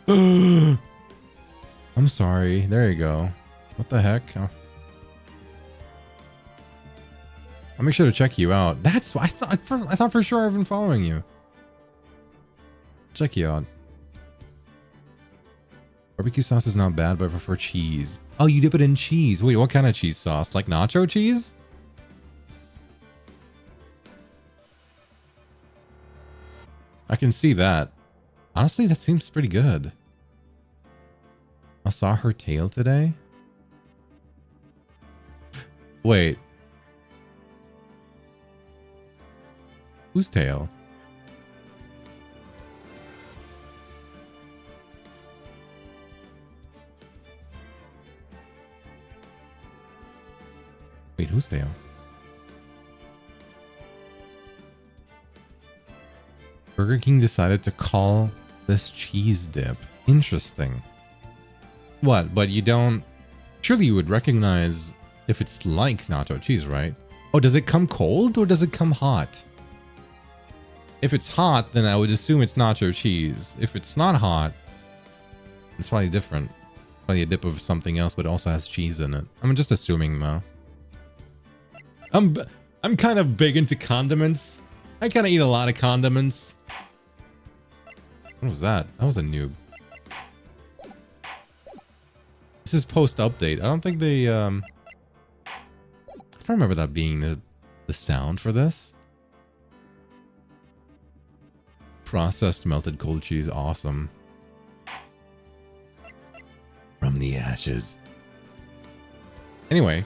I'm sorry. There you go. What the heck? I'll make sure to check you out. That's what I thought. I thought for sure I've been following you. Check you out. Barbecue sauce is not bad, but I prefer cheese. Oh, you dip it in cheese. Wait, what kind of cheese sauce? Like nacho cheese? I can see that. Honestly, that seems pretty good. I saw her tail today. Wait. Whose tail? Wait, whose tail? Burger King decided to call this cheese dip. Interesting. What? But you don't... Surely you would recognize if it's like nacho cheese, right? Oh, does it come cold or does it come hot? If it's hot, then I would assume it's nacho cheese. If it's not hot, it's probably different. Probably a dip of something else, but it also has cheese in it. I'm just assuming, though. I'm kind of big into condiments. I kind of eat a lot of condiments. What was that? That was a noob. This is post-update. I don't think they... I don't remember that being the sound for this. Processed melted cold cheese. Awesome. From the ashes. Anyway.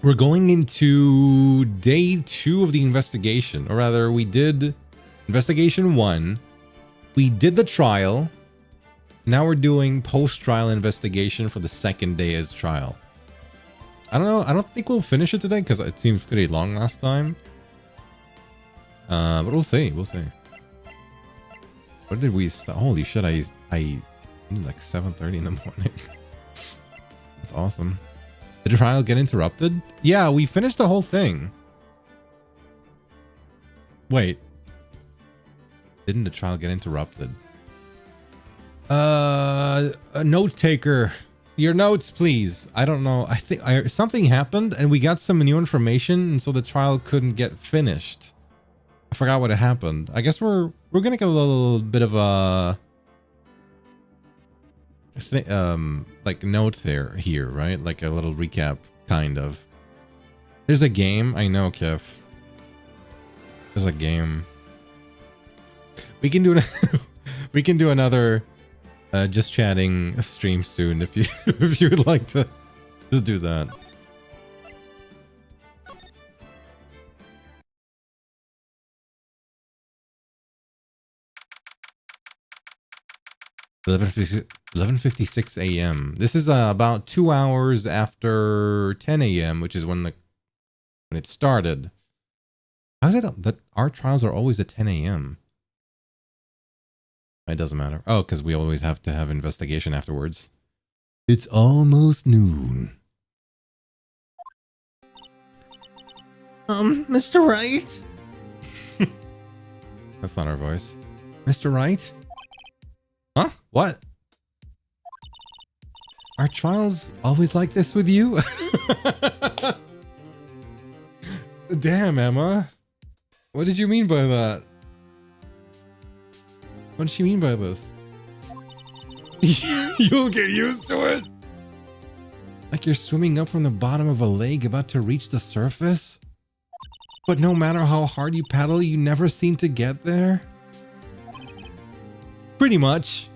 We're going into day 2 of the investigation. Or rather, we did investigation 1. We did the trial. Now we're doing post-trial investigation for the second day as trial. I don't know. I don't think we'll finish it today because it seems pretty long last time. But we'll see. We'll see. What did we start? Holy shit, I need like 7:30 in the morning. That's awesome. Did the trial get interrupted? Yeah, we finished the whole thing. Wait. Didn't the trial get interrupted? A note taker. Your notes, please. I don't know. I think something happened and we got some new information, and so the trial couldn't get finished. I forgot what had happened. I guess we're gonna get a little bit of a like note here, right? Like a little recap, kind of. There's a game. I know, Kev. There's a game. We can do we can do another just chatting stream soon if you if you would like to just do that. 11:56 a.m. This is about 2 hours after 10 a.m., which is when it started. How is it that our trials are always at 10 a.m.? It doesn't matter. Oh, because we always have to have investigation afterwards. It's almost noon. Mr. Wright? That's not our voice. Mr. Wright? Huh? What? Are trials always like this with you? Damn, Emma. What did you mean by that? What did she mean by this? You'll get used to it. Like you're swimming up from the bottom of a lake about to reach the surface? But no matter how hard you paddle, you never seem to get there? Pretty much.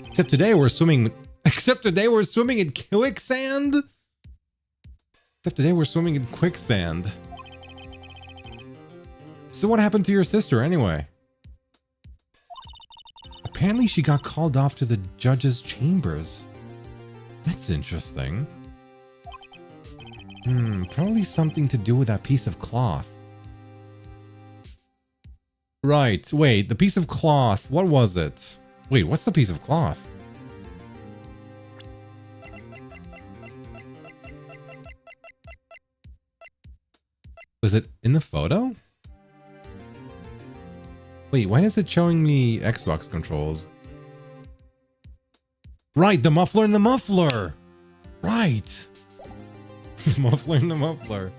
Except today we're swimming in quicksand? Except today we're swimming in quicksand. So what happened to your sister anyway? Apparently she got called off to the judge's chambers. That's interesting. Probably something to do with that piece of cloth. Right, wait, the piece of cloth, what was it? Wait, what's the piece of cloth? Was it in the photo? Wait, why is it showing me Xbox controls? Right, the muffler and the muffler! Right! The muffler and the muffler.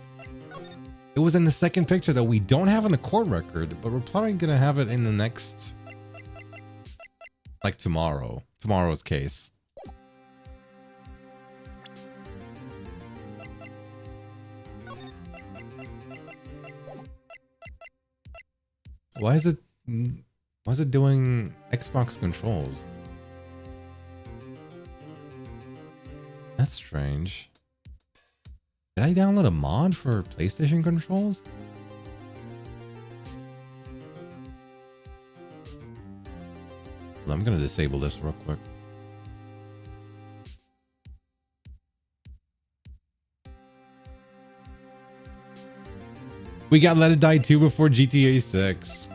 It was in the second picture that we don't have in the court record, but we're probably gonna have it in the next... like tomorrow. Tomorrow's case. Why is it doing Xbox controls? That's strange. Did I download a mod for PlayStation controls? I'm gonna disable this real quick. We got Let It Die 2 before GTA 6.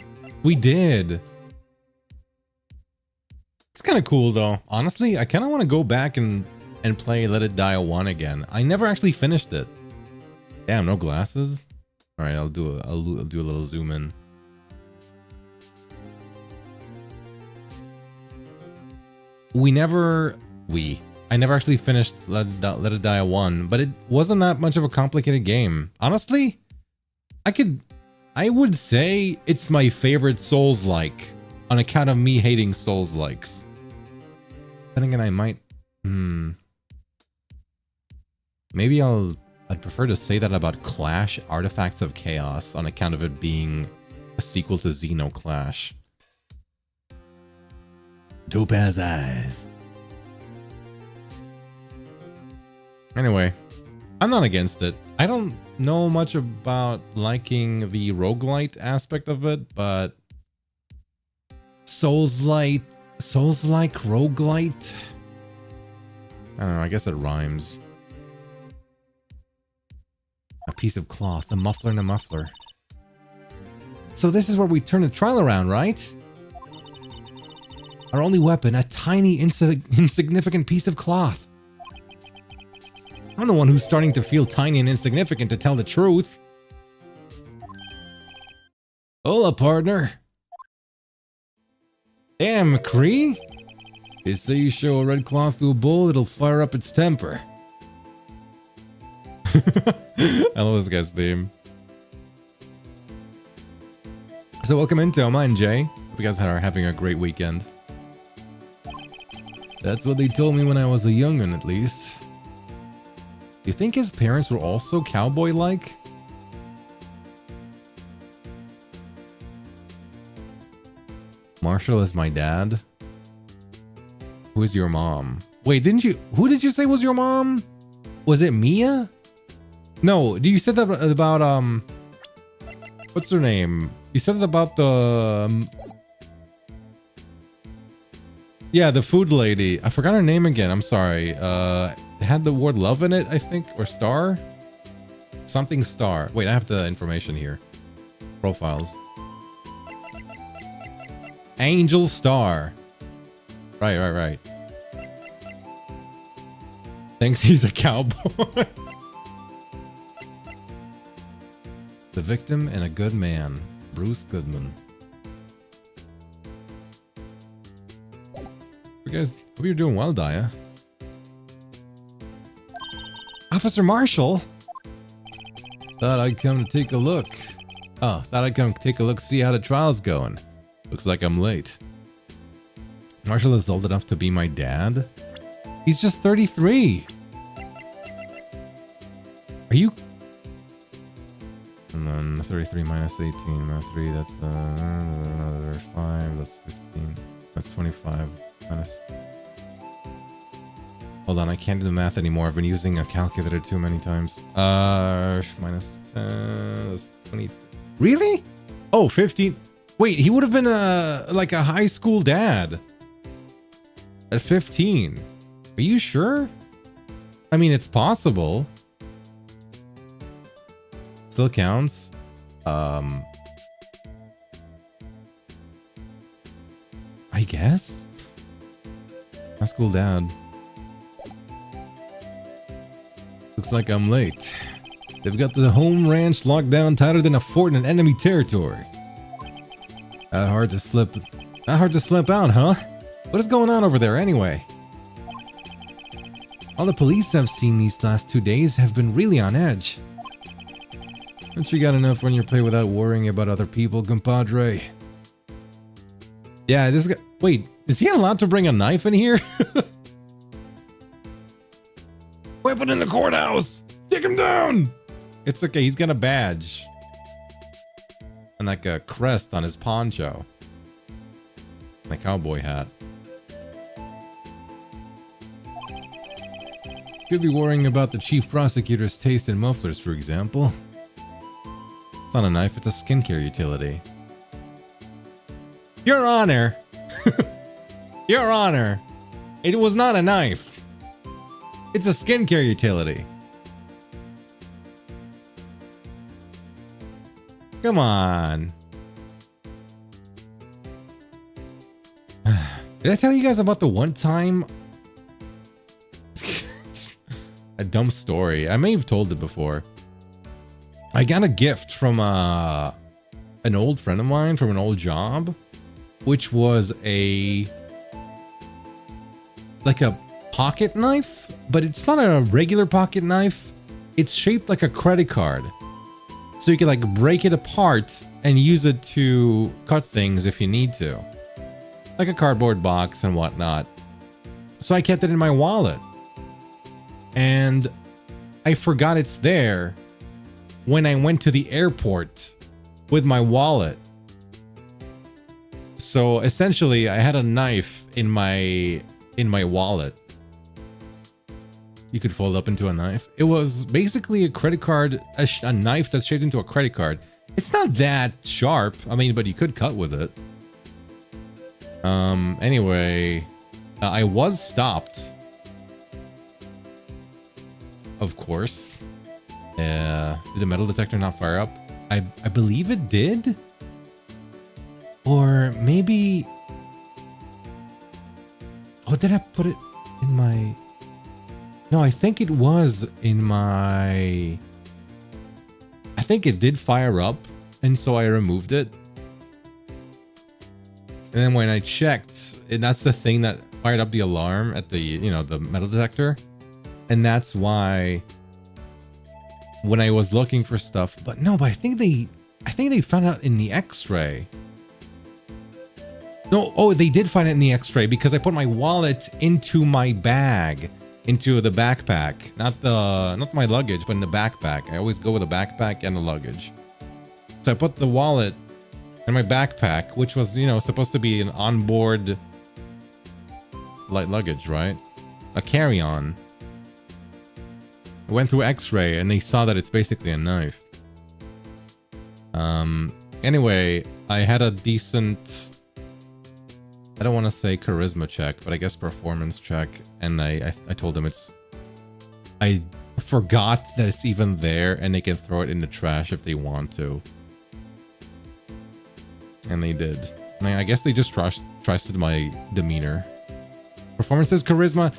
We did. It's kind of cool though. Honestly, I kind of want to go back and play Let It Die 1 again. I never actually finished it. Damn, no glasses. All right, I'll do a little zoom in. I never actually finished Let It Die 1, but it wasn't that much of a complicated game. Honestly, I would say it's my favorite Souls-like on account of me hating Souls-likes. Then again, I might... Maybe I'd prefer to say that about Clash Artifacts of Chaos on account of it being a sequel to Xenoclash. Topaz Eyes. Anyway, I'm not against it. I don't know much about liking the roguelite aspect of it, but Souls-like roguelite? I don't know, I guess it rhymes. A piece of cloth, a muffler and a muffler. So this is where we turn the trial around, right? Our only weapon, a tiny, insignificant piece of cloth. I'm the one who's starting to feel tiny and insignificant, to tell the truth. Hola, partner. Damn, McCree. They say you show a red cloth to a bull, it'll fire up its temper. I love this guy's theme. So welcome in, Toma and Jay. Hope you guys are having a great weekend. That's what they told me when I was a young'un, at least. You think his parents were also cowboy-like? Marshall is my dad. Who is your mom? Wait, who did you say was your mom? Was it Mia? No, you said that about, what's her name? You said it about the, yeah, the food lady. I forgot her name again. I'm sorry. It had the word love in it, I think, or star? Something star. Wait, I have the information here. Profiles. Angel Star. Right. Thinks he's a cowboy. The victim and a good man. Bruce Goodman. You guys, hope you're doing well, Daya. Officer Marshall? Thought I'd come to take a look. Oh, thought I'd come take a look, see how the trial's going. Looks like I'm late. Marshall is old enough to be my dad? He's just 33. Are you... And then 33 minus 18, minus 3, that's another 5, that's 15. That's 25 minus... Hold on, I can't do the math anymore. I've been using a calculator too many times. Minus 10, that's 20. Really? Oh, 15. Wait, he would have been like a high school dad. At 15. Are you sure? I mean, it's possible. Still counts. I guess. High school dad. Looks like I'm late. They've got the home ranch locked down tighter than a fort in enemy territory. That hard to slip. Not hard to slip out, huh? What is going on over there anyway? All the police I've seen these last 2 days have been really on edge. Haven't you got enough on your plate without worrying about other people, compadre? Yeah, this guy... Wait, is he allowed to bring a knife in here? Weapon in the courthouse! Take him down! It's okay, he's got a badge. And like a crest on his poncho. And a cowboy hat. Could be worrying about the chief prosecutor's taste in mufflers, for example. It's not a knife, it's a skincare utility. Your Honor! Your Honor! It was not a knife. It's a skincare utility. Come on. Did I tell you guys about the one time? A dumb story. I may have told it before. I got a gift from an old friend of mine from an old job, which was like a pocket knife, but it's not a regular pocket knife. It's shaped like a credit card. So you can like break it apart and use it to cut things if you need to. Like a cardboard box and whatnot. So I kept it in my wallet. And I forgot it's there when I went to the airport with my wallet. So essentially I had a knife in my wallet. You could fold up into a knife. It was basically a credit card, a knife that's shaped into a credit card. It's not that sharp. I mean, but you could cut with it. Anyway, I was stopped. Of course. Did the metal detector not fire up? I believe it did. Or maybe... Oh, did I put it in my... No, I think it was in my... I think it did fire up, and so I removed it. And then when I checked, and that's the thing that fired up the alarm at the, you know, the metal detector. And that's why when I was looking for stuff, but no, but I think they found out in the x-ray. No, oh, they did find it in the x-ray because I put my wallet into my bag, into the backpack, not my luggage, but in the backpack. I always go with a backpack and the luggage. So I put the wallet in my backpack, which was, you know, supposed to be an onboard light luggage, right? A carry-on. I went through x-ray and they saw that it's basically a knife. Anyway, I had a decent, I don't want to say charisma check, but I guess performance check. And I told them I forgot that it's even there and they can throw it in the trash if they want to. And they did. I guess they just trusted my demeanor. Performance is charisma.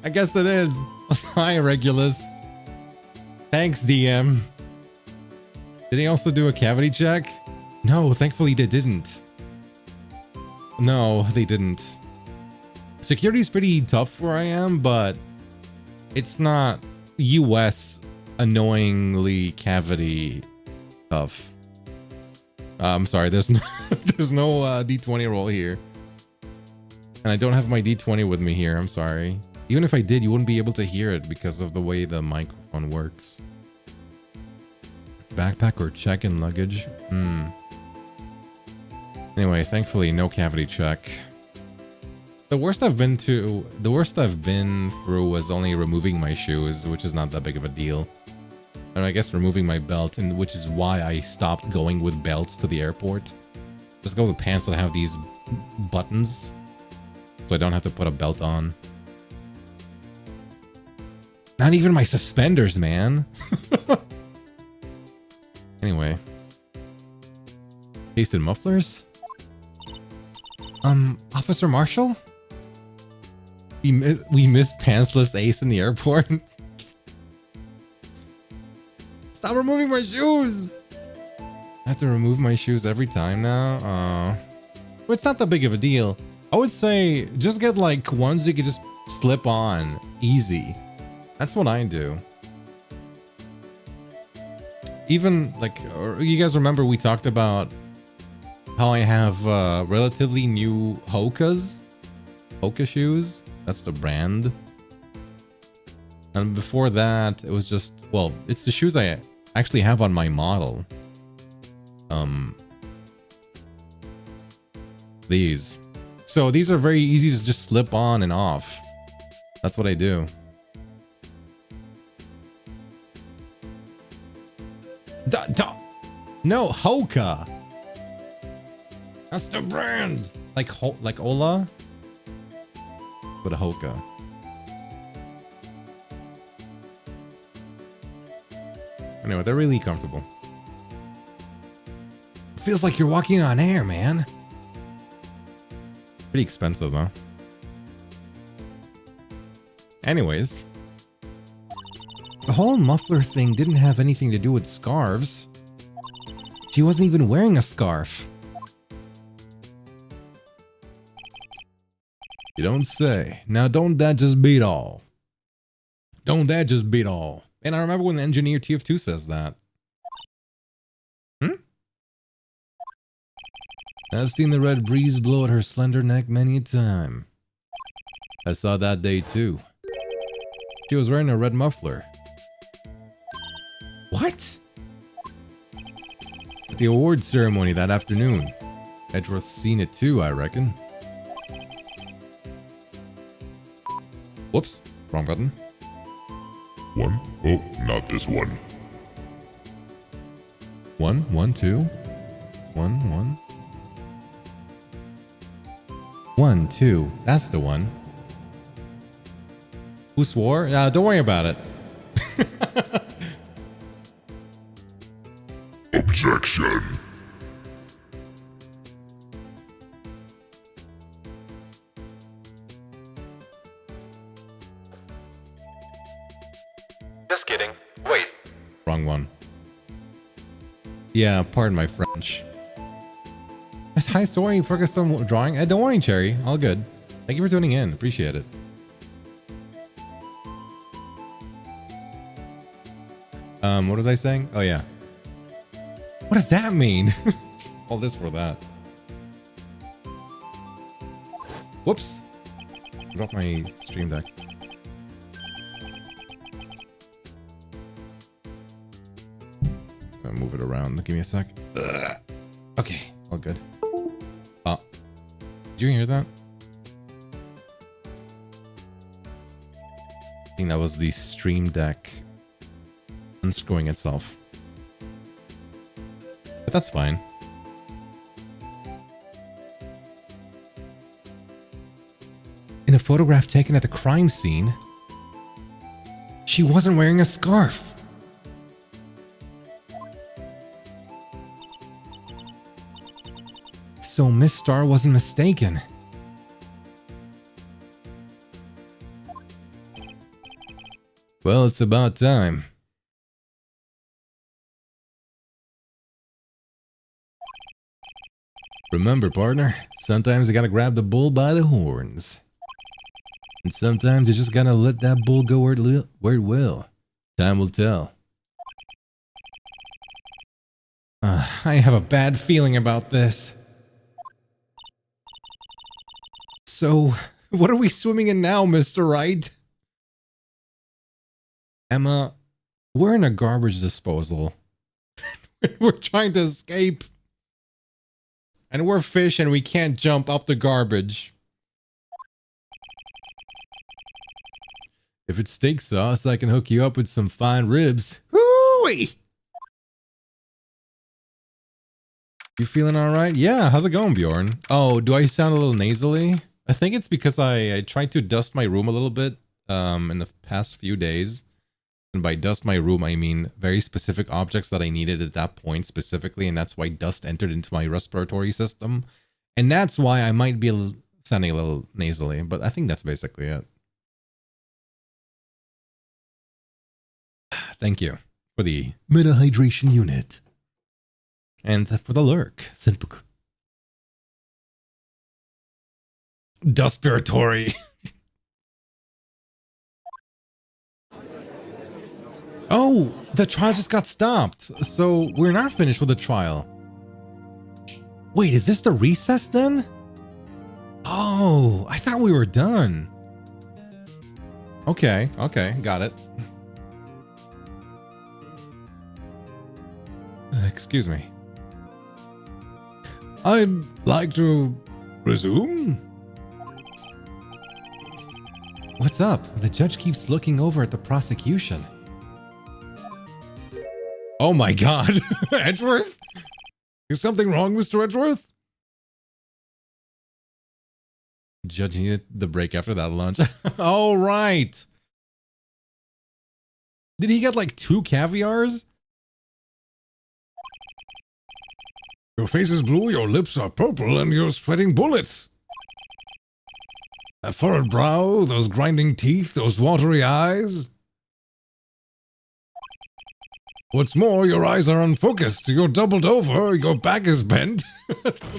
I guess it is. Hi, Regulus. Thanks, DM. Did he also do a cavity check? No, thankfully they didn't. No, they didn't. Security's pretty tough where I am, but it's not US annoyingly cavity tough. I'm sorry, there's no D20 roll here. And I don't have my D20 with me here, I'm sorry. Even if I did, you wouldn't be able to hear it because of the way the microphone works. Backpack or check-in luggage? Anyway, thankfully, no cavity check. The worst I've been through was only removing my shoes, which is not that big of a deal. And I guess removing my belt, and which is why I stopped going with belts to the airport. Just go with pants that have these buttons, so I don't have to put a belt on. Not even my suspenders, man. Anyway. Tasted mufflers? Officer Marshall? We missed pantsless Ace in the airport. Stop removing my shoes! I have to remove my shoes every time now. Well, it's not that big of a deal. I would say just get like ones you can just slip on easy. That's what I do. Even like, you guys remember we talked about how I have relatively new Hokas? Hoka shoes? That's the brand. And before that, it was just, well, it's the shoes I actually have on my model. These. So these are very easy to just slip on and off. That's what I do. No, Hoka. That's the brand. Like Ola, but a Hoka. Anyway, they're really comfortable. Feels like you're walking on air, man. Pretty expensive, though. Anyways. The whole muffler thing didn't have anything to do with scarves. She wasn't even wearing a scarf. You don't say. Now, don't that just beat all? Don't that just beat all? And I remember when the engineer TF2 says that. I've seen the red breeze blow at her slender neck many a time. I saw that day too. She was wearing a red muffler. What? At the awards ceremony that afternoon. Edgeworth's seen it too, I reckon. Whoops, wrong button. One? Oh, not this one. 1, 1, 2. 1, 1. 1, 2. That's the one. Who swore? Don't worry about it. Objection. Just kidding. Wait. Wrong one. Yeah, pardon my French. Hi, sorry, focused on drawing. Don't worry, Cherry. All good. Thank you for tuning in. Appreciate it. What was I saying? Oh, yeah. What does that mean? All this for that. Whoops. Dropped my stream deck. I'll move it around. Give me a sec. Ugh. Okay, all good. Oh, did you hear that? I think that was the stream deck unscrewing itself. But that's fine. In a photograph taken at the crime scene, she wasn't wearing a scarf. So Miss Star wasn't mistaken. Well, it's about time. Remember, partner, sometimes you gotta grab the bull by the horns. And sometimes you just gotta let that bull go where it will. Time will tell. I have a bad feeling about this. So, what are we swimming in now, Mr. Wright? Emma, we're in a garbage disposal. We're trying to escape. And we're fish and we can't jump up the garbage. If it's steak sauce, I can hook you up with some fine ribs. Hoo-wee! You feeling alright? Yeah, how's it going, Bjorn? Oh, do I sound a little nasally? I think it's because I tried to dust my room a little bit in the past few days. And by dust my room, I mean very specific objects that I needed at that point specifically, and that's why dust entered into my respiratory system. And that's why I might be sounding a little nasally, but I think that's basically it. Thank you for the meta hydration unit. And for the lurk, Sinpuk. Duspiratory. Oh, the trial just got stopped. So we're not finished with the trial. Wait, is this the recess then? Oh, I thought we were done. Okay, got it. Excuse me. I'd like to resume? What's up? The judge keeps looking over at the prosecution. Oh my god, Edgeworth? Is something wrong, Mr. Edgeworth? Judge needed the break after that lunch. Oh, right. Did he get like 2 caviars? Your face is blue, your lips are purple, and you're sweating bullets. That furrowed brow, those grinding teeth, those watery eyes. What's more, your eyes are unfocused, you're doubled over, your back is bent.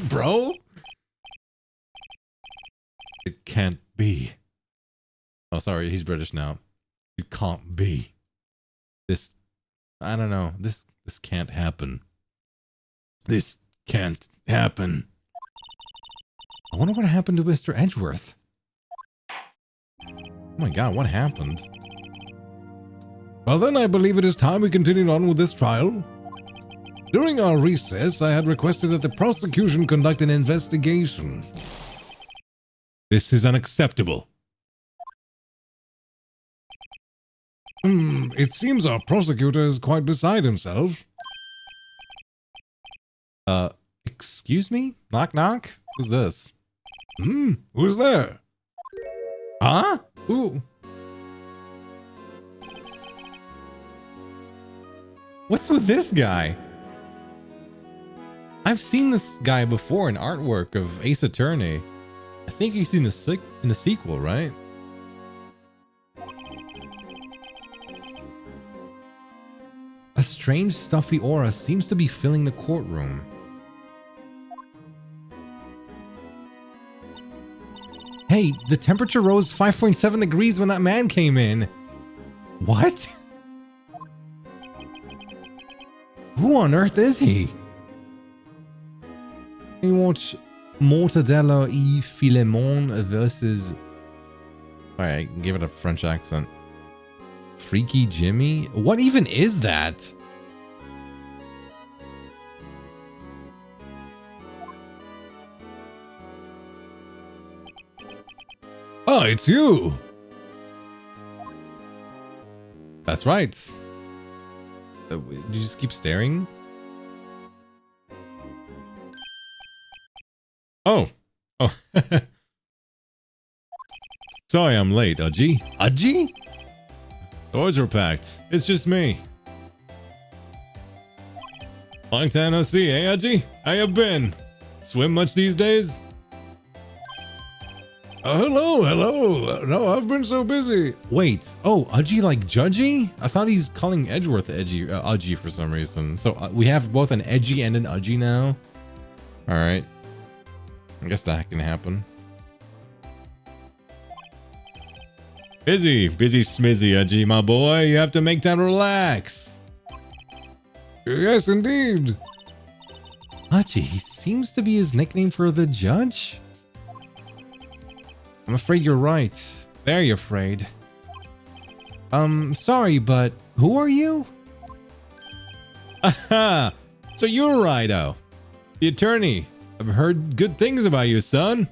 Bro? It can't be. Oh, sorry, he's British now. It can't be. This, I don't know, this can't happen. This can't happen. I wonder what happened to Mr. Edgeworth. Oh my god, what happened? Well then, I believe it is time we continued on with this trial. During our recess, I had requested that the prosecution conduct an investigation. This is unacceptable. It seems our prosecutor is quite beside himself. Excuse me? Knock knock? Who's this? Who's there? Huh? Who? What's with this guy? I've seen this guy before in artwork of Ace Attorney. I think he's in the sequel, right? A strange stuffy aura seems to be filling the courtroom. Hey, the temperature rose 5.7 degrees when that man came in. What? Who on earth is he? Can you watch Mortadella e Filemon versus... Alright, give it a French accent. Freaky Jimmy? What even is that? Oh, it's you! That's right. Did you just keep staring? Oh. Oh. Sorry I'm late, Udgy. Udgy? Doors are packed. It's just me. Long time no see, eh, Udgy? How you been? Swim much these days? Hello. No, I've been so busy. Wait. Oh, Udgy like Judgy? I thought he's calling Edgeworth Udgy for some reason. So we have both an Edgy and an Udgy now. All right. I guess that can happen. Busy smizzy, Udgy, my boy. You have to make time to relax. Yes, indeed. Udgy seems to be his nickname for the judge. I'm afraid you're right. Very afraid. Sorry, but who are you? Aha! So you're Rido, the attorney. I've heard good things about you, son.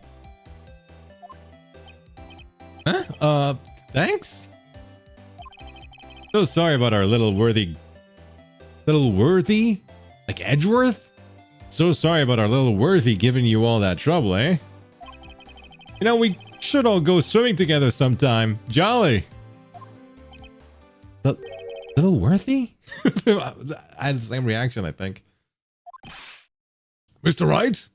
Huh? Thanks? So sorry about our little worthy... Like Edgeworth? So sorry about our little worthy giving you all that trouble, eh? You know, we should all go swimming together sometime. Jolly. Little worthy? I had the same reaction, I think. Mr. Wright?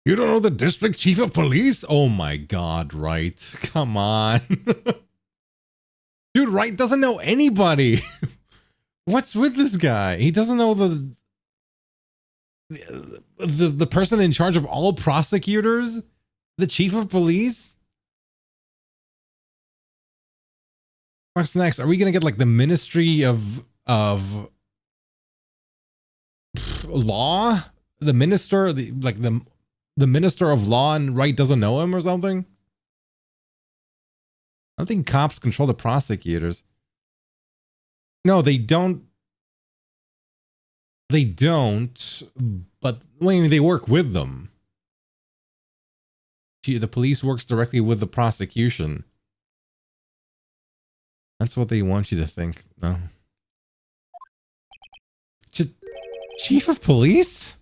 You don't know the district chief of police? Oh my god, Wright. Come on. Dude, Wright doesn't know anybody. What's with this guy? He doesn't know the the person in charge of all prosecutors, the chief of police. What's next? Are we gonna get like the Ministry of Law? The minister, the Minister of Law and Right doesn't know him or something? I don't think cops control the prosecutors. No, they don't. They don't, but I mean, they work with them. The police works directly with the prosecution. That's what they want you to think. No. Chief of police?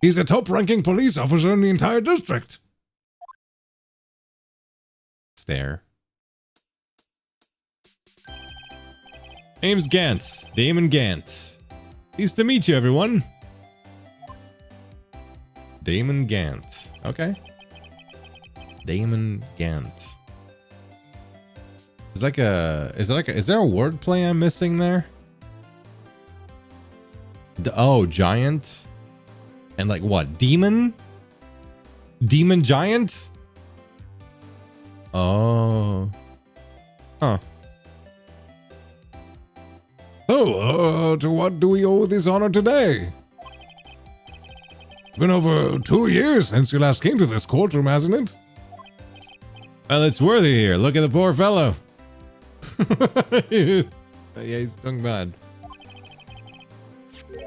He's the top-ranking police officer in the entire district. Stare. Name's Gantz. Damon Gantz. Pleased to meet you, everyone. Damon Gantz. Okay. Damon Gantz. Is there a wordplay I'm missing there? Oh, giant? And like what? Demon? Demon giant? Oh. Huh. So, to what do we owe this honor today? It's been over 2 years since you last came to this courtroom, hasn't it? Well, it's worthy here. Look at the poor fellow. Yeah, he's doing bad.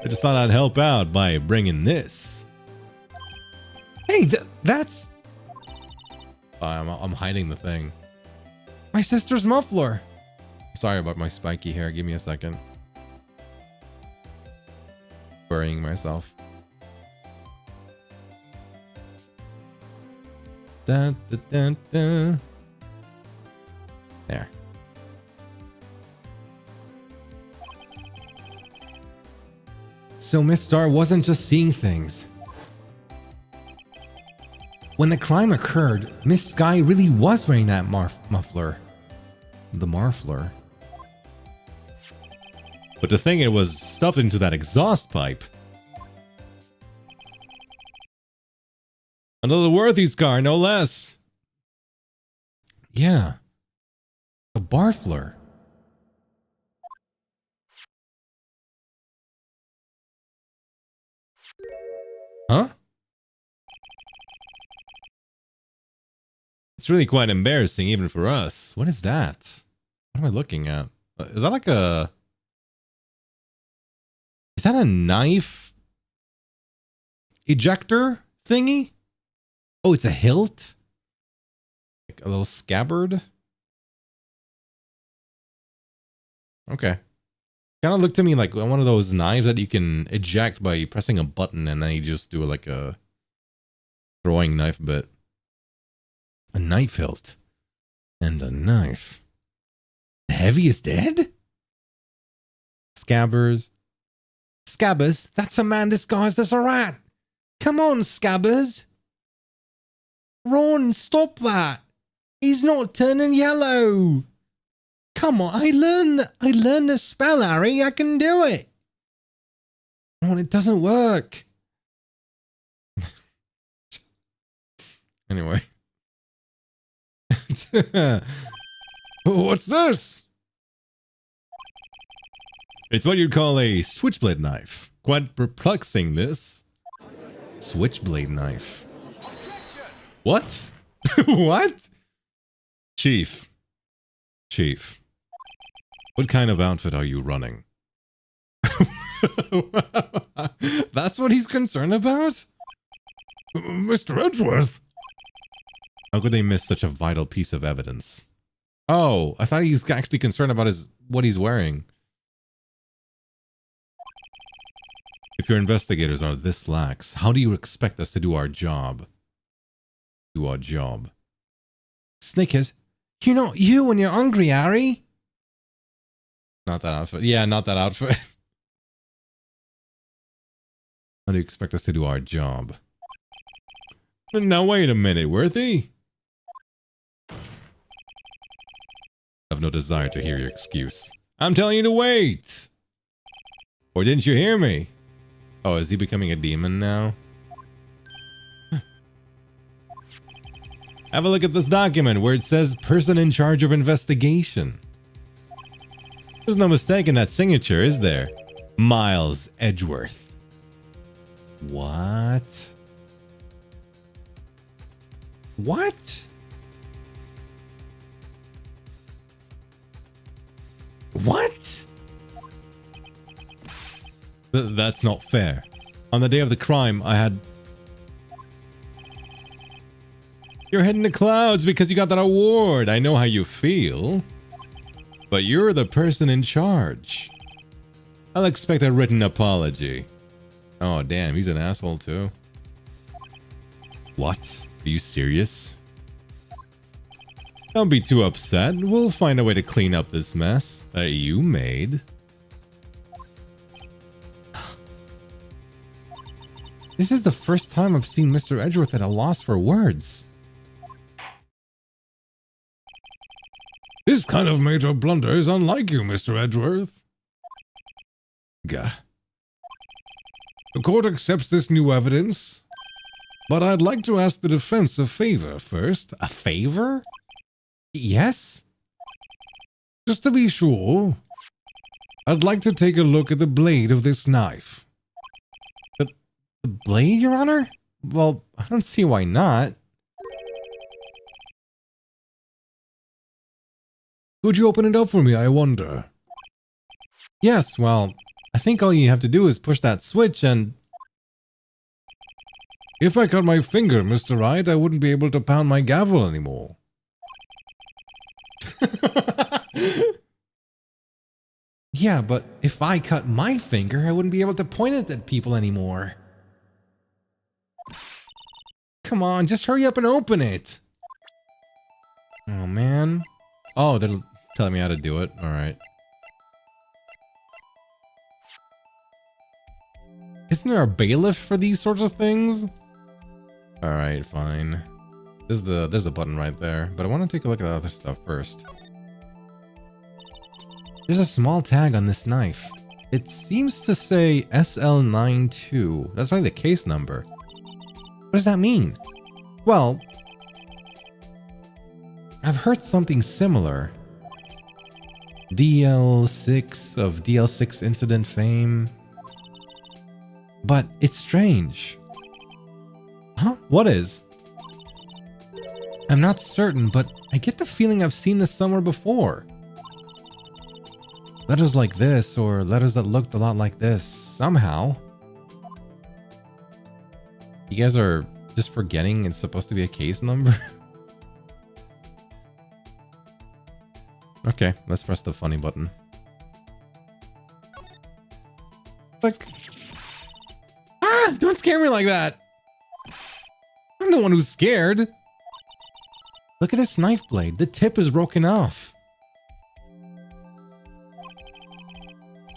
I just thought I'd help out by bringing this. Hey, that's... Oh, I'm hiding the thing. My sister's muffler. Sorry about my spiky hair. Give me a second. Burying myself. Dun, dun, dun, dun. There. So Miss Star wasn't just seeing things. When the crime occurred, Miss Sky really was wearing that muffler. The muffler. But to think it was stuffed into that exhaust pipe. Another Worthy's car, no less. Yeah. A barfler. Huh? It's really quite embarrassing even for us. What is that? What am I looking at? Is that like a... Is that a knife ejector thingy? Oh, it's a hilt? Like a little scabbard? Okay. Kind of looked to me like one of those knives that you can eject by pressing a button and then you just do like a throwing knife bit. A knife hilt. And a knife. The heaviest dead? Scabbers. Scabbers, that's a man disguised as a rat. Come on, Scabbers. Ron, stop that. He's not turning yellow. Come on, I learned the spell, Harry. I can do it. Oh, it doesn't work. Anyway. What's this? It's what you'd call a switchblade knife. Quite perplexing, this. Switchblade knife. What? What? Chief. Chief. What kind of outfit are you running? That's what he's concerned about? Mr. Edgeworth? How could they miss such a vital piece of evidence? Oh, I thought he's actually concerned about what he's wearing. If your investigators are this lax, how do you expect us to do our job? Do our job. Snickers, you're not you when you're hungry, Harry. Not that outfit. Yeah, not that outfit. How do you expect us to do our job? Now wait a minute, Worthy. I have no desire to hear your excuse. I'm telling you to wait. Or didn't you hear me? Oh, is he becoming a demon now? Have a look at this document where it says person in charge of investigation. There's no mistake in that signature, is there? Miles Edgeworth. What? What? What? That's not fair. On the day of the crime, I had... You're heading to clouds because you got that award. I know how you feel. But you're the person in charge. I'll expect a written apology. Oh, damn, he's an asshole too. What? Are you serious? Don't be too upset. We'll find a way to clean up this mess that you made. This is the first time I've seen Mr. Edgeworth at a loss for words. This kind of major blunder is unlike you, Mr. Edgeworth. Gah. The court accepts this new evidence, but I'd like to ask the defense a favor first. A favor? Yes? Just to be sure, I'd like to take a look at the blade of this knife. The blade, Your Honor? Well, I don't see why not. Could you open it up for me, I wonder? Yes, well, I think all you have to do is push that switch and... If I cut my finger, Mr. Wright, I wouldn't be able to pound my gavel anymore. Yeah, but if I cut my finger, I wouldn't be able to point it at people anymore. Come on, just hurry up and open it. Oh, man. Oh, they're telling me how to do it. All right. Isn't there a bailiff for these sorts of things? All right, fine. There's a button right there, but I want to take a look at the other stuff first. There's a small tag on this knife. It seems to say SL92. That's probably the case number. What does that mean? Well, I've heard something similar. DL6 of DL6 incident fame. But it's strange. Huh? What is? I'm not certain, but I get the feeling I've seen this somewhere before. Letters like this, or letters that looked a lot like this, somehow. You guys are just forgetting it's supposed to be a case number? Okay, let's press the funny button. Click. Ah! Don't scare me like that! I'm the one who's scared! Look at this knife blade. The tip is broken off.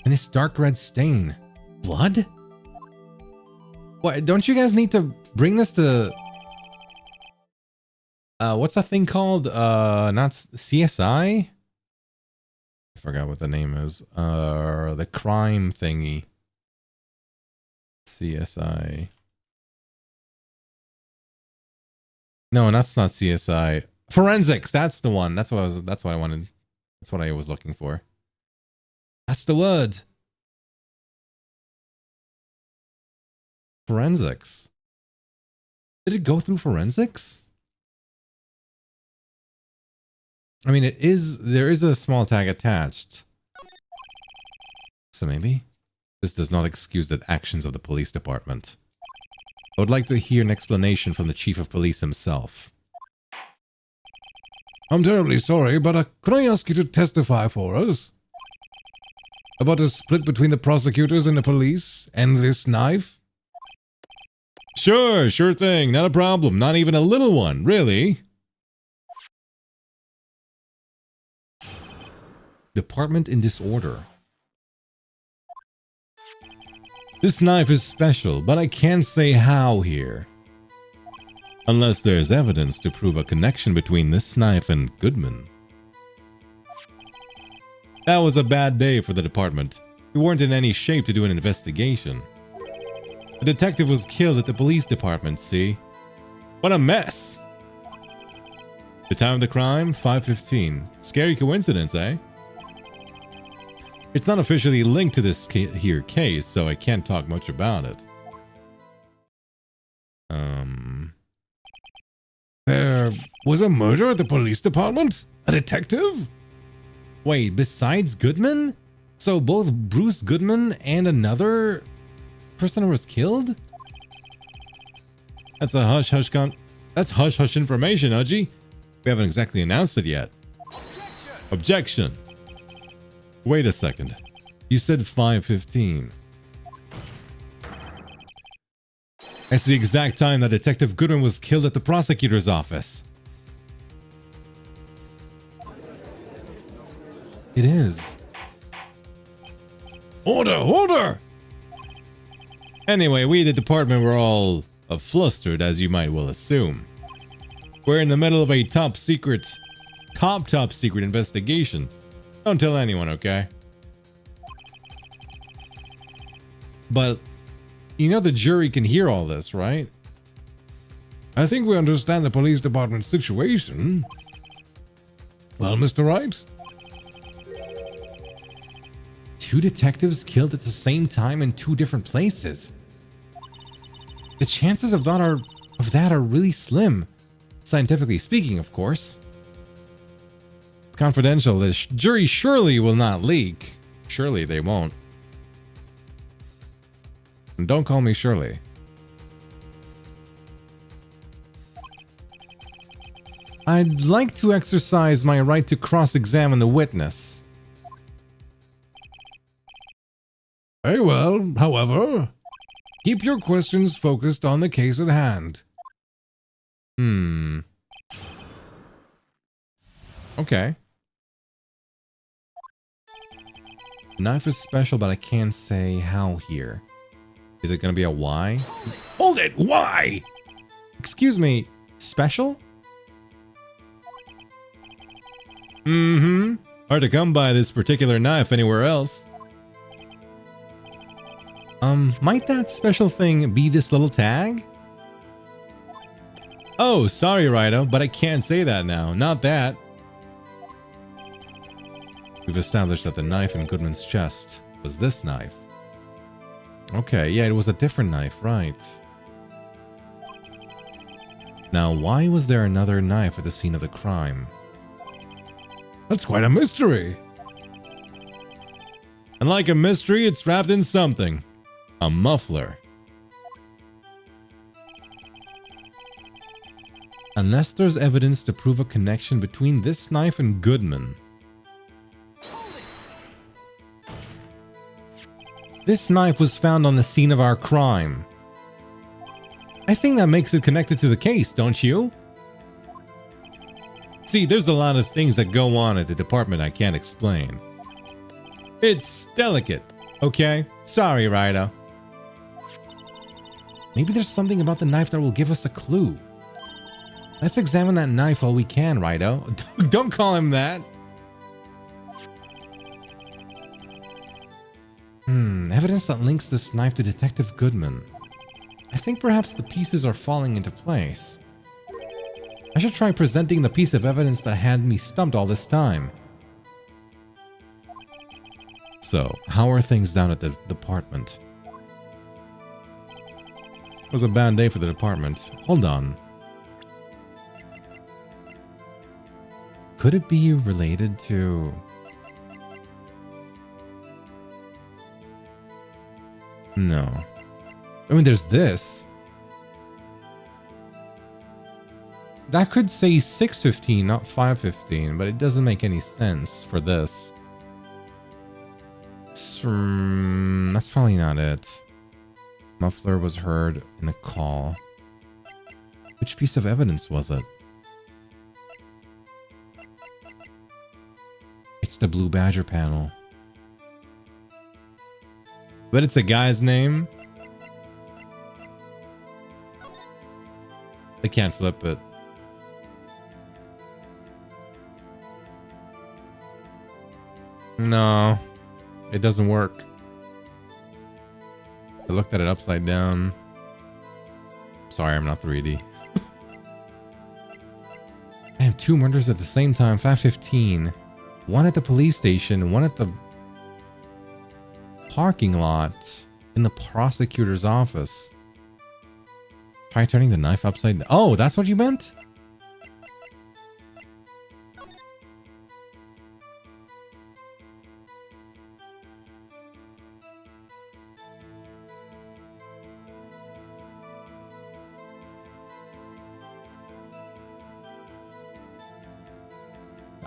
And this dark red stain. Blood? What, don't you guys need to bring this to... what's that thing called? Not CSI? I forgot what the name is. The crime thingy. CSI. No, that's not CSI. Forensics. That's the one. That's what I wanted. That's what I was looking for. That's the word. Forensics. Did it go through forensics? I mean, there is a small tag attached. So maybe this does not excuse the actions of the police department. I would like to hear an explanation from the chief of police himself. I'm terribly sorry, but could I ask you to testify for us? About a split between the prosecutors and the police and this knife? Sure thing, not a problem, not even a little one, really. Department in disorder. This knife is special, but I can't say how here. Unless there's evidence to prove a connection between this knife and Goodman. That was a bad day for the department. We weren't in any shape to do an investigation. A detective was killed at the police department, see? What a mess! The time of the crime, 5:15. Scary coincidence, eh? It's not officially linked to this case, so I can't talk much about it. There was a murder at the police department? A detective? Wait, besides Goodman? So both Bruce Goodman and another person was killed? That's a hush-hush That's hush-hush information, Udgy. We haven't exactly announced it yet. Objection. Wait a second. You said 5:15. That's the exact time that Detective Goodman was killed at the prosecutor's office. It is. Order! Order! Anyway, we the department were all flustered, as you might well assume. We're in the middle of a top secret investigation. Don't tell anyone, okay? But, you know the jury can hear all this, right? I think we understand the police department's situation. Well, Mr. Wright? 2 detectives killed at the same time in 2 different places. The chances of that are really slim. Scientifically speaking, of course. It's confidential. The jury surely will not leak. Surely they won't. And don't call me Shirley. I'd like to exercise my right to cross-examine the witness. Very well, however, keep your questions focused on the case at hand. Okay. Knife is special, but I can't say how here. Is it gonna be a Y? Hold it! Why? Excuse me, special? Hard to come by this particular knife anywhere else. Might that special thing be this little tag? Oh, sorry, Rido, but I can't say that now. Not that. We've established that the knife in Goodman's chest was this knife. Okay, yeah, it was a different knife, right. Now, why was there another knife at the scene of the crime? That's quite a mystery. And like a mystery, it's wrapped in something. A muffler. Unless there's evidence to prove a connection between this knife and Goodman. This knife was found on the scene of our crime. I think that makes it connected to the case, don't you? See, there's a lot of things that go on at the department I can't explain. It's delicate, okay? Sorry, Rido. Maybe there's something about the knife that will give us a clue. Let's examine that knife while we can, Rido. Don't call him that. Evidence that links this knife to Detective Goodman. I think perhaps the pieces are falling into place. I should try presenting the piece of evidence that had me stumped all this time. So, how are things down at the department? It was a bad day for the department. Hold on. Could it be related to... No. I mean, there's this. That could say 6:15, not 5:15, but it doesn't make any sense for this. That's probably not it. Muffler was heard in the call. Which piece of evidence was it? It's the Blue Badger panel. But it's a guy's name. I can't flip it. No, it doesn't work. I looked at it upside down. Sorry, I'm not 3D. I have 2 murders at the same time. 5:15. One at the police station. One at the parking lot. In the prosecutor's office. Try turning the knife upside down. Oh, that's what you meant?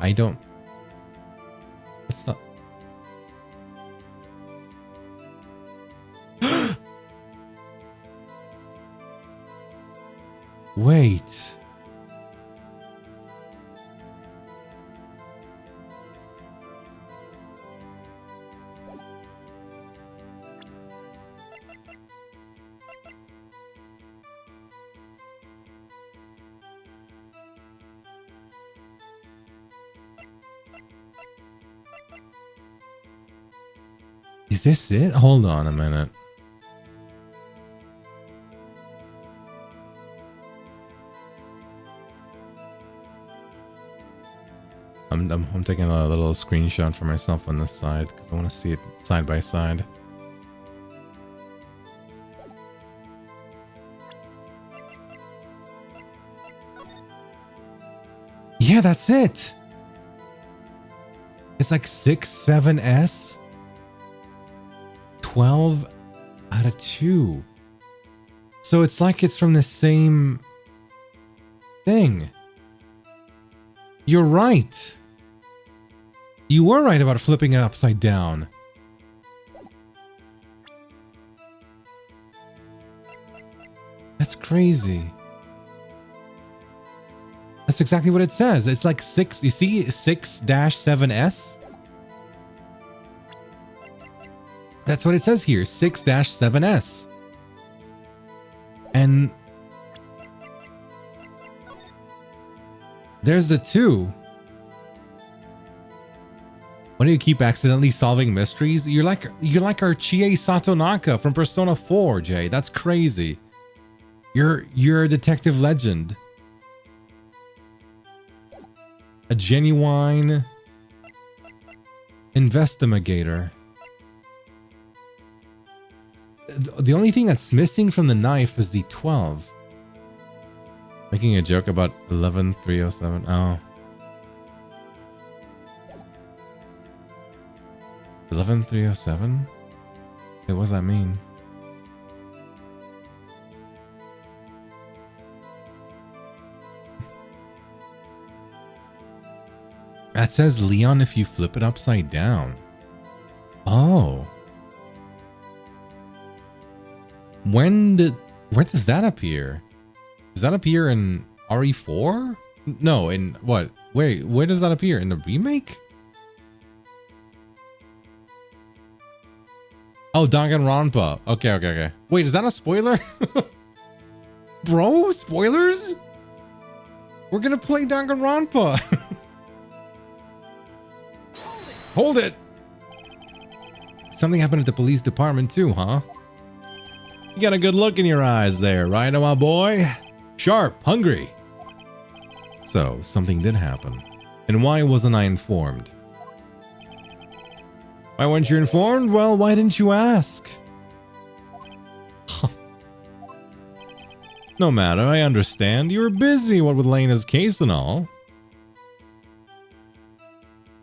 I don't... That's not... Wait. Is this it? Hold on a minute. I'm taking a little screenshot for myself on this side because I want to see it side by side. Yeah, that's it. It's like 6, 7S. 12 out of 2. So it's like it's from the same thing. You're right. You were right about flipping it upside down. That's crazy. That's exactly what it says. It's like 6, you see 6-7S? That's what it says here, 6-7S. And there's the 2. Why do you keep accidentally solving mysteries? You're like our Chie Satonaka from Persona 4, Jay. That's crazy. You're a detective legend. A genuine investigator. The only thing that's missing from the knife is the 12. Making a joke about 11307. Oh. 11307? What does that mean? That says Leon if you flip it upside down. Oh. Where does that appear? Does that appear in RE4? No, in what? Wait, where does that appear? In the remake? Oh, Danganronpa. Okay. Wait, is that a spoiler? Bro, spoilers? We're gonna play Danganronpa. Hold it. Something happened at the police department too, huh? You got a good look in your eyes there, right, my boy? Sharp, hungry. So, something did happen. And why wasn't I informed? Why weren't you informed? Well, why didn't you ask? No matter, I understand. You were busy, what with Lena's case and all.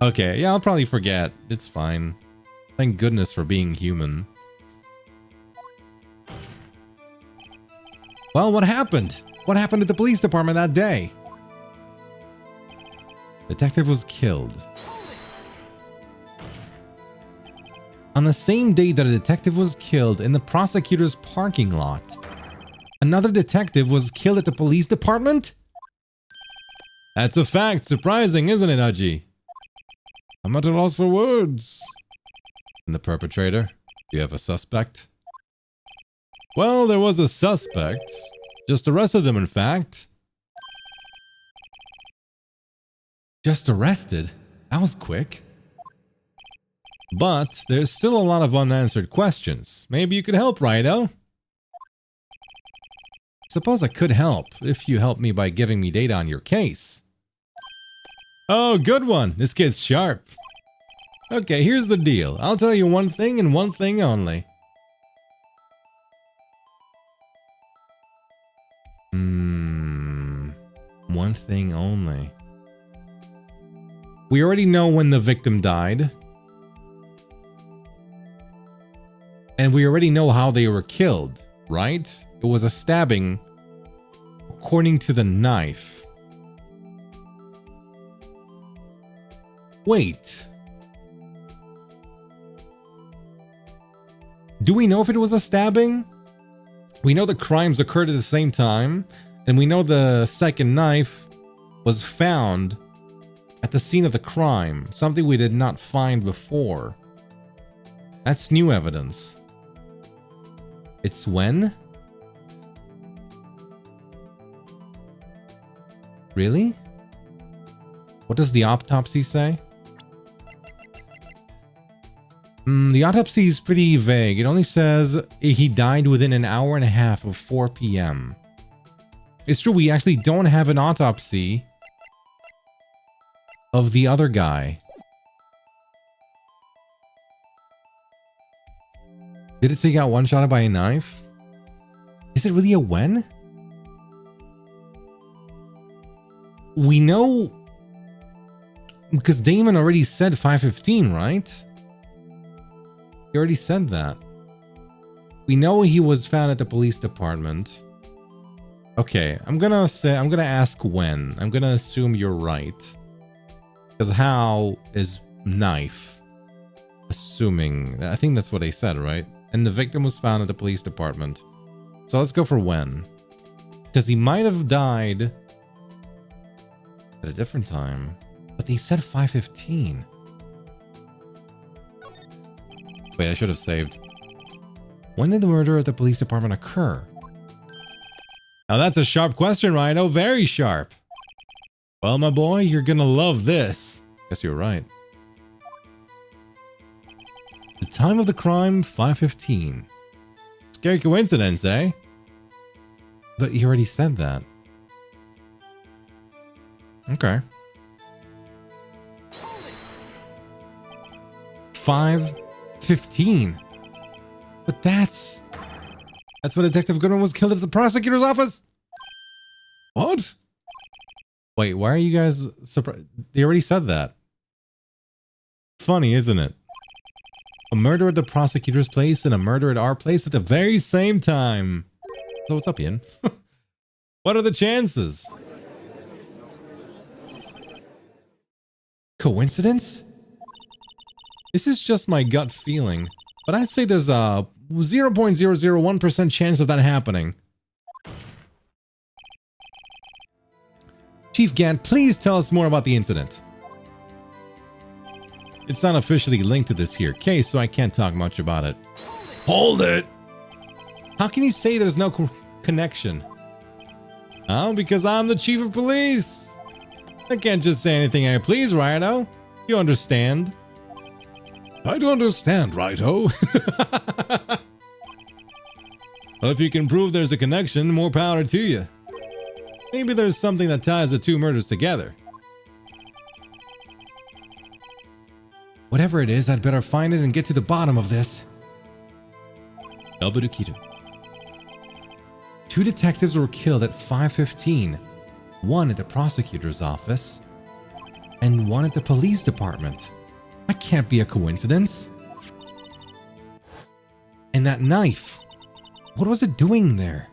Okay, yeah, I'll probably forget. It's fine. Thank goodness for being human. Well, what happened? What happened at the police department that day? Detective was killed. On the same day that a detective was killed in the prosecutor's parking lot, another detective was killed at the police department? That's a fact. Surprising, isn't it, Aji? I'm at a loss for words. And the perpetrator? Do you have a suspect? Well, there was a suspect. Just arrested them, in fact. Just arrested? That was quick. But there's still a lot of unanswered questions. Maybe you could help, Rido? Suppose I could help, if you help me by giving me data on your case. Oh, good one. This kid's sharp. Okay, here's the deal. I'll tell you one thing and one thing only. One thing only. We already know when the victim died. And we already know how they were killed, right? It was a stabbing according to the knife. Wait. Do we know if it was a stabbing? We know the crimes occurred at the same time, and we know the second knife was found at the scene of the crime, something we did not find before. That's new evidence. It's when? Really? What does the autopsy say? The autopsy is pretty vague. It only says he died within an hour and a half of 4 p.m. It's true, we actually don't have an autopsy of the other guy. Did it say he got one-shotted by a knife? Is it really a when? We know... Because Damon already said 5:15, right? He already said that. We know he was found at the police department. Okay, I'm gonna ask when. I'm gonna assume you're right. Because how is knife? Assuming. I think that's what they said, right? And the victim was found at the police department. So let's go for when. Because he might have died at a different time. But they said 5:15. Wait, I should have saved. When did the murder at the police department occur? Now that's a sharp question, Rhino. Very sharp. Well, my boy, you're gonna love this. Guess you're right. The time of the crime, 5:15. Scary coincidence, eh? But you already said that. Okay. 5:15. But that's what Detective Goodman was killed at the prosecutor's office? What? Wait, why are you guys surprised? They already said that. Funny, isn't it? A murder at the prosecutor's place and a murder at our place at the very same time. So what's up, Ian? What are the chances? Coincidence? This is just my gut feeling, but I'd say there's a 0.001% chance of that happening. Chief Gant, please tell us more about the incident. It's not officially linked to this here case, so I can't talk much about it. Hold it! How can you say there's no connection? Oh, because I'm the chief of police! I can't just say anything I please, Rhino. You understand? I do understand, Rhino. Well, if you can prove there's a connection, more power to you. Maybe there's something that ties the two murders together. Whatever it is, I'd better find it and get to the bottom of this. Elbudukido. 2 detectives were killed at 5:15. One at the prosecutor's office, and one at the police department. That can't be a coincidence. And that knife, what was it doing there?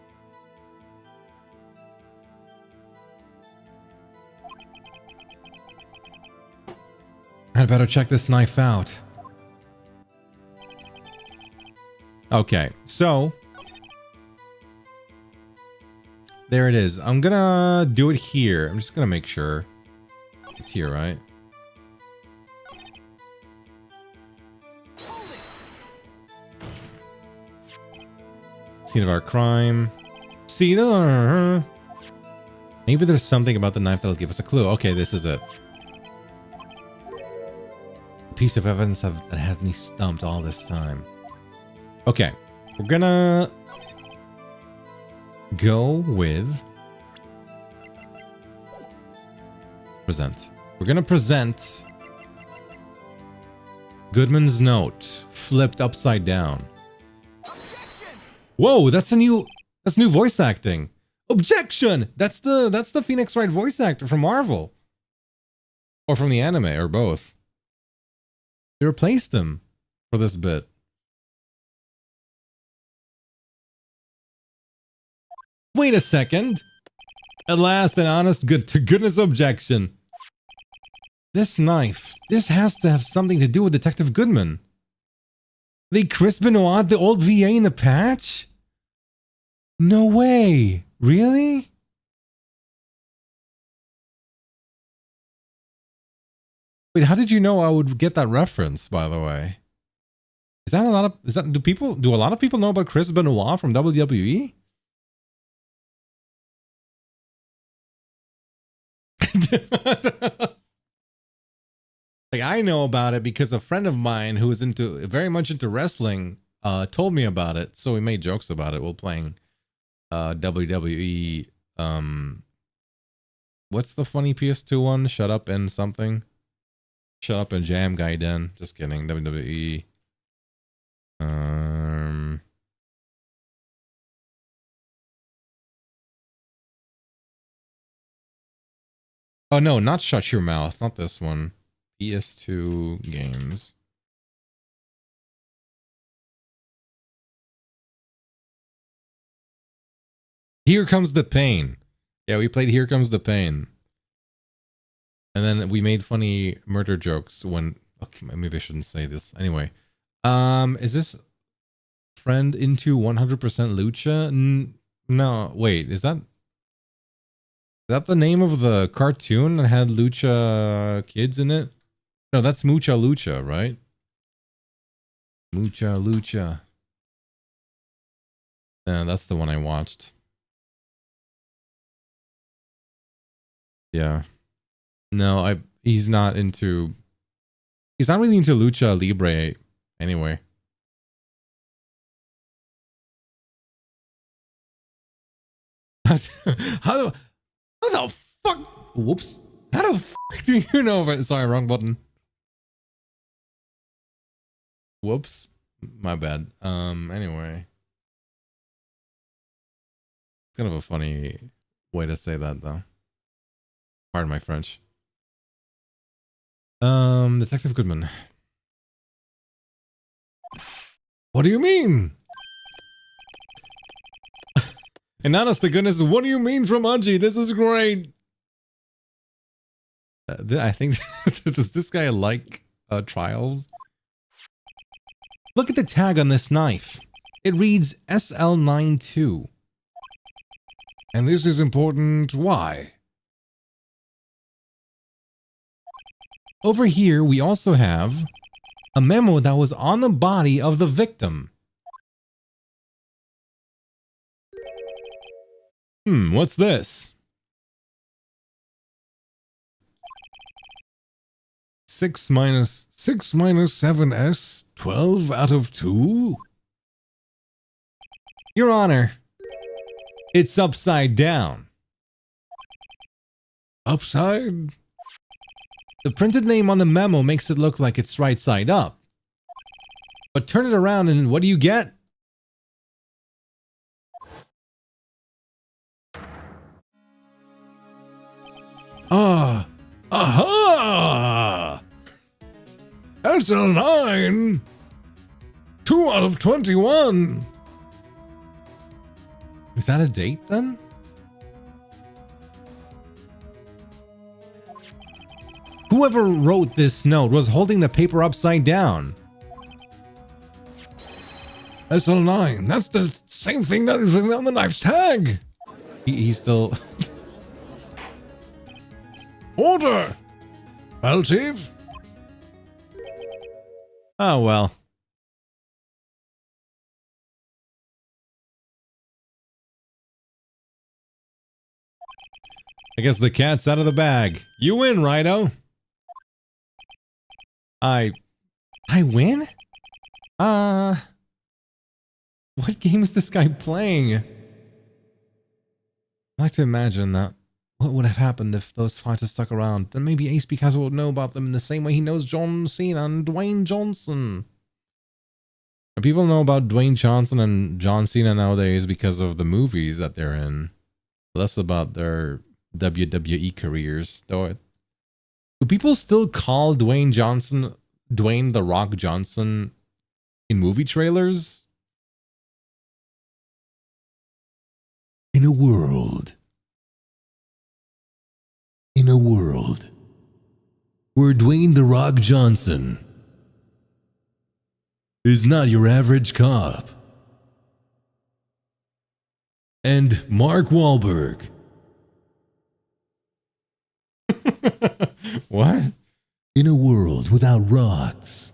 I'd better check this knife out. Okay, so there it is. I'm gonna do it here. I'm just gonna make sure it's here, right? Scene of our crime. See, maybe there's something about the knife that'll give us a clue. Okay, this is it. piece of evidence that has me stumped all this time. Okay, we're gonna go with present. We're gonna present Goodman's note flipped upside down. Whoa, that's new voice acting. Objection! That's the Phoenix Wright voice actor from Marvel. Or from the anime, or both. They replaced him for this bit. Wait a second. At last, an honest to goodness objection. This knife. This has to have something to do with Detective Goodman. They Chris Benoit the old VA in the patch? No way. Really? Wait, how did you know I would get that reference, by the way? Is that a lot of... Do a lot of people know about Chris Benoit from WWE? Like, I know about it because a friend of mine who is very much into wrestling told me about it, so we made jokes about it while playing WWE. What's the funny PS2 one? Shut Up and something. Shut Up and Jam Gaiden. Just kidding. WWE. Oh no, not Shut Your Mouth. Not this one. PS2 games. Here Comes the Pain. Yeah, we played Here Comes the Pain. And then we made funny murder jokes when... Okay, maybe I shouldn't say this. Anyway. Is this friend into 100% Lucha? No, wait, is that the name of the cartoon that had Lucha kids in it? No, that's Mucha Lucha, right? Mucha Lucha. Yeah, that's the one I watched. Yeah. No, he's not really into Lucha Libre anyway. How the fuck? Whoops. How the fuck do you know about it? Sorry, wrong button. Whoops. My bad. Anyway. It's kind of a funny way to say that, though. Pardon my French. Detective Goodman. What do you mean? And honest to goodness, what do you mean from Unji? This is great. I think, does this guy like trials? Look at the tag on this knife. It reads SL92. And this is important. Why? Over here, we also have a memo that was on the body of the victim. What's this? 6 minus 7S, 12 out of 2? Your Honor, it's upside down. Upside? The printed name on the memo makes it look like it's right side up. But turn it around and what do you get? Aha! That's a 9! 2 out of 21! Is that a date then? Whoever wrote this note was holding the paper upside down. SL9, that's the same thing that is on the knife's tag! He's still... Order! Maltese? Oh, well. I guess the cat's out of the bag. You win, Rido. I I win? What game is this guy playing? I like to imagine that what would have happened if those fighters stuck around. Then maybe Ace Picasso would know about them in the same way he knows John Cena and Dwayne Johnson. And people know about Dwayne Johnson and John Cena nowadays because of the movies that they're in. Less about their WWE careers. Though, do people still call Dwayne Johnson Dwayne The Rock Johnson in movie trailers? In a world where Dwayne The Rock Johnson is not your average cop, and Mark Wahlberg. What? In a world without rocks,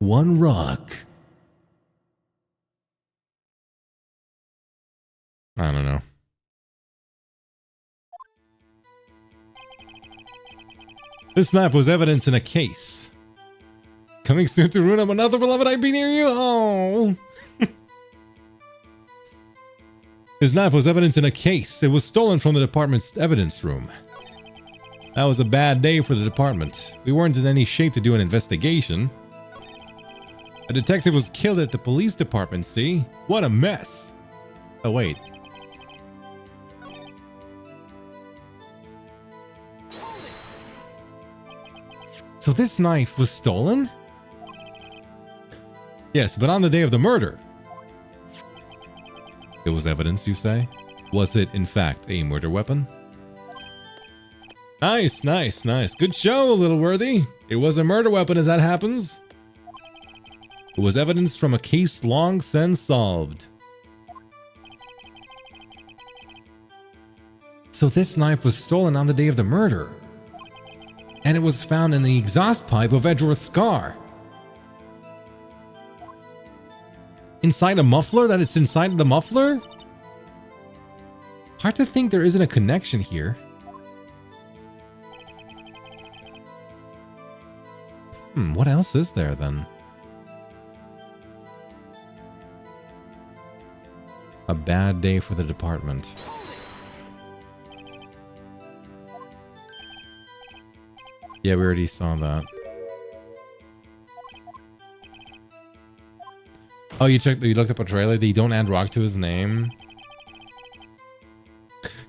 one rock. I don't know. This knife was evidence in a case. Coming soon to ruin up another beloved IP near you? Oh. This knife was evidence in a case. It was stolen from the department's evidence room. That was a bad day for the department. We weren't in any shape to do an investigation. A detective was killed at the police department, see? What a mess. Oh, wait. So this knife was stolen? Yes, but on the day of the murder. It was evidence, you say? Was it, in fact, a murder weapon? Nice, nice, nice. Good show, Little Worthy. It was a murder weapon as that happens. It was evidence from a case long since solved. So this knife was stolen on the day of the murder. And it was found in the exhaust pipe of Edgeworth's car. Inside a muffler? That it's inside the muffler? Hard to think there isn't a connection here. What else is there then? A bad day for the department. Yeah, we already saw that. Oh, you looked up a trailer? They don't add Rock to his name?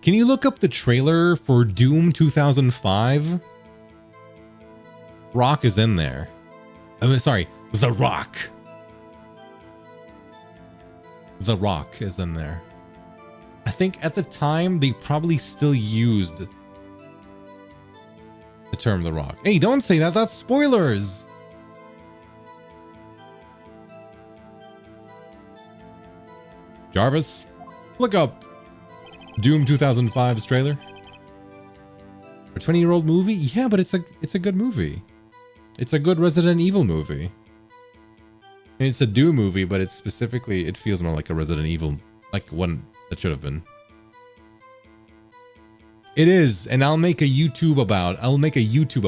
Can you look up the trailer for Doom 2005? Rock is in there. I mean, sorry, The Rock. The Rock is in there. I think at the time they probably still used the term The Rock. Hey, don't say that. That's spoilers. Jarvis, look up Doom 2005's trailer. A 20-year-old movie? Yeah, but it's a good movie. It's a good Resident Evil movie. It's a Doom movie, but it's specifically, it feels more like a Resident Evil, like one that should have been. It is, and I'll make a YouTube about it. I'll make a YouTube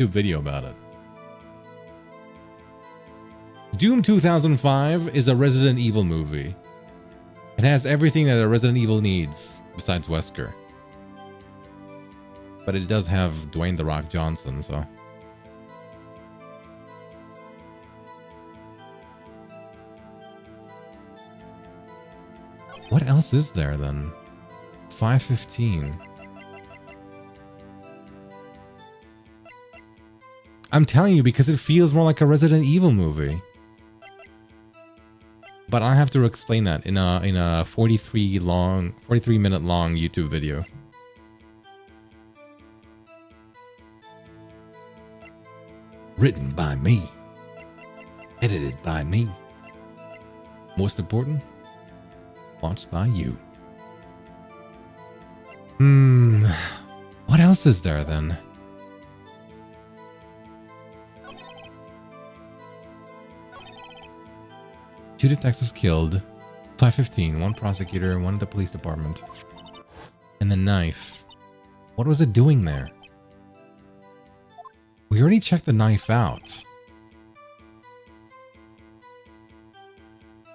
video about it. Doom 2005 is a Resident Evil movie. It has everything that a Resident Evil needs, besides Wesker. But it does have Dwayne The Rock Johnson, so... What else is there then? 5:15. I'm telling you, because it feels more like a Resident Evil movie. But I'll have to explain that in a 43 minute long YouTube video. Written by me. Edited by me. Most important, watched by you. What else is there then? Two detectives killed. 5:15. One prosecutor, one at the police department. And the knife. What was it doing there? We already checked the knife out.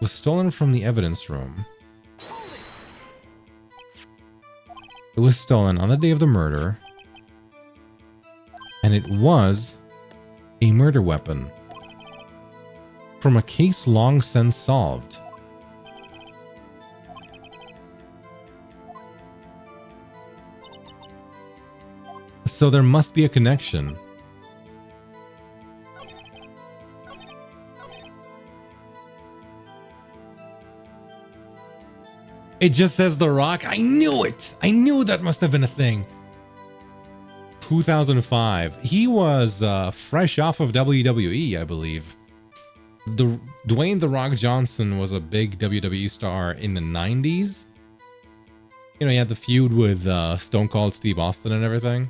was stolen from the evidence room. It was stolen on the day of the murder. And it was a murder weapon from a case long since solved. So there must be a connection. It just says The Rock. I knew it. I knew that must have been a thing. 2005. He was fresh off of WWE, I believe. Dwayne The Rock Johnson was a big WWE star in the 90s. You know, he had the feud with Stone Cold Steve Austin and everything.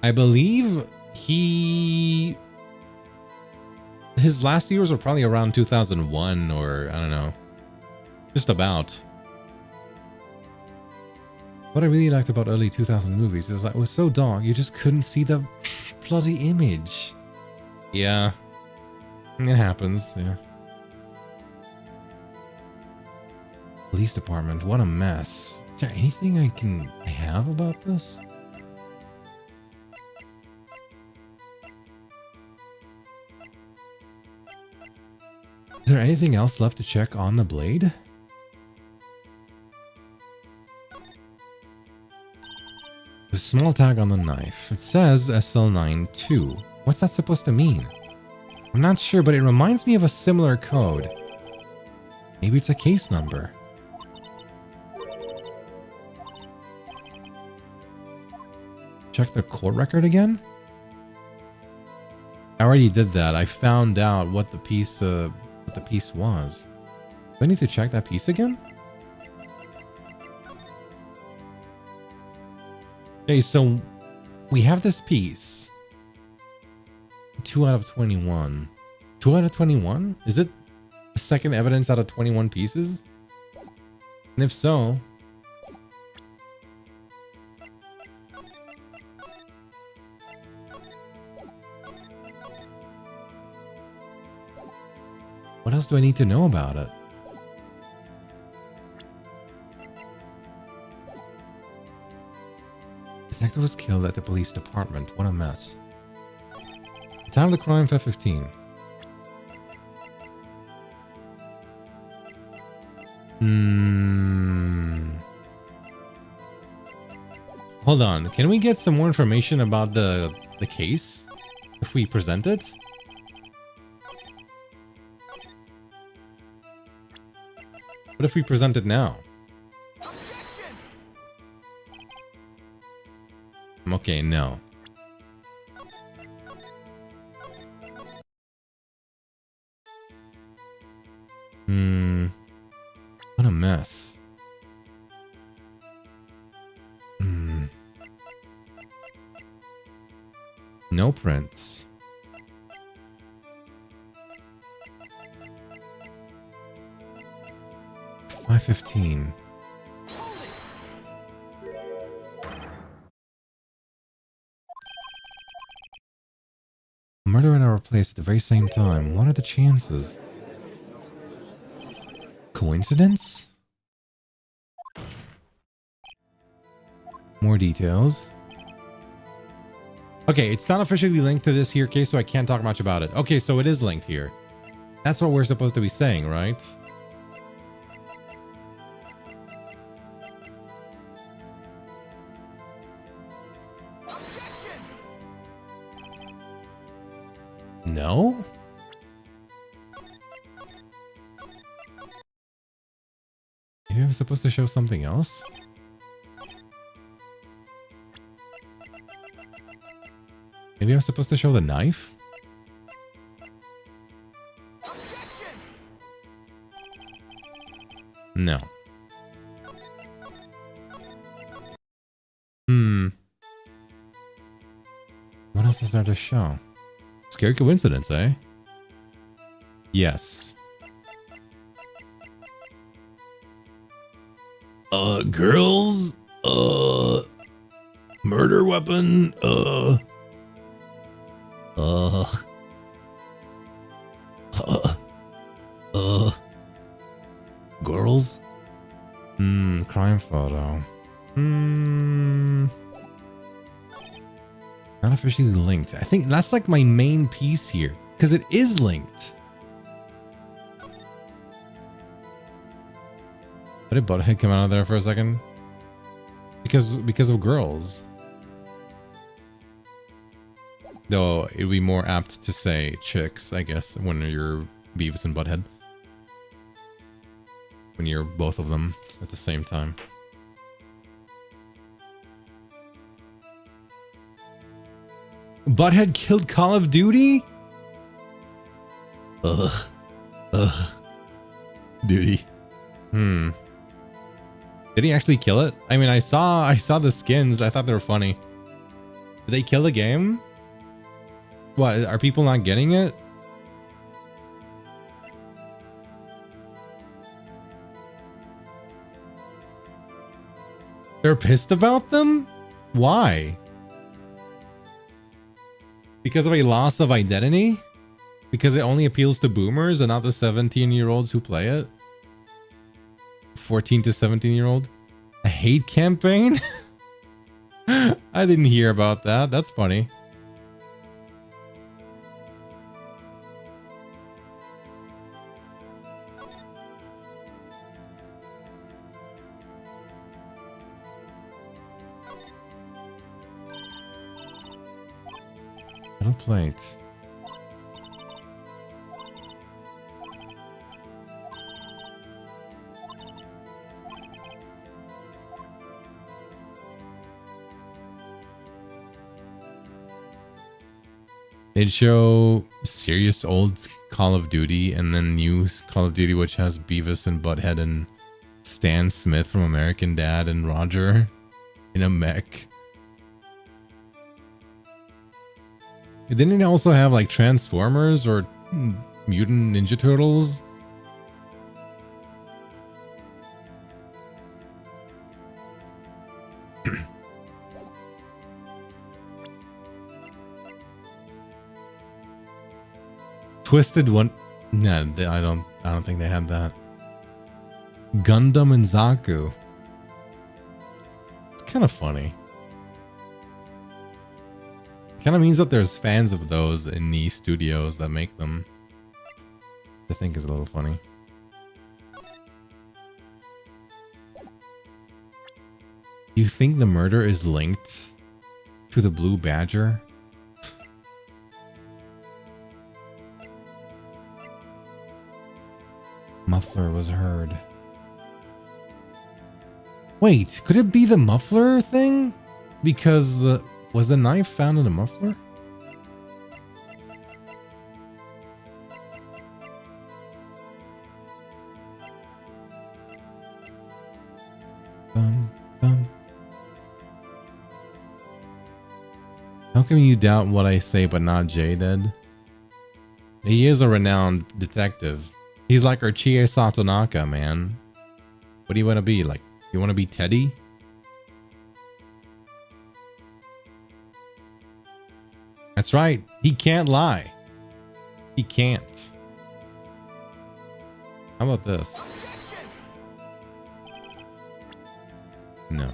I believe his last years were probably around 2001 or I don't know. Just about. What I really liked about early 2000s movies is that it was so dark, you just couldn't see the bloody image. Yeah. It happens, yeah. Police department, what a mess. Is there anything I have about this? Is there anything else left to check on the blade? There's a small tag on the knife. It says SL92. What's that supposed to mean? I'm not sure, but it reminds me of a similar code. Maybe it's a case number. Check the court record again? I already did that. I found out what the piece was. Do I need to check that piece again? Okay, so we have this piece. 2 out of 21. 2 out of 21? Is it the second evidence out of 21 pieces? And if so... what else do I need to know about it? Detective was killed at the police department. What a mess. The time of the crime, 5:15. Hold on. Can we get some more information about the case if we present it? What if we present it now? Okay, no. What a mess. No prints. $5.15. Murder in our place at the very same time. What are the chances? Coincidence? More details. Okay, it's not officially linked to this here case, so I can't talk much about it. Okay, so it is linked here. That's what we're supposed to be saying, right? No? Maybe I'm supposed to show something else? Maybe I'm supposed to show the knife? No. What else is there to show? Scary coincidence, eh? Yes. Girls? Murder weapon? girls? Crime photo. Not officially linked. I think that's like my main piece here. Because it is linked. What did Butthead come out of there for a second? Because of girls. Though it would be more apt to say chicks, I guess, when you're Beavis and Butthead. When you're both of them at the same time. Butthead killed Call of Duty? Ugh. Duty. Did he actually kill it? I mean, I saw the skins. I thought they were funny. Did they kill the game? What, are people not getting it? They're pissed about them? Why? Because of a loss of identity? Because it only appeals to boomers and not the 17-year-olds who play it? 14 to 17-year-old? A hate campaign? I didn't hear about that. That's funny. Metal plate. They'd show serious old Call of Duty and then new Call of Duty, which has Beavis and Butthead and Stan Smith from American Dad and Roger in a mech. Didn't it also have like Transformers or Mutant Ninja Turtles? Twisted One. No, I don't think they had that. Gundam and Zaku. It's kind of funny. Kind of means that there's fans of those in the studios that make them. I think is a little funny. Do you think the murder is linked to the Blue Badger? Muffler was heard. Wait, could it be the muffler thing? Because was the knife found in the muffler? How come you doubt what I say but not J-Dead? He is a renowned detective. He's like our Chie Satonaka, man. What do you want to be? Like, you want to be Teddy? That's right. He can't lie. He can't. How about this? No.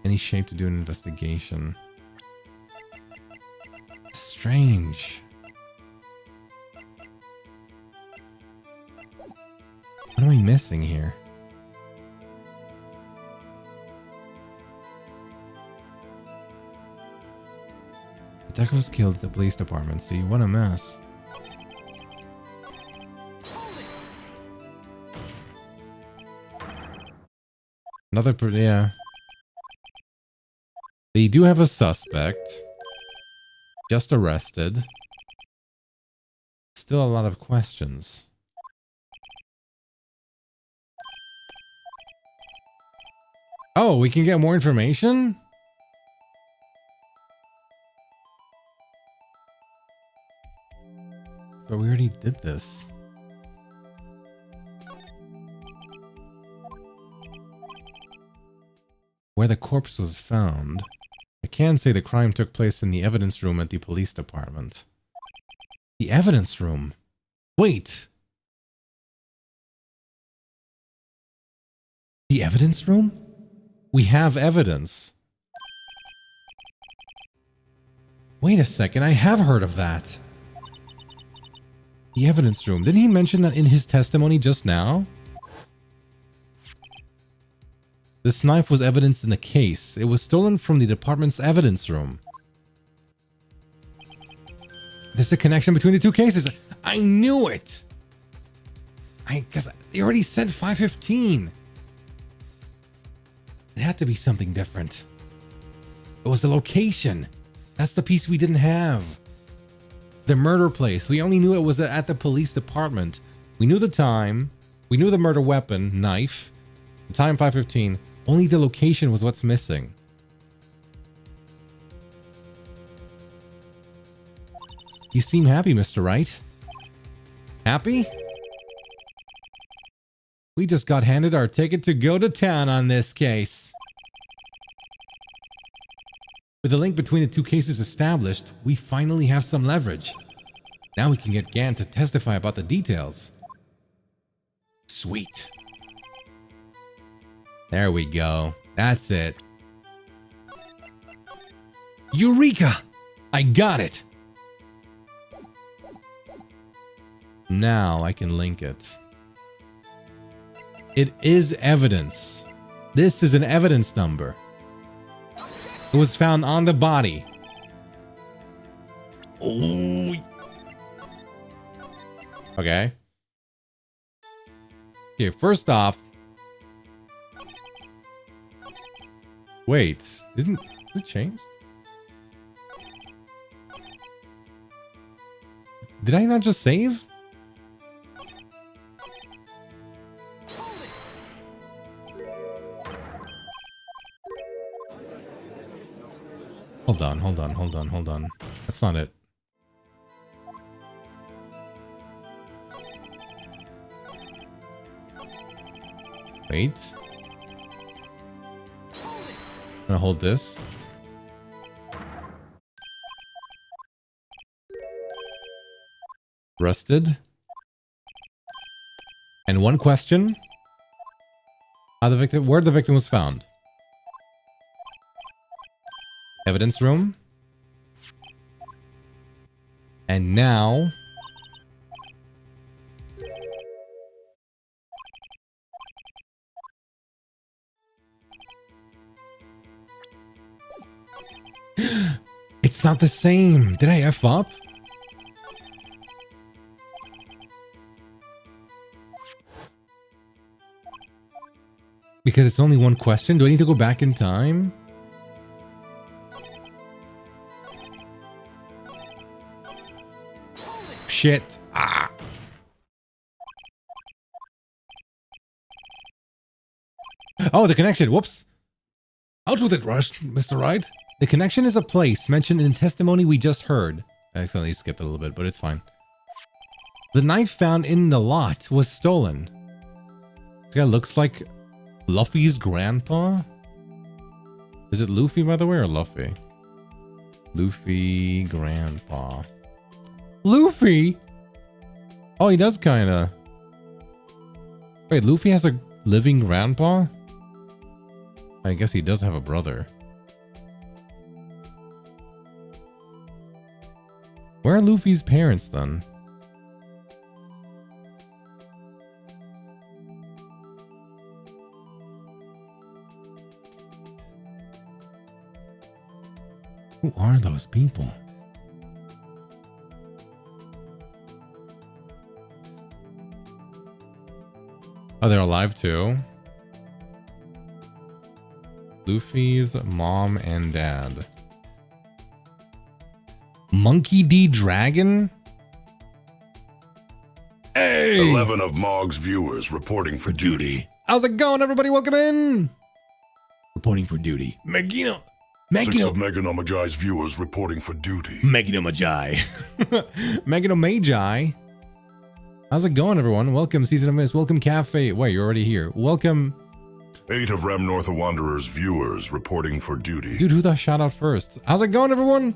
Any shape to do an investigation. Strange. What am I missing here? The Deco was killed at the police department, see? What a mess. Another, yeah. They do have a suspect. Just arrested. Still a lot of questions. Oh, we can get more information? But we already did this. Where the corpse was found. I can say the crime took place in the evidence room at the police department. The evidence room? Wait. The evidence room? We have evidence. Wait a second, I have heard of that. The evidence room. Didn't he mention that in his testimony just now? This knife was evidence in the case. It was stolen from the department's evidence room. There's a connection between the two cases. I knew it. Because they already said 515. It had to be something different. It was the location. That's the piece we didn't have. The murder place. We only knew it was at the police department. We knew the time. We knew the murder weapon, knife. The time 515. Only the location was what's missing. You seem happy, Mr. Wright. Happy? We just got handed our ticket to go to town on this case. With the link between the two cases established, we finally have some leverage. Now we can get Gann to testify about the details. Sweet. There we go. That's it. Eureka! I got it! Now I can link it. It is evidence. This is an evidence number. It was found on the body. Oh. Okay. Okay, first off. Wait, didn't it change? Did I not just save? Hold on. That's not it. Wait. I'm gonna hold this. Rusted. And one question. Where the victim was found. Evidence room. And now... It's not the same. Did I F up? Because it's only one question? Do I need to go back in time? Shit. Ah. Oh, the connection. Whoops. Out with it, Rush, Mr. Wright. The connection is a place mentioned in the testimony we just heard. I accidentally skipped a little bit, but it's fine. The knife found in the lot was stolen. This guy looks like Luffy's grandpa. Is it Luffy, by the way, or Luffy? Luffy grandpa. Luffy? Oh, he does kind of. Wait, Luffy has a living grandpa? I guess he does have a brother. Where are Luffy's parents then? Who are those people? Oh, they're alive too? Luffy's mom and dad. Monkey D. Dragon? Hey! 11 of Mog's viewers reporting for duty. How's it going, everybody? Welcome in! Reporting for duty. Megino 6 of Megano Magi's viewers reporting for duty. Megino Magi. Megino Magi. How's it going, everyone? Welcome, Season of Mist. Welcome, Cafe. Wait, you're already here. Welcome, 8 of Ram North Wanderer's viewers reporting for duty. Dude, who the shout out first? How's it going, everyone?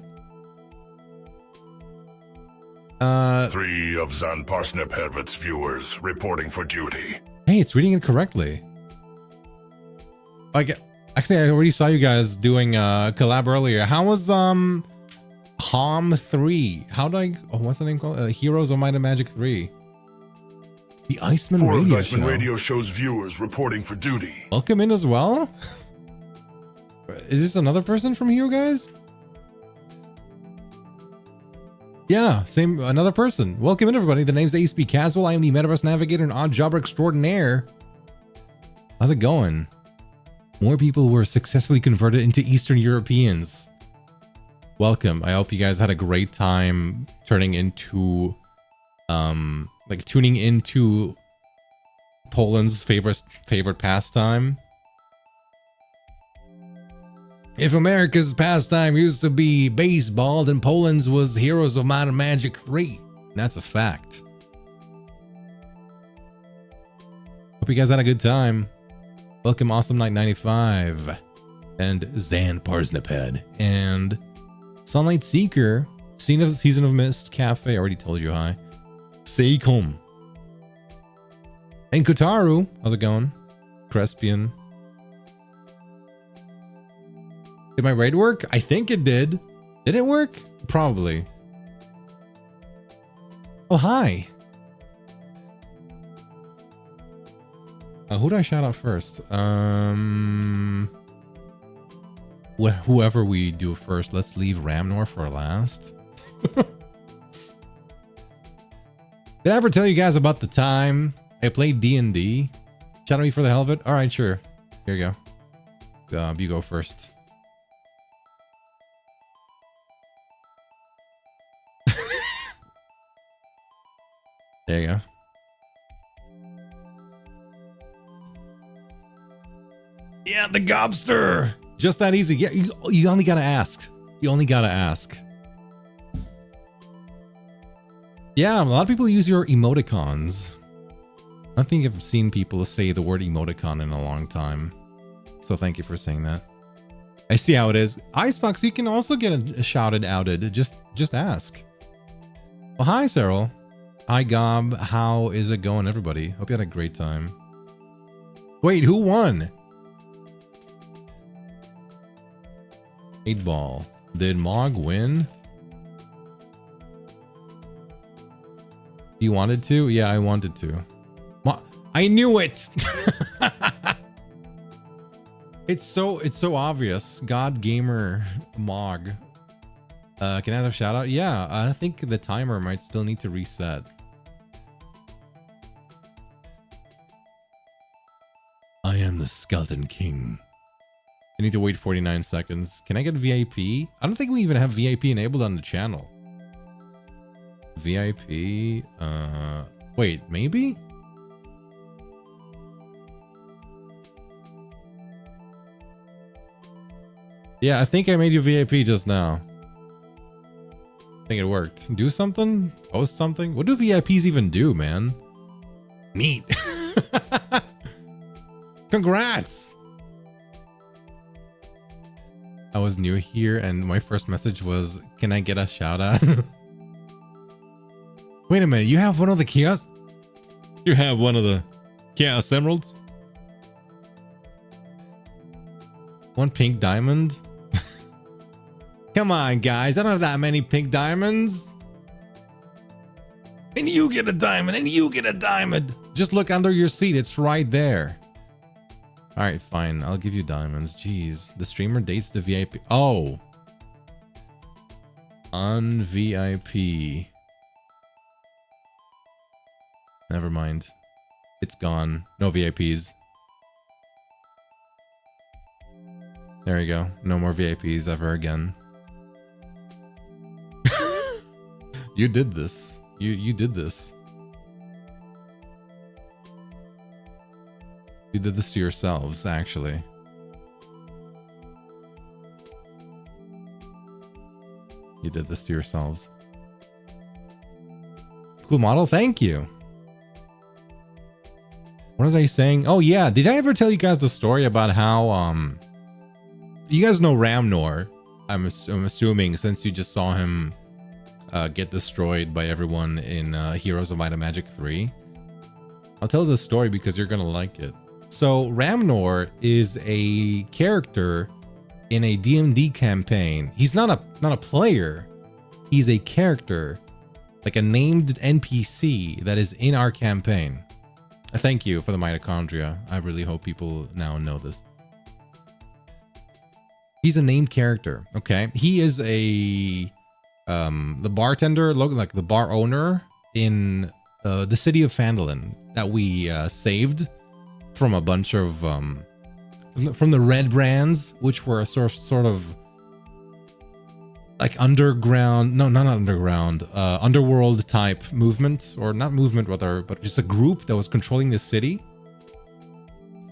3 of Zan Parsnip Hervet's viewers reporting for duty. Hey, it's reading it correctly. Actually, I already saw you guys doing a collab earlier. How was Hom 3? What's the name called? Heroes of Might and Magic 3. The Iceman 4 Radio of the Iceman Show. Radio Show's viewers reporting for duty. Welcome in as well. Is this another person from Hero Guys? Yeah, another person. Welcome in, everybody. The name's ASP Caswell. I am the Metaverse Navigator and Odd Jobber Extraordinaire. How's it going? More people were successfully converted into Eastern Europeans. Welcome. I hope you guys had a great time tuning into Poland's favorite pastime. If America's pastime used to be baseball, then Poland's was Heroes of Might and Magic 3. That's a fact. Hope you guys had a good time. Welcome Awesome Night 95 and Zan Parsniphead and Sunlight Seeker, Season of Mist Cafe, I already told you hi. Seikom. And Kotaru, how's it going? Crespian. Did my raid work? I think it did. Did it work? Probably. Oh, hi. Who do I shout out first? Whoever we do first. Let's leave Ramnor for last. Did I ever tell you guys about the time I played D&D? Shout out me for the hell of it? Alright, sure. Here you go. You go first. There you go. Yeah, the gobster. Just that easy. Yeah, you only gotta ask. You only gotta ask. Yeah, a lot of people use your emoticons. I don't think I've seen people say the word emoticon in a long time. So thank you for saying that. I see how it is. Icefox, you can also get shouted outed. Just ask. Well, hi, Cyril. Hi, Gob. How is it going, everybody? Hope you had a great time. Wait, who won? 8 ball. Did Mog win? You wanted to? Yeah, I wanted to. I knew it! It's so obvious. God Gamer Mog. Can I have a shout out? Yeah, I think the timer might still need to reset. I am the Skeleton King. I need to wait 49 seconds. Can I get VIP? I don't think we even have VIP enabled on the channel. VIP? Wait, maybe? Yeah, I think I made you VIP just now. I think it worked. Do something? Post something? What do VIPs even do, man? Neat. Congrats! I was new here and my first message was, can I get a shout out? Wait a minute, you have one of the chaos? You have one of the Chaos Emeralds? One pink diamond? Come on, guys. I don't have that many pink diamonds. And you get a diamond, and you get a diamond. Just look under your seat. It's right there. All right, fine. I'll give you diamonds. Jeez. The streamer dates the VIP. Oh. Un-VIP. Never mind. It's gone. No VIPs. There you go. No more VIPs ever again. You did this. You did this. You did this to yourselves, actually. You did this to yourselves. Cool model. Thank you. What was I saying? Oh yeah, did I ever tell you guys the story about how you guys know Ramnor? I'm assuming, since you just saw him get destroyed by everyone in Heroes of Might and Magic 3. I'll tell the story because you're gonna like it. So Ramnor is a character in a D&D campaign. He's not a player. He's a character, like a named NPC that is in our campaign. Thank you for the mitochondria. I really hope people now know this. He's a named character. Okay, he is a the bartender, like the bar owner in the city of Phandalin that we saved from a bunch of from the red brands, which were a sort of like underground, no, not underground, underworld type movement, or not movement rather, but just a group that was controlling the city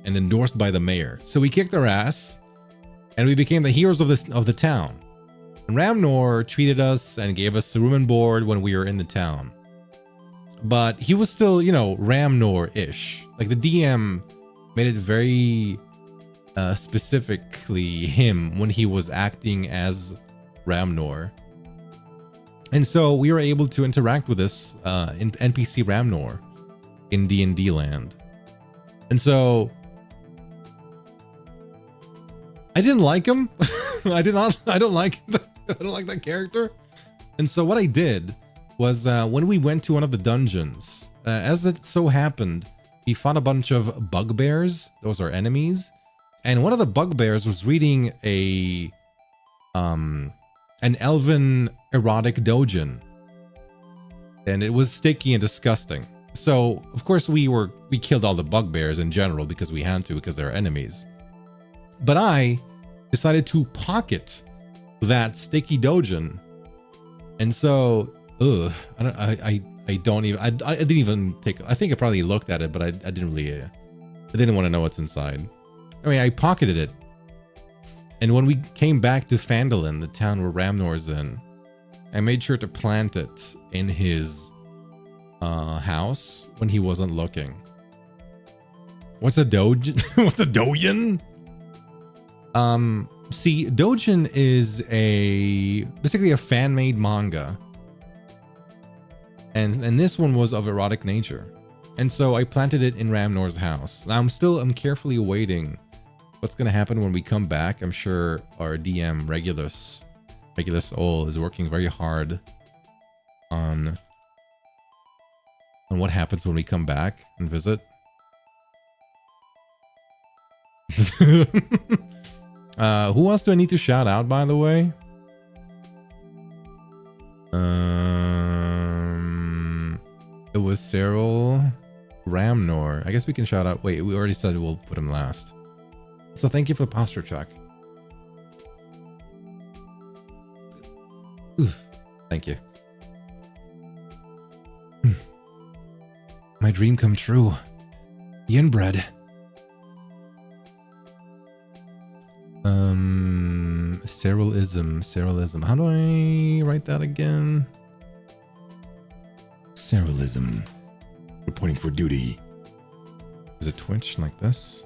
and endorsed by the mayor. So we kicked their ass and we became the heroes of the town. And Ramnor treated us and gave us a room and board when we were in the town. But he was still, you know, Ramnor-ish. Like the DM made it very specifically him when he was acting as Ramnor. And so we were able to interact with this NPC Ramnor in D&D land. And so I didn't like him. I don't like that character. And so what I did was when we went to one of the dungeons, as it so happened, we fought a bunch of bugbears. Those are enemies. And one of the bugbears was reading an elven erotic doujin, and it was sticky and disgusting. So of course we killed all the bugbears in general because we had to, because they're enemies. But I decided to pocket that sticky doujin, and so I didn't even take. I think I probably looked at it, but I didn't really. I didn't want to know what's inside. Anyway, I pocketed it. And when we came back to Phandalin, the town where Ramnor's in, I made sure to plant it in his house when he wasn't looking. What's a doujin? What's a doujin? See, doujin is basically a fan-made manga. And this one was of erotic nature. And so I planted it in Ramnor's house. Now I'm carefully awaiting what's going to happen when we come back. I'm sure our DM Regulus Ol is working very hard on what happens when we come back and visit. Who else do I need to shout out, by the way? It was Cyril, Ramnor. I guess we can shout out. Wait, we already said we'll put him last. So thank you for the posture check. Oof, thank you. My dream come true. The inbred. Cyrillism. How do I write that again? Cyrillism. Reporting for duty. Is it Twitch like this?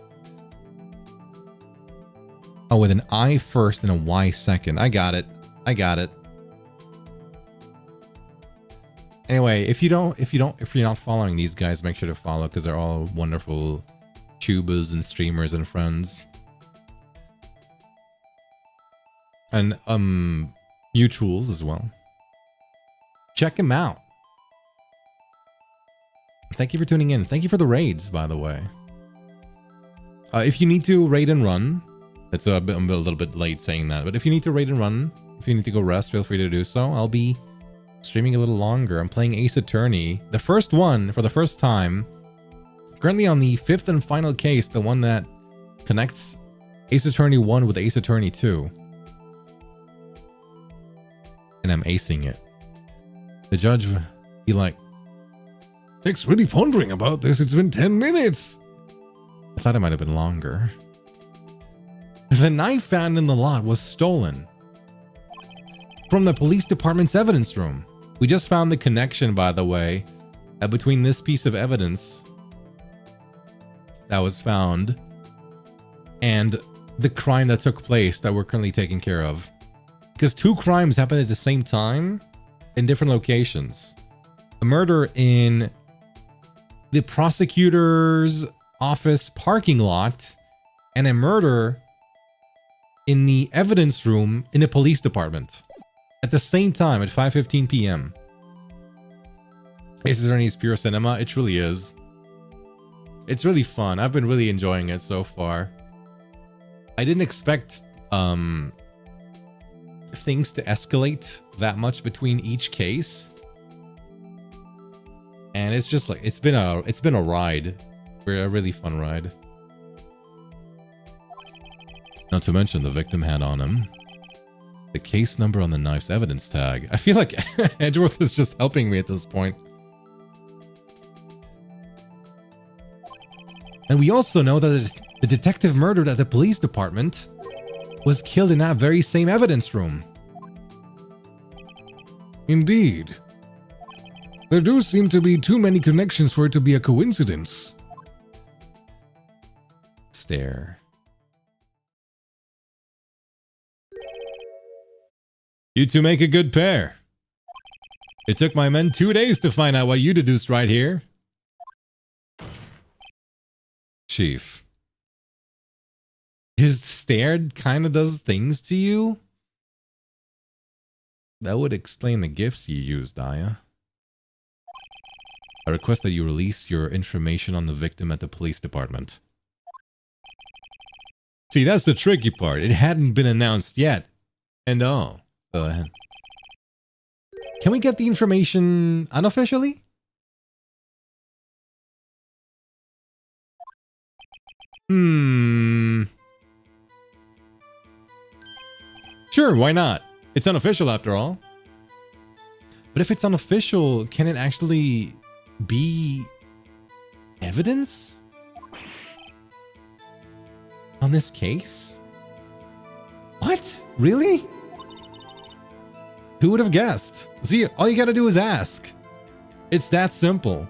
Oh, with an I first and a Y second. I got it. Anyway, if you're not following these guys, make sure to follow, because they're all wonderful tubers and streamers and friends. And mutuals as well. Check them out. Thank you for tuning in. Thank you for the raids, by the way. If you need to raid and run, I'm a little bit late saying that, but if you need to raid and run, if you need to go rest, feel free to do so. I'll be streaming a little longer. I'm playing Ace Attorney, the first one for the first time. Currently on the 5th and final case, the one that connects Ace Attorney 1 with Ace Attorney 2. And I'm acing it. The judge be like, "Nick's really pondering about this. It's been 10 minutes. I thought it might have been longer. The knife found in the lot was stolen from the police department's evidence room. We just found the connection, by the way, between this piece of evidence that was found and the crime that took place that we're currently taking care of. Because 2 crimes happened at the same time in different locations. A murder in the prosecutor's office parking lot and a murder in the evidence room in the police department at the same time at 5:15 p.m. Is there any pure cinema? It truly is. It's really fun. I've been really enjoying it so far. I didn't expect things to escalate that much between each case. And it's just like it's been a ride. A really fun ride. Not to mention the victim had on him the case number on the knife's evidence tag. I feel like Edgeworth is just helping me at this point. And we also know that the detective murdered at the police department was killed in that very same evidence room. Indeed. There do seem to be too many connections for it to be a coincidence. Stare. You two make a good pair. It took my men 2 days to find out what you deduced right here. Chief. His stare kind of does things to you? That would explain the gifts you used, Aya. I request that you release your information on the victim at the police department. See, that's the tricky part. It hadn't been announced yet. And oh, go ahead. Can we get the information unofficially? Sure, why not? It's unofficial after all. But if it's unofficial, can it actually be evidence on this case? What? Really? Who would have guessed? See, all you gotta do is ask. It's that simple.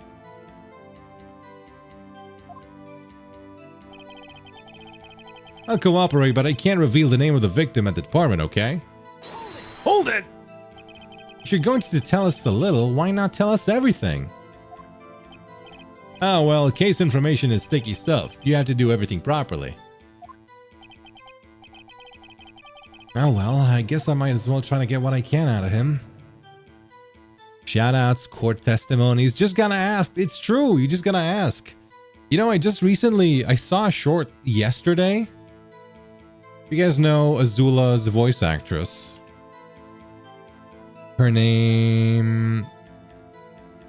I'll cooperate, but I can't reveal the name of the victim at the department, okay? Hold it! If you're going to tell us a little, why not tell us everything? Oh, well, case information is sticky stuff. You have to do everything properly. Oh, well, I guess I might as well try to get what I can out of him. Shoutouts, court testimonies. Just gotta ask. It's true. You just gotta ask. You know, I saw a short yesterday. You guys know Azula's voice actress. Her name...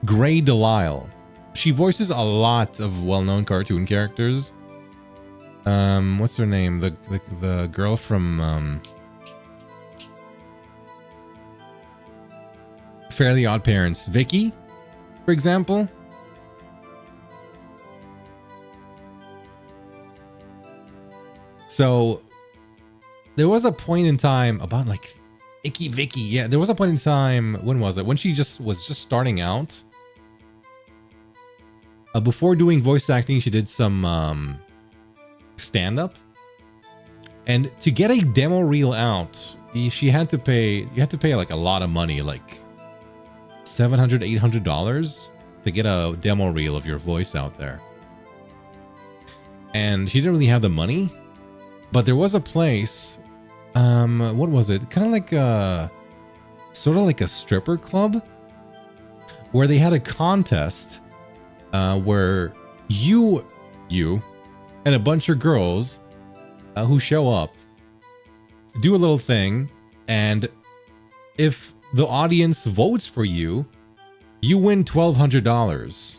Gray Delisle. She voices a lot of well-known cartoon characters. What's her name? The girl from Fairly Odd Parents. Vicky, for example. So there was a point in time about like Icky Vicky. Yeah, there was a point in time. When was it? When she was just starting out. Before doing voice acting, she did some stand-up. And to get a demo reel out, you had to pay like a lot of money, like $700, $800 to get a demo reel of your voice out there. And she didn't really have the money, but there was a place, what was it? Kind of like sort of like a stripper club where they had a contest where you and a bunch of girls who show up do a little thing, and if the audience votes for you, you win $1,200.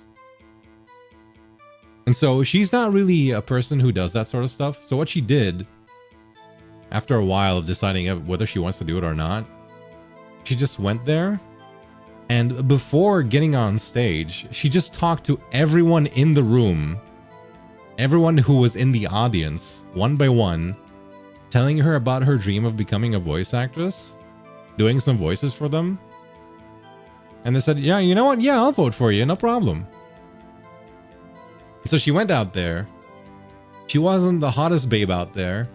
And so she's not really a person who does that sort of stuff. So what she did, after a while of deciding whether she wants to do it or not, she just went there. And before getting on stage, she just talked to everyone in the room, everyone who was in the audience, one by one, telling her about her dream of becoming a voice actress, doing some voices for them. And they said, yeah, you know what? Yeah, I'll vote for you. No problem. So she went out there She wasn't the hottest babe out there,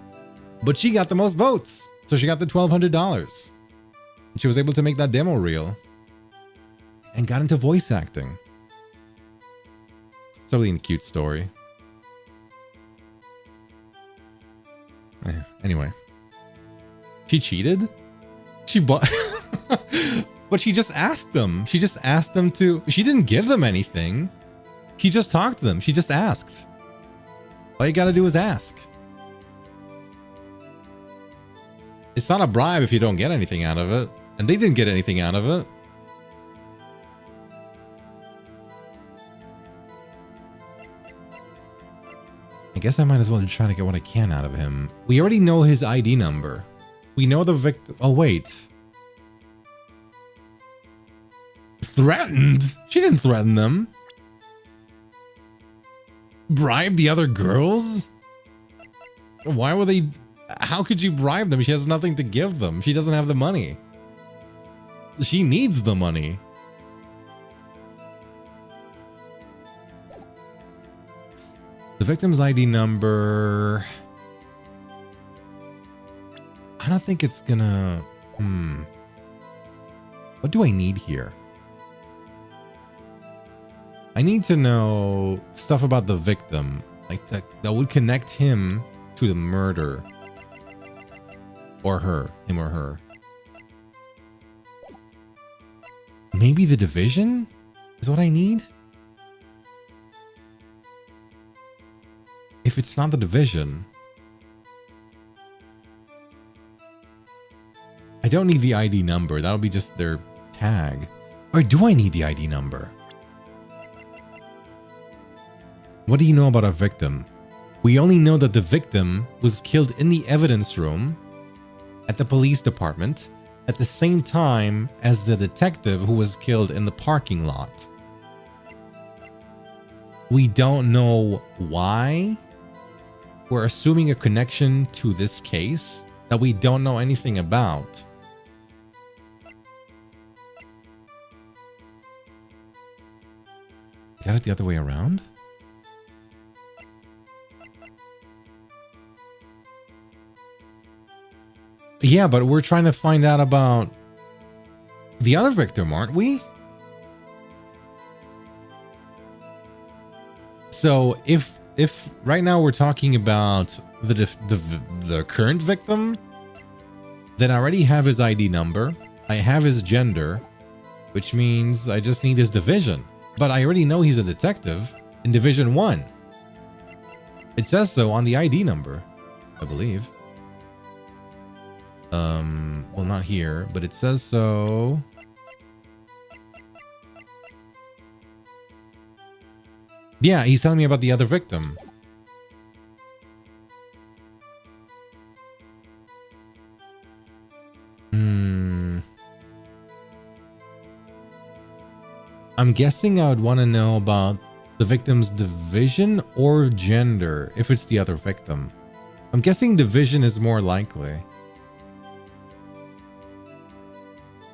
but she got the most votes. So she got the $1,200. She was able to make that demo reel and got into voice acting. It's really a cute story. Anyway, she cheated. She bought, but she just asked them. She just asked them to. She didn't give them anything. She just talked to them. She just asked. All you gotta do is ask. It's not a bribe if you don't get anything out of it. And they didn't get anything out of it. I guess I might as well try to get what I can out of him. We already know his ID number. We know the victim. Oh, wait. Threatened? She didn't threaten them. Bribe the other girls? Why were they... How could you bribe them? She has nothing to give them. She doesn't have the money. She needs the money. The victim's ID number... I don't think it's gonna... What do I need here? I need to know stuff about the victim. Like that would connect him to the murder. Or her. Him or her. Maybe the division is what I need? If it's not the division, I don't need the ID number. That'll be just their tag. Or do I need the ID number? What do you know about our victim? We only know that the victim was killed in the evidence room at the police department at the same time as the detective who was killed in the parking lot. We don't know why. We're assuming a connection to this case that we don't know anything about. Got it the other way around? Yeah, but we're trying to find out about the other victim, aren't we? So if right now we're talking about the current victim, then I already have his ID number. I have his gender, which means I just need his division. But I already know he's a detective in Division 1. It says so on the ID number, I believe. Well, not here, but it says so. Yeah, he's telling me about the other victim. I'm guessing I would want to know about the victim's division or gender if it's the other victim. I'm guessing division is more likely.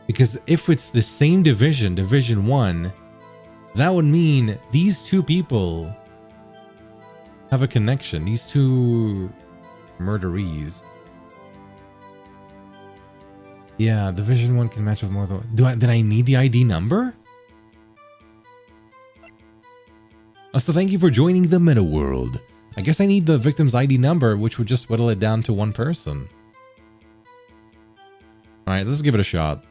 Because if it's the same division, Division 1, that would mean these two people have a connection. These two murderees. Yeah, Division 1 can match with more than... Did I need the ID number? So thank you for joining the meta world. I guess I need the victim's ID number, which would just whittle it down to one person. Alright, let's give it a shot.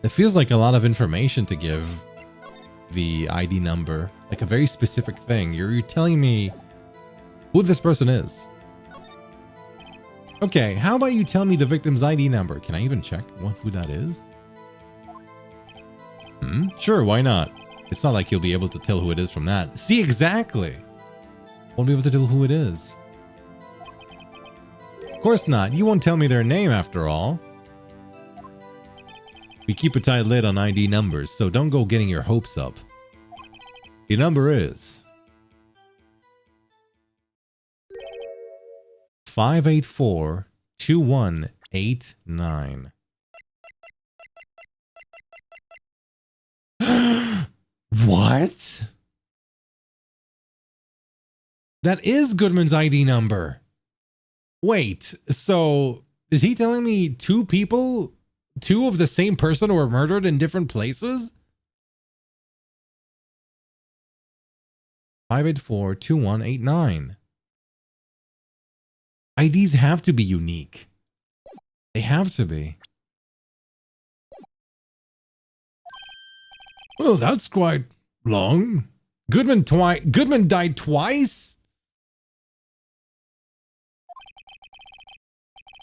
It feels like a lot of information to give the ID number. Like a very specific thing. You're telling me who this person is. Okay, how about you tell me the victim's ID number? Can I even check who that is? Sure, why not? It's not like you'll be able to tell who it is from that. See, exactly. Won't be able to tell who it is. Of course not. You won't tell me their name after all. We keep a tight lid on ID numbers, so don't go getting your hopes up. The number is 584-2189. What? That is Goodman's ID number. Wait, so is he telling me two people, two of the same person were murdered in different places? 584-2189. IDs have to be unique. They have to be. Well, that's quite long. Goodman died twice?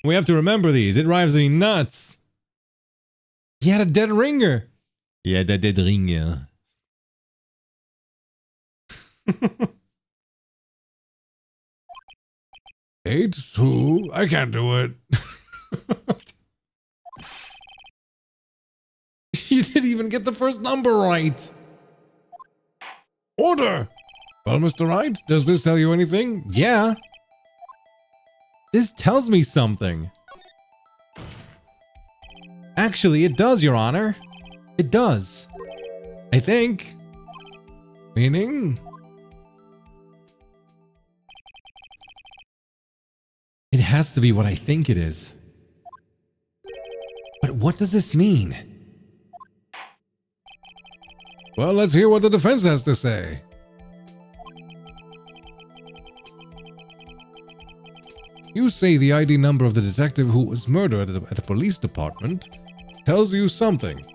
We have to remember these. It drives me nuts. He had a dead ringer. Yeah, the dead ringer. Eight, two. I can't do it. You didn't even get the first number right. Order. Well, Mr. Wright, does this tell you anything? Yeah. This tells me something. Actually, it does, Your Honor. It does. I think. Meaning? It has to be what I think it is. But what does this mean? Well, let's hear what the defense has to say. You say the ID number of the detective who was murdered at the police department tells you something.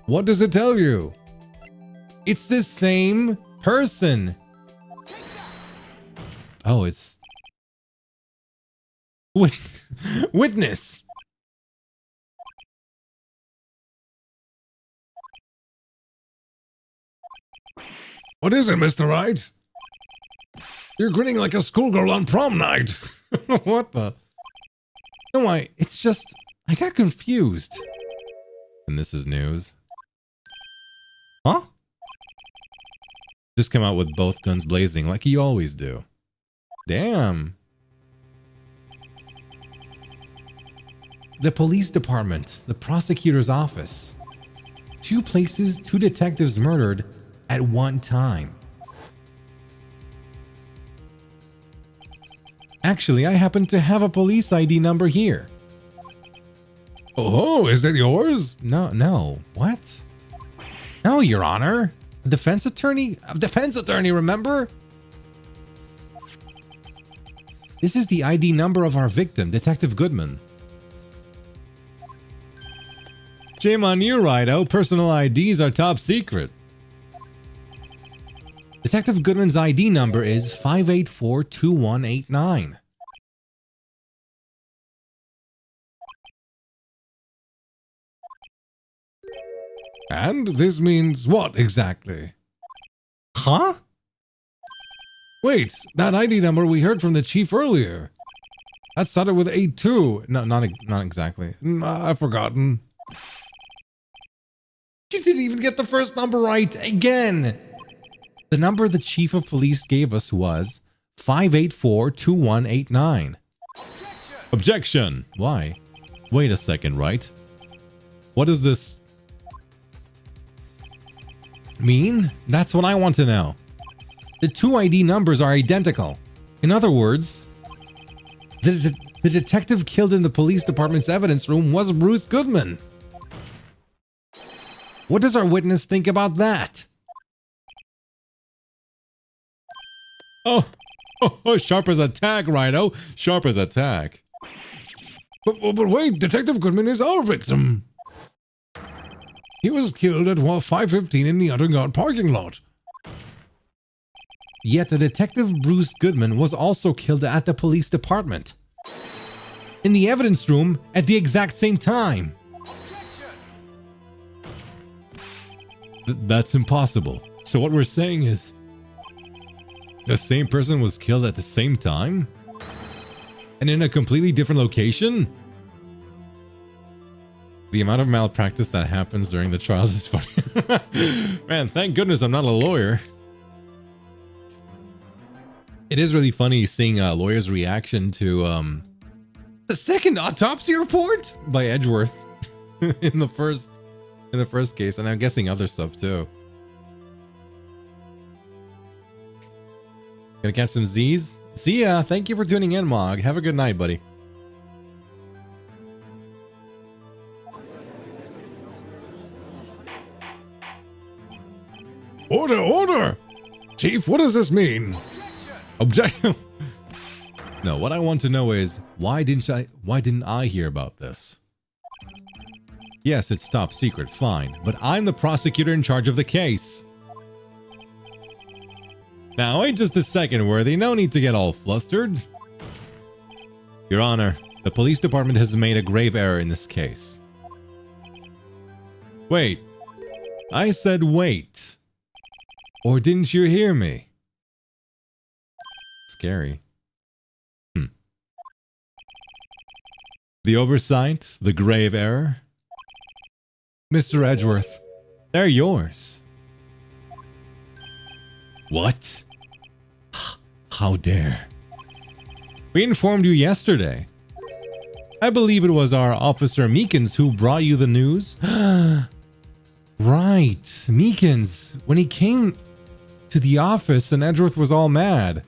What does it tell you? It's the same person. Oh, it's... Witness. What is it, Mr. Wright? You're grinning like a schoolgirl on prom night. What the? No, it's just, I got confused. And this is news. Huh? Just come out with both guns blazing like you always do. Damn. The police department, the prosecutor's office. Two places, two detectives murdered at one time. Actually, I happen to have a police ID number here. Oh, is it yours? No. What? No, Your Honor. A defense attorney? A defense attorney, remember? This is the ID number of our victim, Detective Goodman. Shame on you, Rido. Personal IDs are top secret. Detective Goodman's ID number is 584-2189. And this means what exactly? Huh? Wait, that ID number we heard from the chief earlier. That started with 82. No, not exactly. I've forgotten. You didn't even get the first number right again. The number the chief of police gave us was 584-2189. Objection! Why? Wait a second, right? What does this mean? That's what I want to know. The two ID numbers are identical. In other words, the detective killed in the police department's evidence room was Bruce Goodman. What does our witness think about that? Oh, sharp as a tack, Rhino. Sharp as a tack. But wait, Detective Goodman is our victim. He was killed at 5:15 in the underground parking lot. Yet the detective Bruce Goodman was also killed at the police department. In the evidence room at the exact same time. That's impossible. So what we're saying is the same person was killed at the same time? And in a completely different location? The amount of malpractice that happens during the trials is funny. Man, thank goodness I'm not a lawyer. It is really funny seeing a lawyer's reaction to the second autopsy report by Edgeworth in the first case, and I'm guessing other stuff too. Gonna catch some Z's? See ya. Thank you for tuning in, Mog. Have a good night, buddy. Order, order! Chief, what does this mean? Objection! No, what I want to know is, why didn't I hear about this? Yes, it's top secret, fine, but I'm the prosecutor in charge of the case. Now, wait just a second, Worthy. No need to get all flustered. Your Honor, the police department has made a grave error in this case. Wait. I said wait. Or didn't you hear me? Scary. The oversight, the grave error. Mr. Edgeworth, they're yours. What? How dare? We informed you yesterday. I believe it was our officer Meekins who brought you the news. Right, Meekins. When he came to the office and Edgeworth was all mad.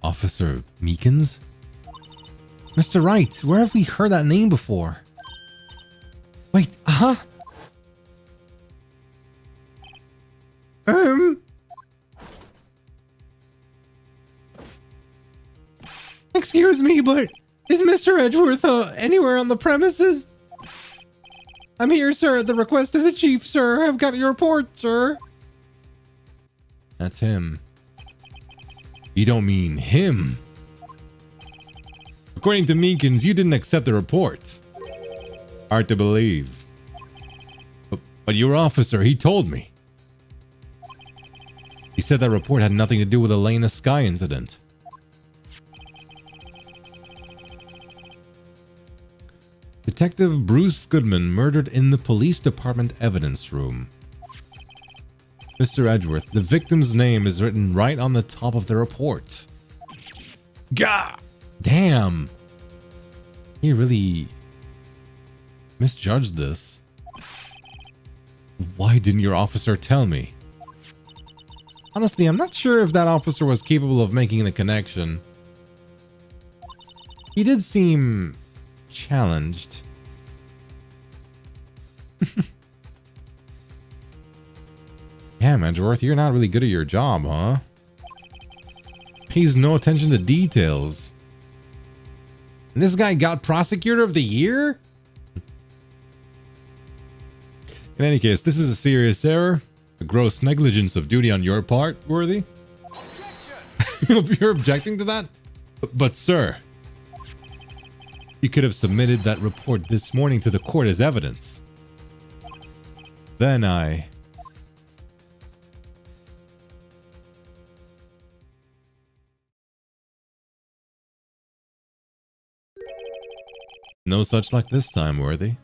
Officer Meekins? Mr. Wright, where have we heard that name before? Wait, Excuse me, but is Mr. Edgeworth anywhere on the premises? I'm here, sir, at the request of the chief, sir. I've got your report, sir. That's him. You don't mean him. According to Meekins, you didn't accept the report. Hard to believe. But your officer, he told me. He said that report had nothing to do with the Lena Sky incident. Detective Bruce Goodman murdered in the police department evidence room. Mr. Edgeworth, the victim's name is written right on the top of the report. Gah! Damn! He really misjudged this. Why didn't your officer tell me? Honestly, I'm not sure if that officer was capable of making the connection. He did seem challenged. Damn, Edgeworth, you're not really good at your job, huh? Pays no attention to details. And this guy got Prosecutor of the Year? In any case, this is a serious error. A gross negligence of duty on your part, Worthy. You're objecting to that? But sir, you could have submitted that report this morning to the court as evidence. Then no such luck this time, Worthy.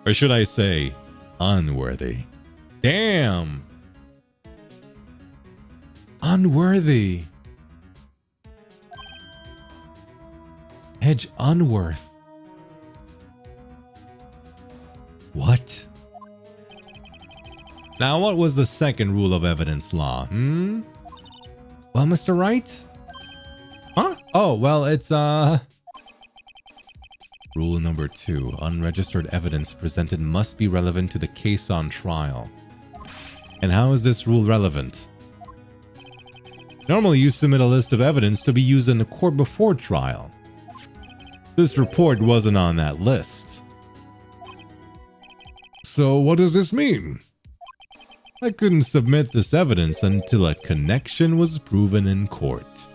Or should I say, unworthy. Damn! Unworthy. Edge Unworth. What? Now, what was the second rule of evidence law, Well, Mr. Wright? Huh? Oh, well, it's, Rule number 2. Unregistered evidence presented must be relevant to the case on trial. And how is this rule relevant? Normally, you submit a list of evidence to be used in the court before trial. This report wasn't on that list. So what does this mean? I couldn't submit this evidence until a connection was proven in court.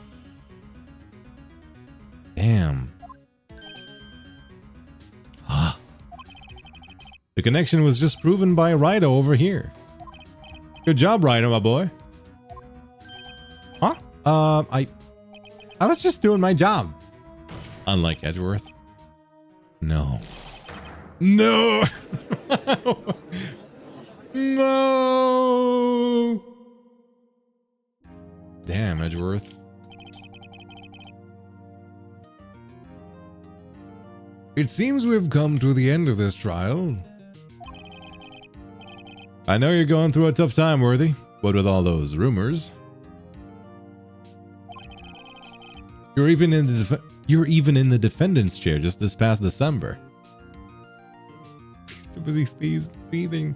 Damn. The connection was just proven by Rido over here. Good job, Rido, my boy. Huh? I was just doing my job. Unlike Edgeworth. No. No! No! Damn, Edgeworth. It seems we've come to the end of this trial. I know you're going through a tough time, Worthy. What with all those rumors? You're even in the defendant's chair just this past December. He's too busy thieving.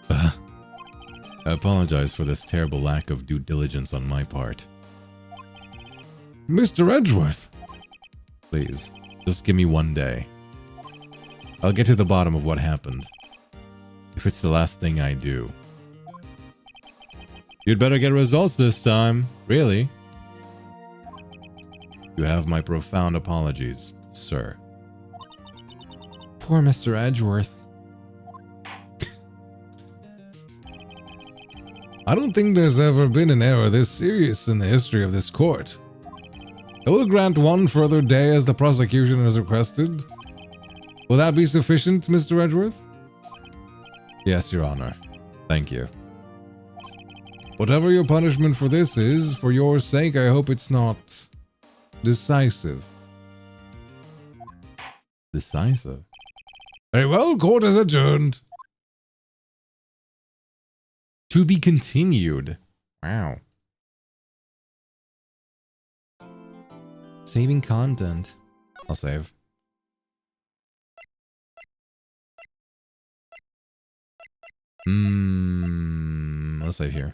I apologize for this terrible lack of due diligence on my part. Mr. Edgeworth. Please, just give me one day. I'll get to the bottom of what happened. If it's the last thing I do. You'd better get results this time. Really? You have my profound apologies, sir. Poor Mr. Edgeworth. I don't think there's ever been an error this serious in the history of this court. I will grant one further day as the prosecution has requested. Will that be sufficient, Mr. Edgeworth? Yes, Your Honor. Thank you. Whatever your punishment for this is, for your sake, I hope it's not decisive. Decisive? Very well, court is adjourned. To be continued. Wow. Saving content. I'll save. I'll save here.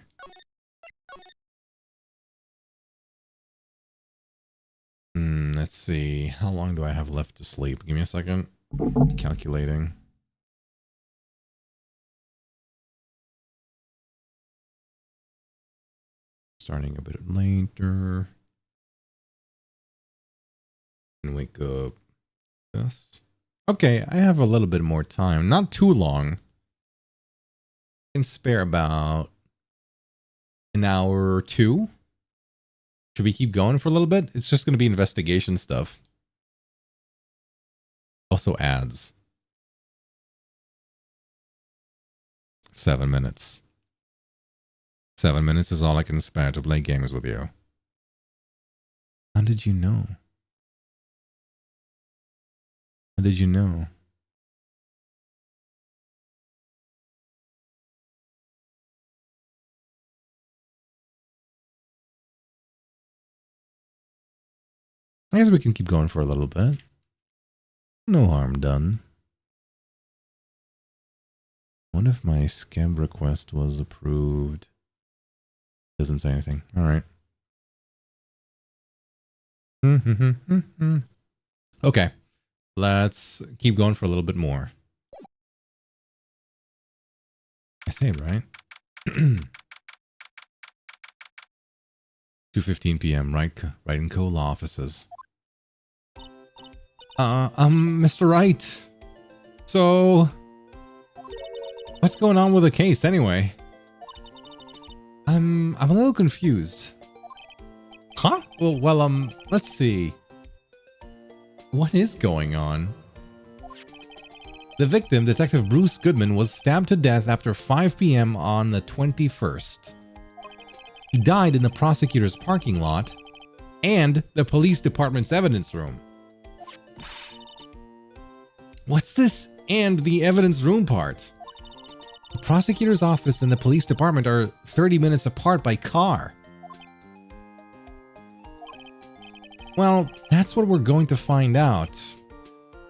Let's see. How long do I have left to sleep? Give me a second. Calculating. Starting a bit later. And wake up. This. Okay, I have a little bit more time. Not too long. I can spare about an hour or two. Should we keep going for a little bit? It's just going to be investigation stuff. Also ads. 7 minutes. 7 minutes is all I can spare to play games with you. How did you know? How did you know? I guess we can keep going for a little bit. No harm done. What if my scam request was approved? Doesn't say anything. All right. Okay. Let's keep going for a little bit more. I say it right. 2:15 p.m. Right in Cola offices. Mr. Wright. So, what's going on with the case anyway? I'm a little confused. Huh? Well, let's see. What is going on? The victim, Detective Bruce Goodman, was stabbed to death after 5 p.m. on the 21st. He died in the prosecutor's parking lot and the police department's evidence room. What's this and the evidence room part? The prosecutor's office and the police department are 30 minutes apart by car. Well, that's what we're going to find out.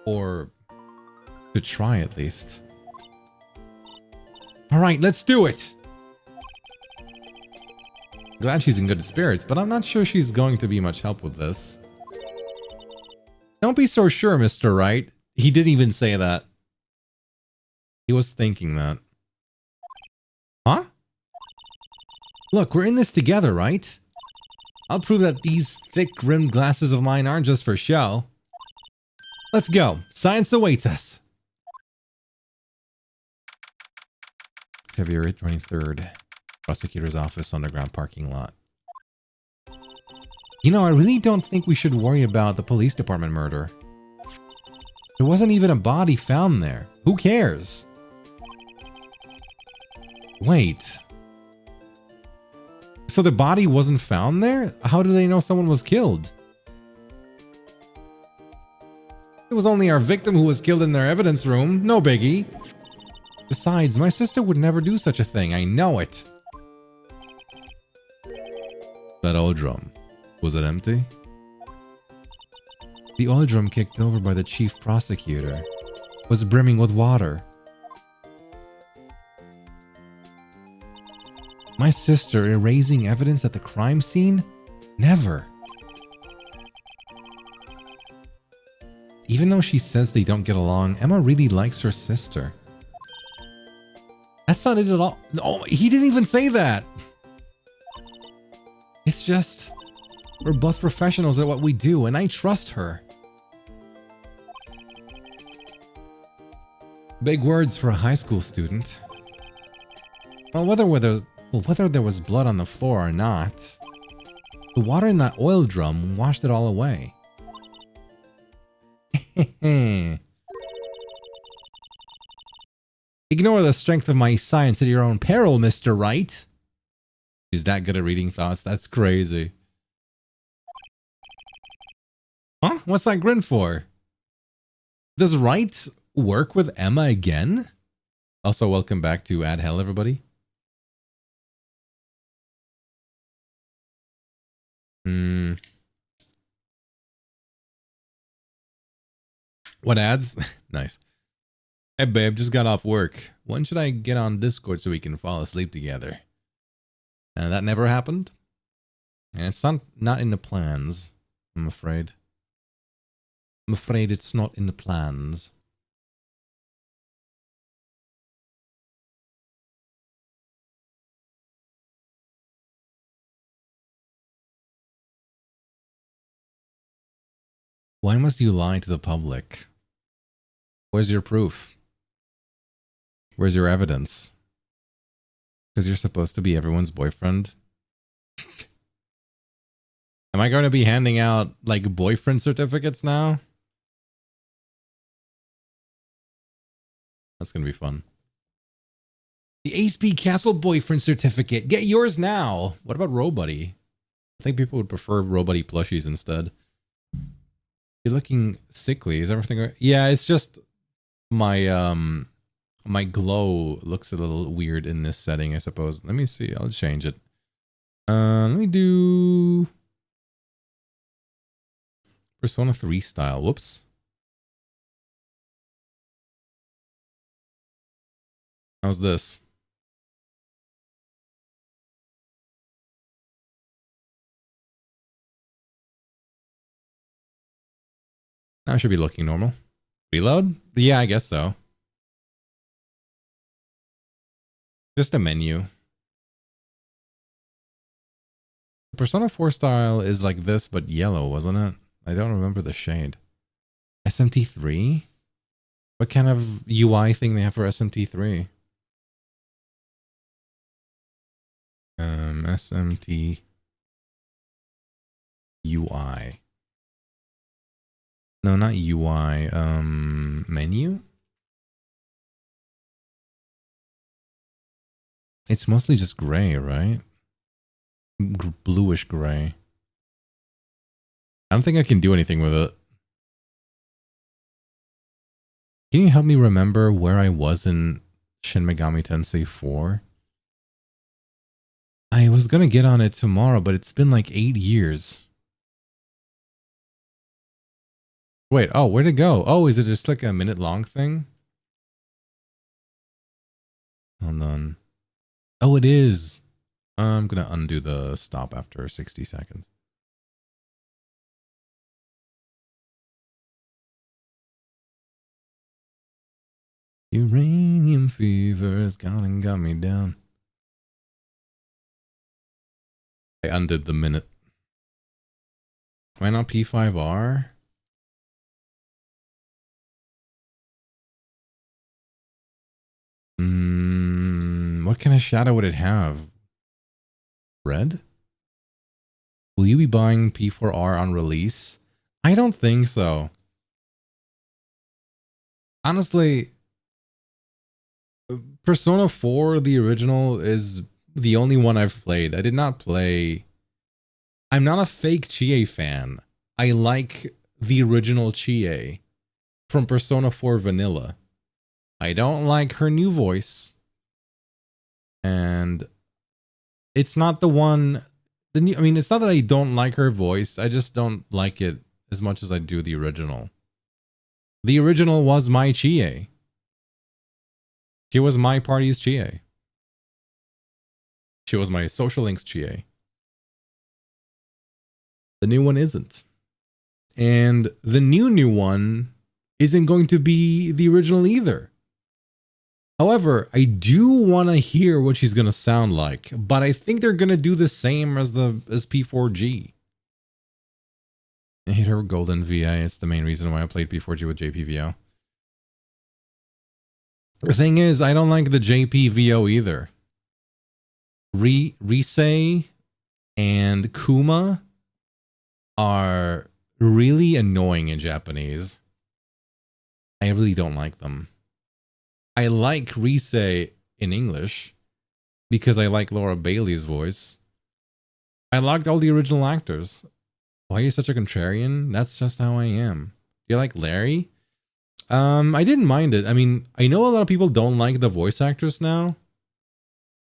Or to try at least. Alright, let's do it! Glad she's in good spirits, but I'm not sure she's going to be much help with this. Don't be so sure, Mr. Wright. He didn't even say that. He was thinking that. Huh? Look, we're in this together, right? I'll prove that these thick-rimmed glasses of mine aren't just for show. Let's go. Science awaits us. February 23rd. Prosecutor's office underground parking lot. You know, I really don't think we should worry about the police department murder. There wasn't even a body found there. Who cares? Wait. So the body wasn't found there? How do they know someone was killed? It was only our victim who was killed in their evidence room. No biggie. Besides, my sister would never do such a thing. I know it. That oil drum. Was it empty? The oil drum kicked over by the chief prosecutor was brimming with water. My sister erasing evidence at the crime scene? Never. Even though she says they don't get along, Emma really likes her sister. That's not it at all. No, he didn't even say that. It's just, we're both professionals at what we do, and I trust her. Big words for a high school student. Well, whether there was blood on the floor or not, the water in that oil drum washed it all away. Ignore the strength of my science at your own peril, Mr. Wright. She's that good at reading thoughts. That's crazy. Huh? What's that grin for? Does Wright work with Emma again? Also, welcome back to Add Hell, everybody. What ads? Nice. Hey babe, just got off work. When should I get on Discord so we can fall asleep together? That never happened. And it's not in the plans, I'm afraid. I'm afraid it's not in the plans. Why must you lie to the public? Where's your proof? Where's your evidence? Because you're supposed to be everyone's boyfriend? Am I going to be handing out, like, boyfriend certificates now? That's going to be fun. The HP Caswell boyfriend certificate. Get yours now. What about Robuddy? I think people would prefer Robuddy plushies instead. You're looking sickly. Is everything right? Yeah, it's just my my glow looks a little weird in this setting, I suppose. Let me see. I'll change it. Let me do Persona 3 style. Whoops. How's this? Now I should be looking normal. Reload? Yeah, I guess so. Just a menu. Persona 4 style is like this, but yellow, wasn't it? I don't remember the shade. SMT3? What kind of UI thing they have for SMT3? SMT UI. No, not UI. Menu? It's mostly just gray, right? Bluish gray. I don't think I can do anything with it. Can you help me remember where I was in Shin Megami Tensei 4? I was gonna get on it tomorrow, but it's been like 8 years. Wait, oh, where'd it go? Oh, is it just like a minute-long thing? Hold on. Oh, it is. I'm gonna undo the stop after 60 seconds. Uranium fever has gone and got me down. I undid the minute. Why not P5R? What kind of shadow would it have? Red? Will you be buying P4R on release? I don't think so. Honestly, Persona 4, the original, is the only one I've played. I did not play... I'm not a fake Chie fan. I like the original Chie from Persona 4 Vanilla. I don't like her new voice. And it's not the one... I mean, it's not that I don't like her voice. I just don't like it as much as I do the original. The original was my Chie. She was my party's Chie. She was my Social Links Chie. The new one isn't. And the new one isn't going to be the original either. However, I do want to hear what she's going to sound like, but I think they're going to do the same as P4G. I hate her golden VA. It's the main reason why I played P4G with JPVO. The thing is, I don't like the JPVO either. Risei and Kuma are really annoying in Japanese. I really don't like them. I like Risei in English because I like Laura Bailey's voice. I liked all the original actors. Why are you such a contrarian? That's just how I am. Do you like Larry? I didn't mind it. I mean, I know a lot of people don't like the voice actors now,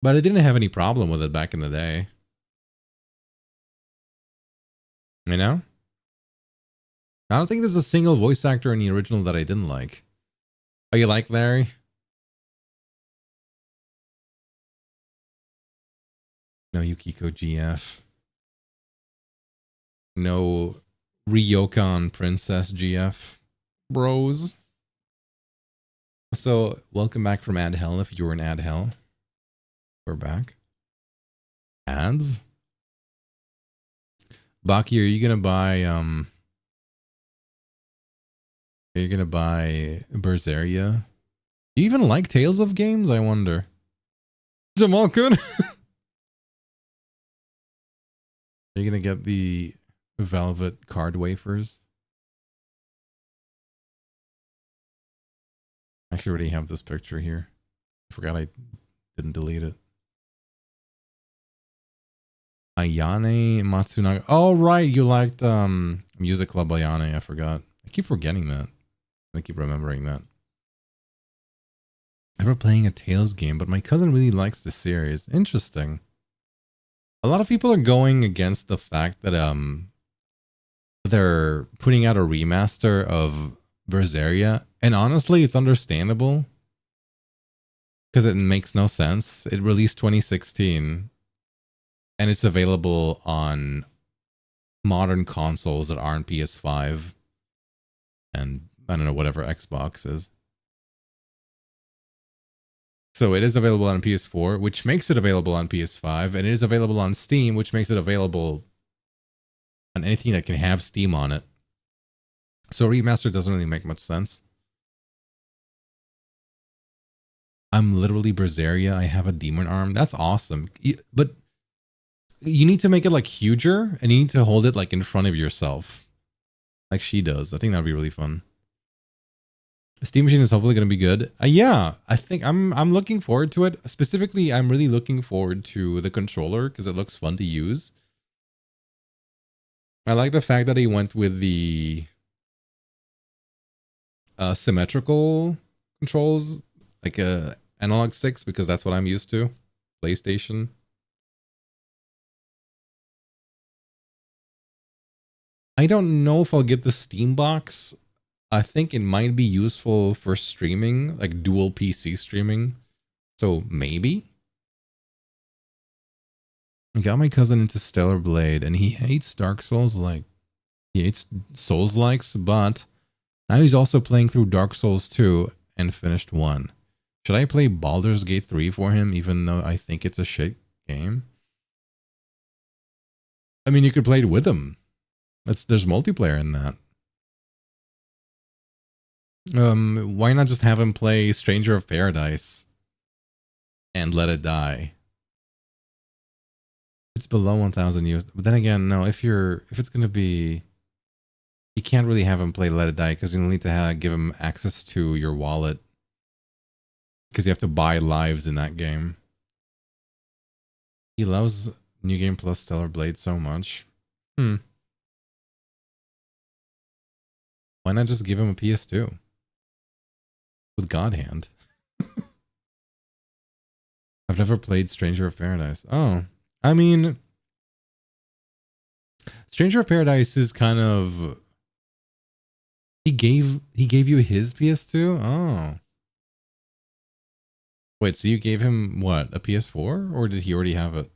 but I didn't have any problem with it back in the day. You know? I don't think there's a single voice actor in the original that I didn't like. Oh, you like Larry? No Yukiko GF. No Ryokan Princess GF. Bros. So, welcome back from Ad Hell if you're in Ad Hell. We're back. Ads? Baki, are you gonna buy are you gonna buy Berseria? Do you even like Tales of games? I wonder. Jamal Kun? Are you gonna get the velvet card wafers? I actually already have this picture here. I forgot I didn't delete it. Ayane Matsunaga. Oh, right. You liked Music Club Ayane. I forgot. I keep forgetting that. I keep remembering that. Never playing a Tales game, but my cousin really likes the series. Interesting. A lot of people are going against the fact that they're putting out a remaster of Berseria, and honestly, it's understandable because it makes no sense. It released 2016, and it's available on modern consoles that aren't PS5 and I don't know, whatever Xbox is. So it is available on PS4, which makes it available on PS5, and it is available on Steam, which makes it available on anything that can have Steam on it. So remaster doesn't really make much sense. I'm literally Berseria. I have a demon arm. That's awesome. But you need to make it like huger, and you need to hold it like in front of yourself, like she does. I think that'd be really fun. Steam Machine is hopefully going to be good. Yeah, I think I'm looking forward to it. Specifically, I'm really looking forward to the controller because it looks fun to use. I like the fact that he went with the symmetrical controls, like analog sticks, because that's what I'm used to. PlayStation. I don't know if I'll get the Steam box. I think it might be useful for streaming, like dual PC streaming. So maybe. I got my cousin into Stellar Blade, and he hates Dark Souls like he hates Souls likes, but now he's also playing through Dark Souls 2 and finished 1. Should I play Baldur's Gate 3 for him, even though I think it's a shit game? I mean, you could play it with him. There's multiplayer in that. Why not just have him play Stranger of Paradise and let it die? It's below 1,000 US, but then again, no. If it's gonna be, you can't really have him play Let It Die because you'll need to give him access to your wallet because you have to buy lives in that game. He loves New Game Plus Stellar Blade so much. Why not just give him a PS2 with God Hand? I've never played Stranger of Paradise. Oh, I mean, Stranger of Paradise is kind of he gave you his PS2. Oh, wait, so you gave him what, a PS4, or did he already have it?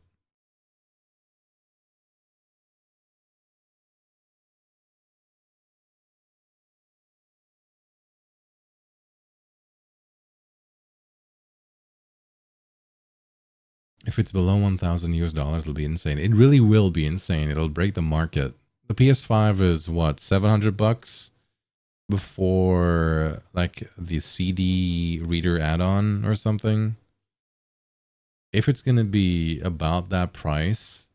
If it's below $1,000 it'll be insane. It really will be insane. It'll break the market. The PS5 is what, $700 before like the CD reader add-on or something. If it's gonna be about that price,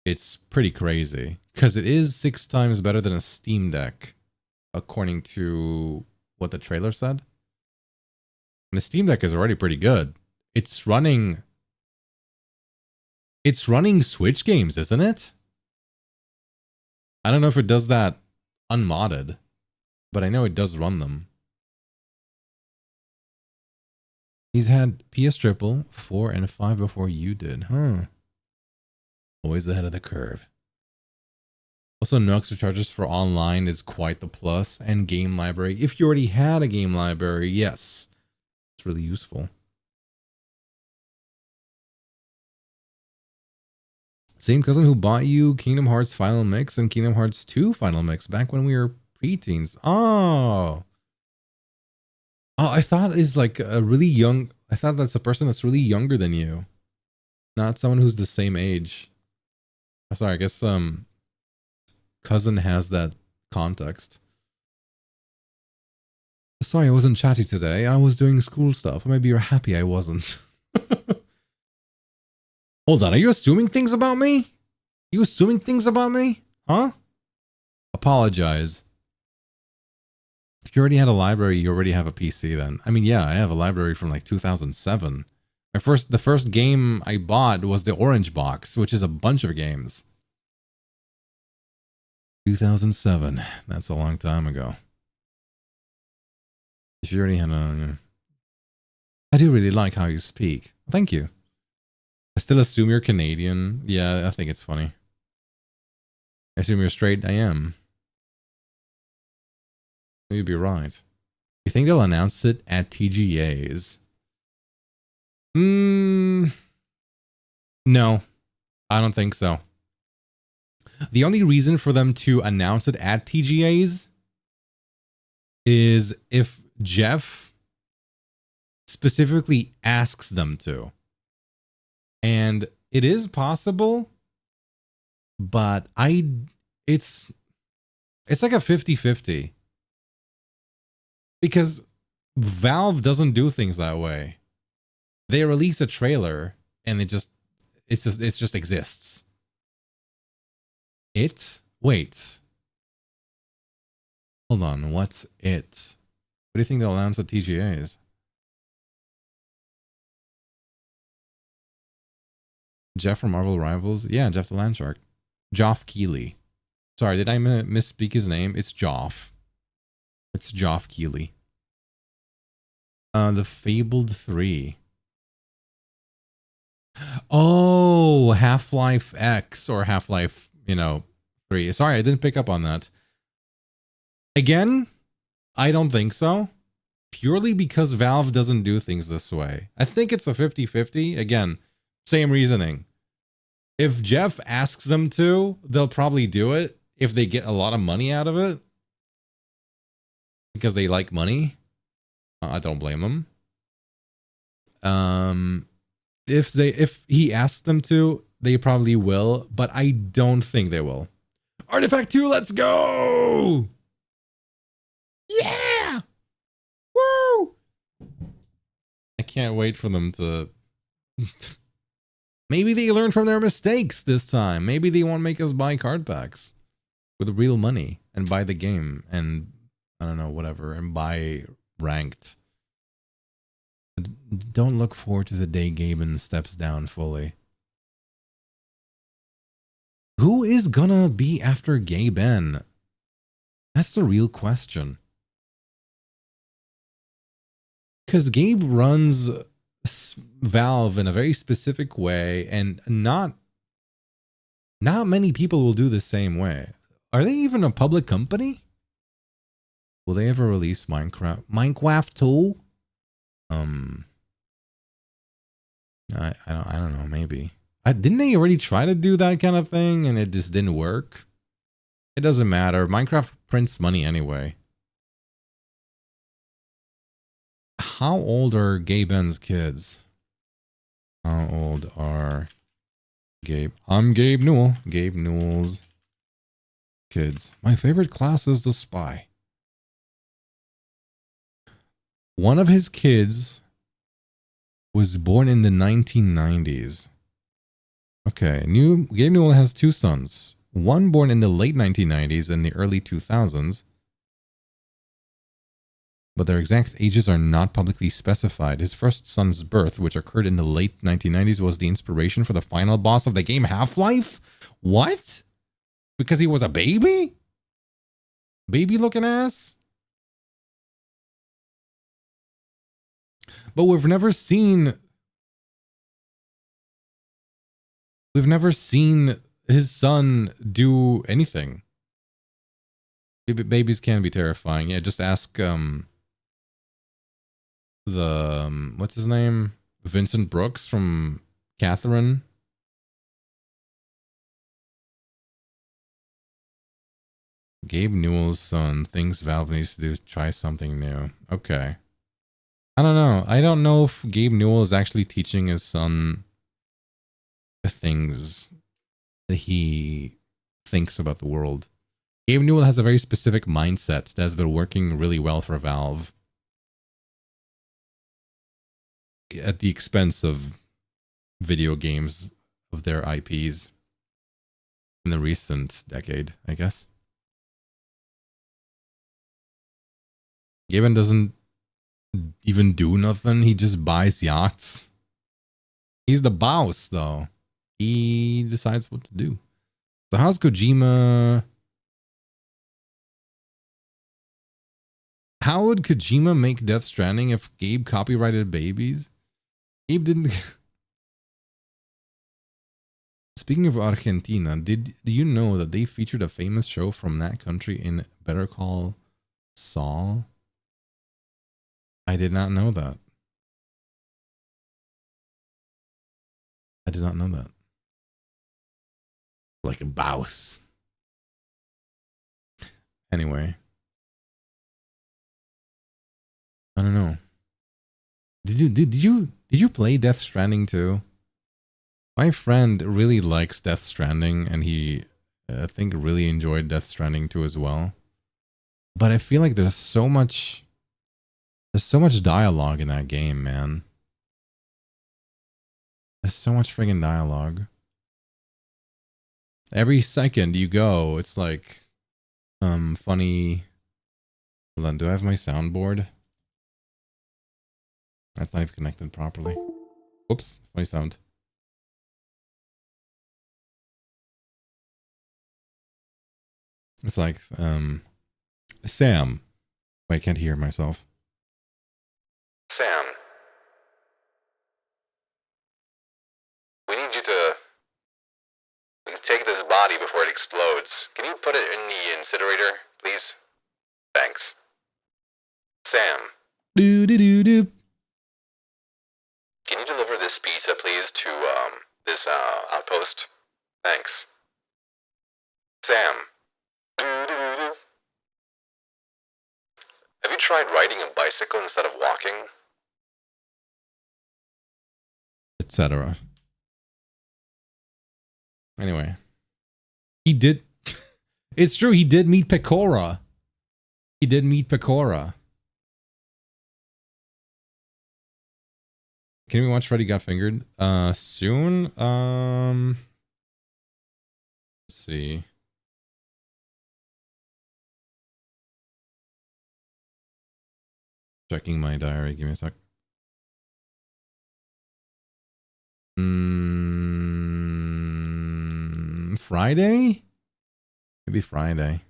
it's pretty crazy because it is 6 times better than a Steam Deck, according to what the trailer said. And the Steam Deck is already pretty good. It's running Switch games, isn't it? I don't know if it does that unmodded, but I know it does run them. He's had PS Triple, 4, and 5 before you did, huh? Always ahead of the curve. Also, no extra charges for online is quite the plus, and game library. If you already had a game library, yes, it's really useful. Same cousin who bought you Kingdom Hearts Final Mix and Kingdom Hearts 2 Final Mix back when we were preteens. Oh, I thought is like a really young. I thought that's a person that's really younger than you, not someone who's the same age. Oh, sorry, I guess cousin has that context. Sorry, I wasn't chatty today. I was doing school stuff. Maybe you're happy I wasn't. Hold on, are you assuming things about me? You assuming things about me? Huh? Apologize. If you already had a library, you already have a PC then. I mean, yeah, I have a library from like 2007. The first game I bought was the Orange Box, which is a bunch of games. 2007. That's a long time ago. If you already had a... I do really like how you speak. Thank you. I still assume you're Canadian. Yeah, I think it's funny. I assume you're straight. I am. You'd be right. You think they'll announce it at TGA's? No, I don't think so. The only reason for them to announce it at TGA's is if Jeff specifically asks them to. And it is possible, but it's like a 50-50. Because Valve doesn't do things that way. They release a trailer and it just exists. Wait. Hold on, what's it? What do you think they'll announce at TGA's? Jeff from Marvel Rivals? Yeah, Jeff the Landshark. Geoff Keighley. Sorry, did I misspeak his name? It's Geoff. It's Geoff Keighley. The Fabled 3. Oh, Half-Life X or Half-Life, 3. Sorry, I didn't pick up on that. Again, I don't think so. Purely because Valve doesn't do things this way. I think it's a 50-50. Again, same reasoning. If Jeff asks them to, they'll probably do it if they get a lot of money out of it. Because they like money. I don't blame them. If he asks them to, they probably will, but I don't think they will. Artifact 2, let's go! Yeah! Woo! I can't wait for them to... Maybe they learn from their mistakes this time. Maybe they won't make us buy card packs with real money and buy the game and, I don't know, whatever, and buy ranked. Don't look forward to the day Gaben steps down fully. Who is gonna be after Gaben? That's the real question. Because Gabe runs Valve in a very specific way, and not many people will do the same way. Are they even a public company? Will they ever release Minecraft? Minecraft 2? I don't know, maybe. Didn't they already try to do that kind of thing and it just didn't work? It doesn't matter. Minecraft prints money anyway. How old are Gaben's kids? How old are Gabe? I'm Gabe Newell. Gabe Newell's kids. My favorite class is the spy. One of his kids was born in the 1990s. Okay, Gabe Newell has two sons. One born in the late 1990s and the early 2000s. But their exact ages are not publicly specified. His first son's birth, which occurred in the late 1990s, was the inspiration for the final boss of the game Half-Life? What? Because he was a baby? Baby-looking ass? But we've never seen his son do anything. Babies can be terrifying. Yeah, just ask what's his name? Vincent Brooks from Catherine. Gabe Newell's son thinks Valve needs to try something new. Okay. I don't know. I don't know if Gabe Newell is actually teaching his son the things that he thinks about the world. Gabe Newell has a very specific mindset that has been working really well for Valve. At the expense of video games, of their IPs. In the recent decade, I guess. Gaben doesn't even do nothing. He just buys yachts. He's the boss, though. He decides what to do. So how's Kojima? How would Kojima make Death Stranding if Gabe copyrighted babies? Gabe didn't. Speaking of Argentina, do you know that they featured a famous show from that country in Better Call Saul? I did not know that. I did not know that. Like a boss. Anyway. I don't know. Did you play Death Stranding too? My friend really likes Death Stranding, and he I think really enjoyed Death Stranding too as well. But I feel like there's so much dialogue in that game, man. There's so much friggin' dialogue. Every second you go, it's like funny. Hold on, do I have my soundboard? That's not even connected properly. Whoops, funny sound. It's like Sam. Wait, I can't hear myself. Sam. We need you to take this body before it explodes. Can you put it in the incinerator, please? Thanks. Sam. Doo doo doo doo. Can you deliver this pizza, please, to this outpost? Thanks. Sam. Doo doo doo doo. Have you tried riding a bicycle instead of walking? Etc. Anyway. He did... It's true, he did meet Pecora. He did meet Pecora. Can we watch Freddy Got Fingered? Soon? Let's see. Checking my diary. Give me a sec. Friday? Maybe Friday.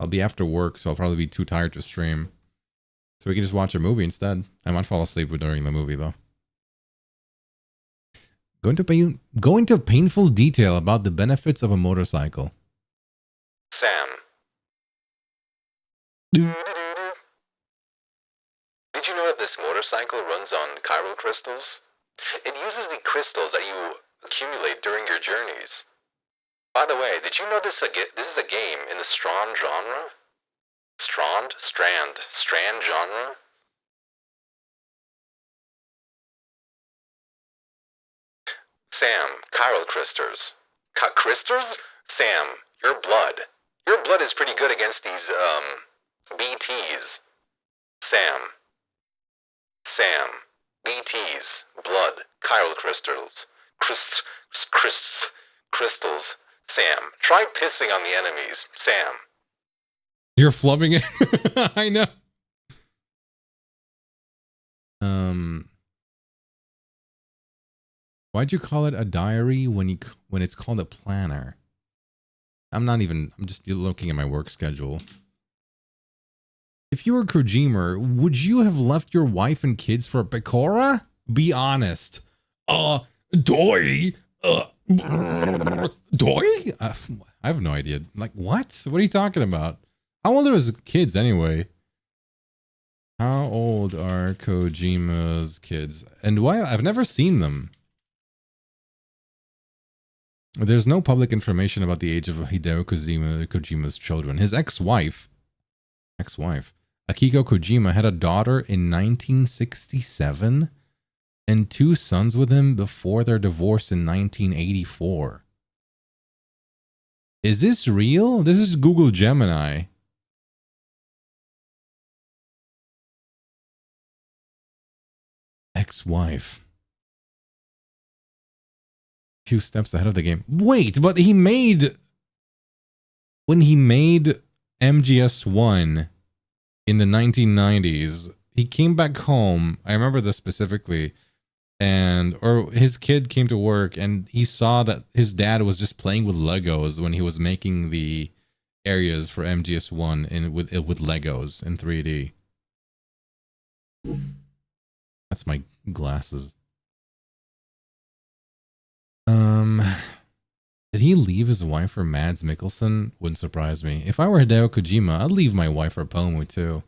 I'll be after work, so I'll probably be too tired to stream. So we can just watch a movie instead. I might fall asleep during the movie though. Go into painful detail about the benefits of a motorcycle. Sam. Did you know that this motorcycle runs on chiral crystals? It uses the crystals that you accumulate during your journeys. By the way, did you know this is a game in the Strand genre? Strand genre? Sam, chiral crystals. Crystals? Sam, your blood. Your blood is pretty good against these, BTs. Sam, BTs, blood, chiral crystals. Crystals. Sam, try pissing on the enemies. Sam. You're flubbing it. I know. Why'd you call it a diary when it's called a planner? I'm just looking at my work schedule. If you were Kojima, would you have left your wife and kids for Pecora? Be honest. Doy? Doy? I have no idea. Like, what? What are you talking about? How old are his kids anyway? How old are Kojima's kids? And why? I've never seen them. There's no public information about the age of Hideo Kojima's children. His ex-wife, Akiko Kojima, had a daughter in 1967 and 2 sons with him before their divorce in 1984. Is this real? This is Google Gemini. Ex-wife. Few steps ahead of the game. Wait, but when he made MGS1 in the 1990s, he came back home. I remember this specifically. Or his kid came to work and he saw that his dad was just playing with Legos when he was making the areas for MGS1 with Legos in 3D. That's my glasses. Did he leave his wife for Mads Mikkelsen? Wouldn't surprise me. If I were Hideo Kojima, I'd leave my wife for Pomu too.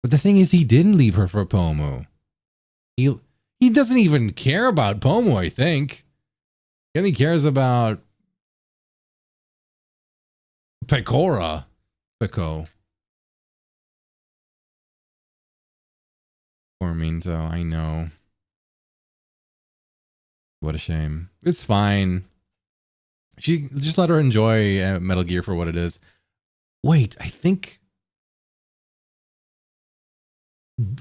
But the thing is, he didn't leave her for Pomu. He doesn't even care about Pomu, I think. He only cares about Pecora. Peco. Poor Minto, I know. What a shame. It's fine. She just let her enjoy Metal Gear for what it is. Wait, I think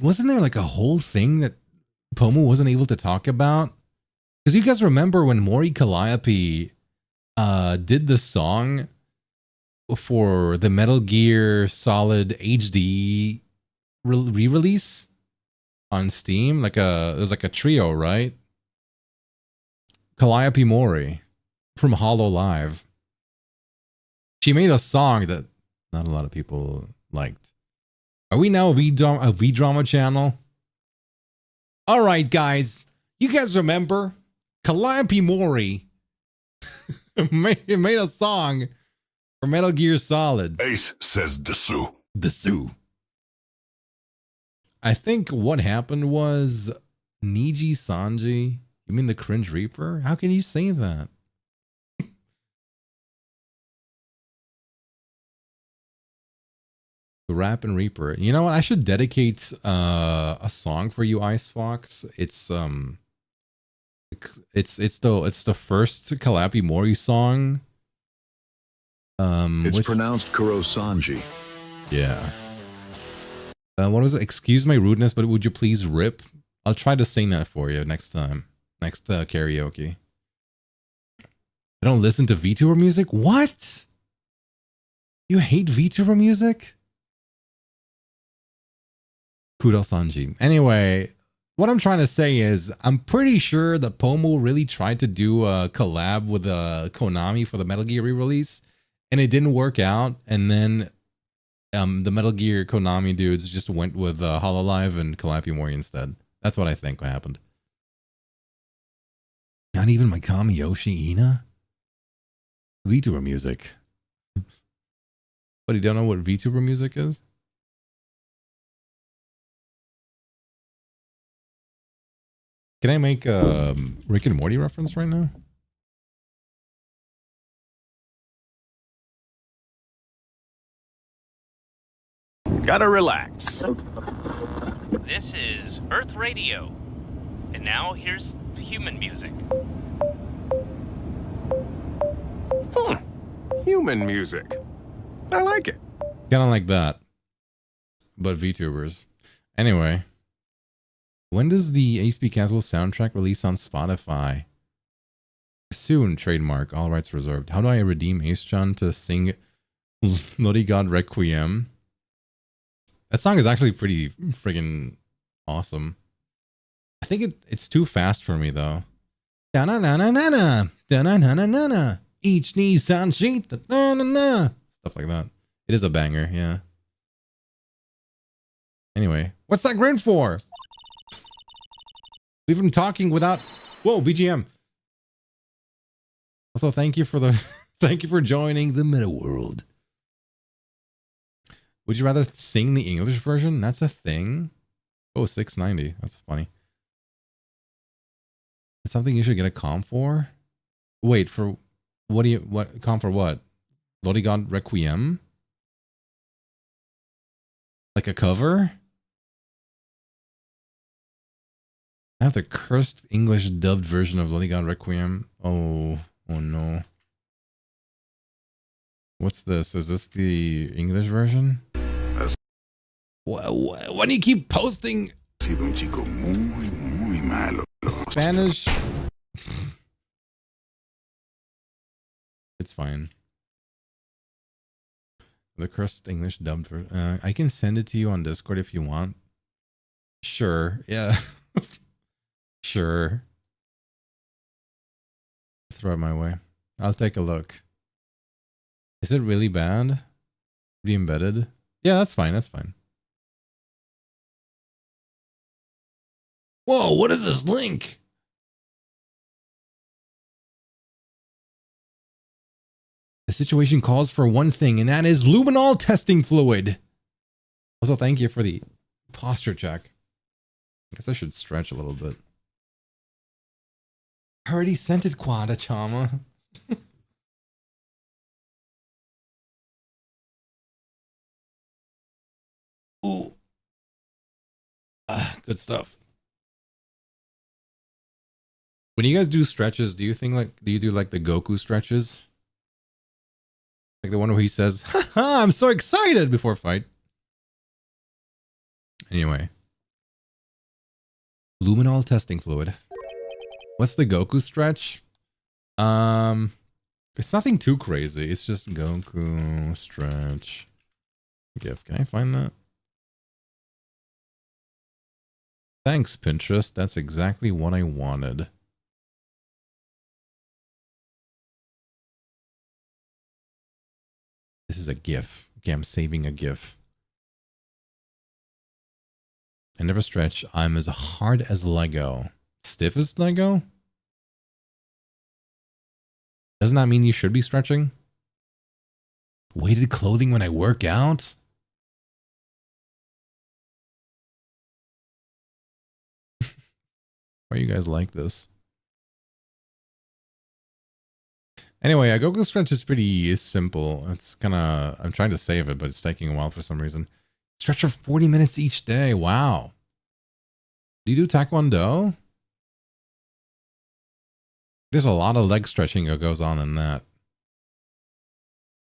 wasn't there like a whole thing that Pomu wasn't able to talk about? Because you guys remember when Mori Calliope did the song for the Metal Gear Solid HD re-release on Steam? It was like a trio, right? Calliope Mori from Hollow Live. She made a song that not a lot of people liked. Are we now a V-drama channel? All right, guys. You guys remember Calliope Mori made a song for Metal Gear Solid. Ace says Dessous. Dessous. I think what happened was Niji Sanji. You mean the Cringe Reaper? How can you say that? The Rappin' Reaper. You know what? I should dedicate a song for you, Ice Fox. It's the first Calliope Mori song. It's pronounced Kurosanji. Yeah. What was it? Excuse my rudeness, but would you please rip? I'll try to sing that for you next time. Next karaoke. I don't listen to VTuber music? What? You hate VTuber music? Kudo-sanji. Anyway, what I'm trying to say is, I'm pretty sure that Pomu really tried to do a collab with Konami for the Metal Gear re-release, and it didn't work out. And then the Metal Gear Konami dudes just went with Hololive and Calliope Mori instead. That's what I think happened. Not even my Kamiyoshi Ina? VTuber music. But you don't know what VTuber music is? Can I make a Rick and Morty reference right now? Gotta relax. This is Earth Radio. And now here's human music. Human music. I like it. Kind of like that. But VTubers. Anyway. When does the HP Caswell soundtrack release on Spotify? Soon, trademark. All rights reserved. How do I redeem Ace-chan to sing Bloody God Requiem? That song is actually pretty friggin' awesome. I think it's too fast for me though. Da-na-na-na-na-na. Da-na-na-na-na-na. Each Nissan sheet. Da-na-na-na. Stuff like that. It is a banger, yeah. Anyway, what's that grin for? We've been talking without... Whoa, BGM. Also, thank you for the... thank you for joining the meta world. Would you rather sing the English version? That's a thing. Oh, 690. That's funny. It's something you should get a comp for? Wait, for... What do you... What? Comp for what? Bloody God Requiem? Like a cover? I have the cursed English dubbed version of Bloody God Requiem. Oh no. What's this? Is this the English version? Why do you keep posting Spanish? It's fine. The cursed English dubbed version. I can send it to you on Discord if you want. Sure. Yeah. Sure. Throw it my way. I'll take a look. Is it really bad? Re-embedded? Yeah, that's fine. That's fine. Whoa, what is this link? The situation calls for one thing, and that is luminol testing fluid. Also, thank you for the posture check. I guess I should stretch a little bit. I already sent it, Quada Chama. Ooh. Good stuff. When you guys do stretches, do you do like the Goku stretches? Like the one where he says, "Haha, I'm so excited" before fight. Anyway. Luminol testing fluid. What's the Goku stretch? It's nothing too crazy. It's just Goku stretch. GIF. Can I find that? Thanks, Pinterest. That's exactly what I wanted. This is a GIF. Okay, I'm saving a GIF. I never stretch. I'm as hard as Lego. Stiff as Lego? Doesn't that mean you should be stretching? Weighted clothing when I work out? Why you guys like this? Anyway, a Goku stretch is pretty simple. It's kind of... I'm trying to save it, but it's taking a while for some reason. Stretch for 40 minutes each day. Wow. Do you do Taekwondo? There's a lot of leg stretching that goes on in that.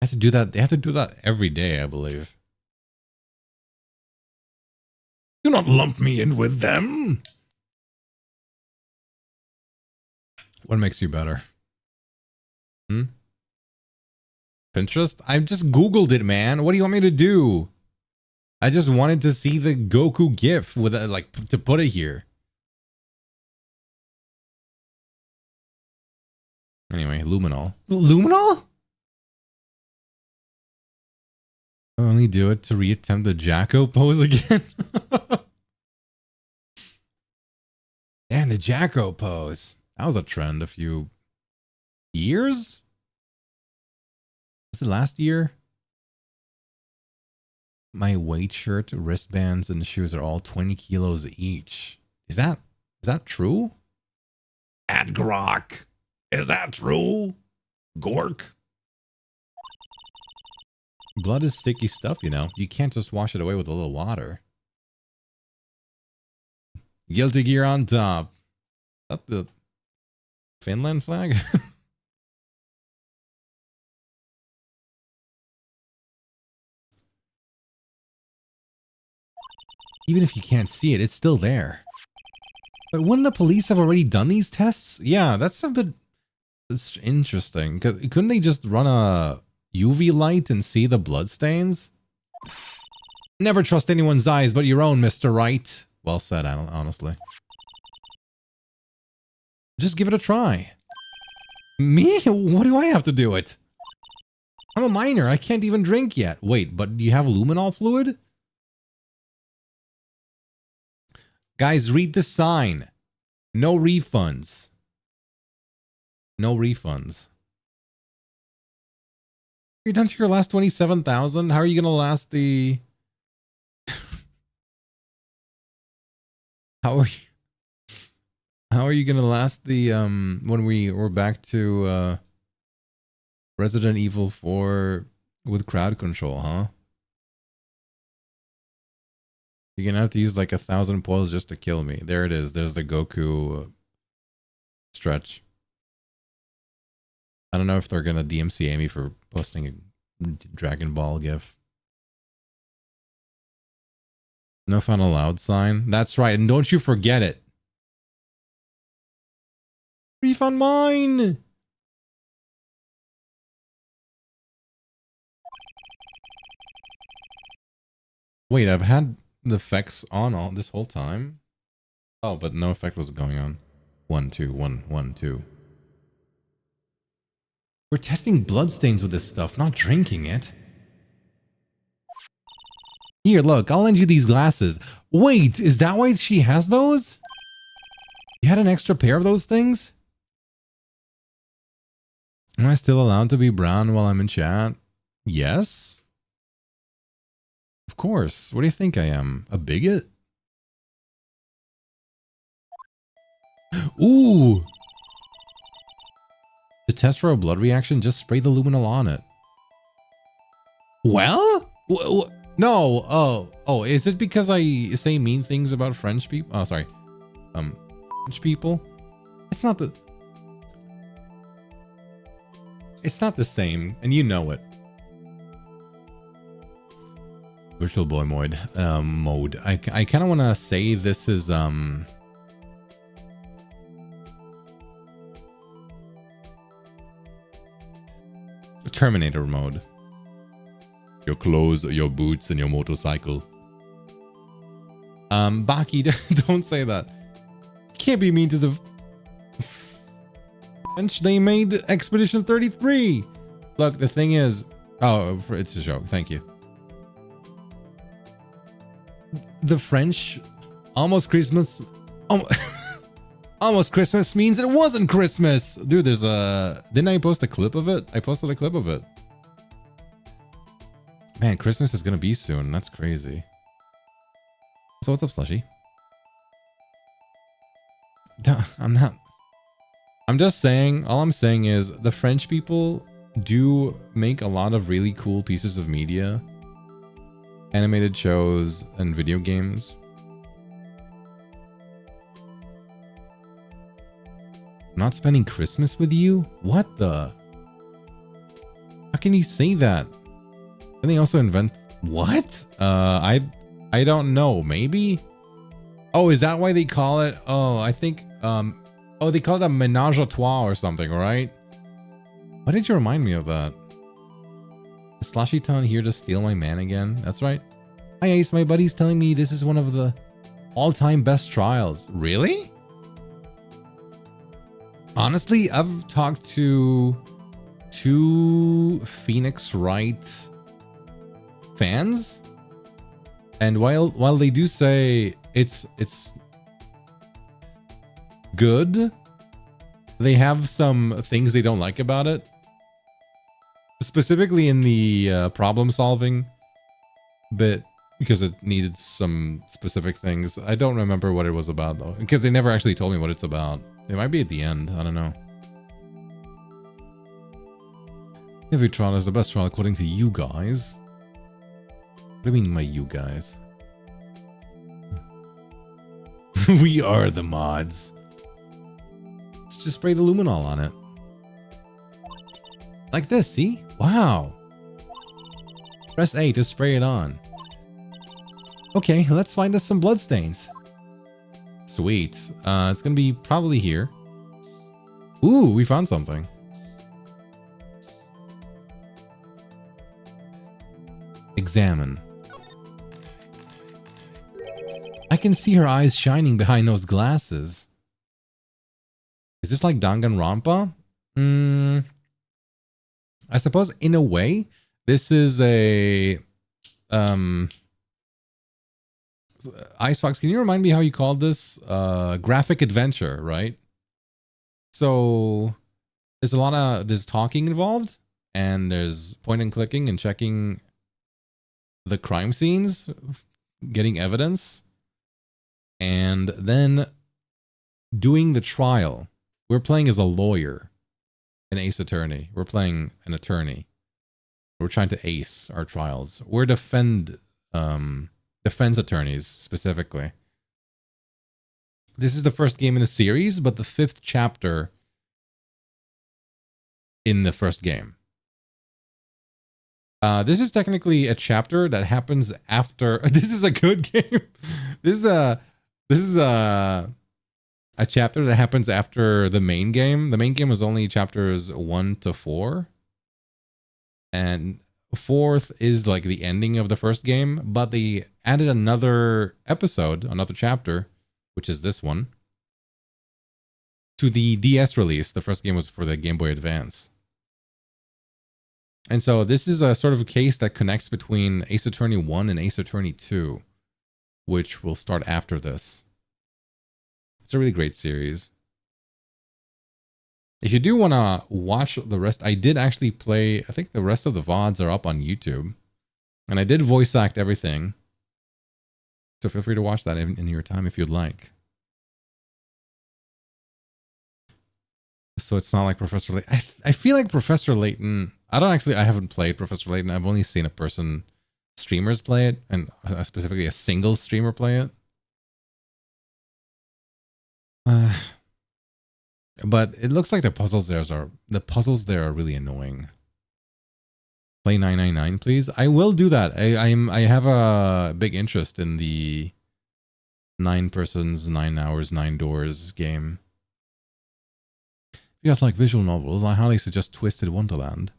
I have to do that. They have to do that every day, I believe. Do not lump me in with them. What makes you better? Pinterest? I just Googled it, man. What do you want me to do? I just wanted to see the Goku GIF with like to put it here. Anyway, luminol. Luminol? Only do it to reattempt the Jacko pose again. And the Jacko pose. That was a trend a few years? Was it last year? My weight shirt, wristbands, and shoes are all 20 kilos each. Is that true? Adgrok. Is that true? Gork. Blood is sticky stuff, you know. You can't just wash it away with a little water. Guilty Gear on top. Is that the Finland flag? Even if you can't see it, it's still there. But wouldn't the police have already done these tests? Yeah, that's a bit... It's interesting. Because couldn't they just run a UV light and see the bloodstains? Never trust anyone's eyes but your own, Mr. Wright. Well said, honestly. Just give it a try. Me? What do I have to do it? I'm a minor. I can't even drink yet. Wait, but do you have luminol fluid? Guys, read the sign. No refunds. No refunds. You're down to your last 27,000. How are you going to last the... How are you going to last the, when we're back to, Resident Evil 4 with crowd control, huh? You're gonna have to use like 1,000 pulls just to kill me. There it is. There's the Goku stretch. I don't know if they're gonna DMCA me for posting a Dragon Ball gif. No fun allowed sign. That's right. And don't you forget it. Refund mine. Wait, I've had the effects on all this whole time. Oh, but no effect was going on. 1, 2, 1, 1, 2. We're testing bloodstains with this stuff, not drinking it. Here, look, I'll lend you these glasses. Wait, is that why she has those? You had an extra pair of those things? Am I still allowed to be brown while I'm in chat? Yes. Of course. What do you think I am? A bigot? Ooh! To test for a blood reaction, just spray the luminol on it. Well? No. Oh, is it because I say mean things about French people? Oh, sorry. French people? It's not the same, and you know it. Virtual Boy mode. I kind of want to say this is Terminator mode. Your clothes, your boots, and your motorcycle. Baki, don't say that. Can't be mean to the French. They made Expedition 33. Look, the thing is, oh, it's a joke. Thank you. The French, almost Christmas. Almost Christmas means it wasn't Christmas. Dude, there's a... Didn't I post a clip of it? I posted a clip of it. Man, Christmas is gonna be soon. That's crazy. So what's up, Slushy? I'm just saying, all I'm saying is the French people do make a lot of really cool pieces of media. Animated shows and video games. Not spending Christmas with you? What the? How can you say that? Can they also invent... What? I don't know. Maybe? Oh, is that why they call it? Oh, I think... Oh, they call it a ménage à trois or something, right? Why did you remind me of that? Is Slashy-Town here to steal my man again? That's right. Hi, Ace. My buddy's telling me this is one of the all-time best trials. Really? Honestly, I've talked to 2 Phoenix Wright fans. And while they do say it's good, they have some things they don't like about it. Specifically in the problem solving bit, because it needed some specific things. I don't remember what it was about though, because they never actually told me what it's about. It might be at the end, I don't know. Every trial is the best trial according to you guys. What do you mean my you guys? We are the mods. Let's just spray the luminol on it. Like this, see? Wow. Press A to spray it on. Okay, let's find us some bloodstains. Sweet. It's gonna be probably here. Ooh, we found something. Examine. I can see her eyes shining behind those glasses. Is this like Danganronpa? I suppose in a way, this is a Icefox, can you remind me how you called this? Graphic adventure, right? So there's a lot of there's talking involved, and there's point and clicking and checking the crime scenes, getting evidence, and then doing the trial. We're playing as a lawyer, an ace attorney. We're playing an attorney. We're trying to ace our trials. We're defense attorneys specifically. This is the first game in a series, but the 5th chapter in the first game. This is technically a chapter that happens after. This is a good game. This is a chapter that happens after the main game. The main game was only chapters 1 to 4. And 4th is like the ending of the first game, but they added another episode, another chapter, which is this one, to the DS release. The first game was for the Game Boy Advance. And so this is a sort of a case that connects between Ace Attorney 1 and Ace Attorney 2, which will start after this. It's a really great series. If you do want to watch the rest, I did actually play, I think the rest of the VODs are up on YouTube. And I did voice act everything. So feel free to watch that in your time if you'd like. So it's not like Professor Layton. I feel like Professor Layton, I haven't played Professor Layton. I've only seen streamers play it, and specifically a single streamer play it. But it looks like the puzzles there are really annoying. Play 999, please. I will do that. I have a big interest in the 9 persons, 9 hours, 9 doors game. If you guys like visual novels, I highly suggest Twisted Wonderland.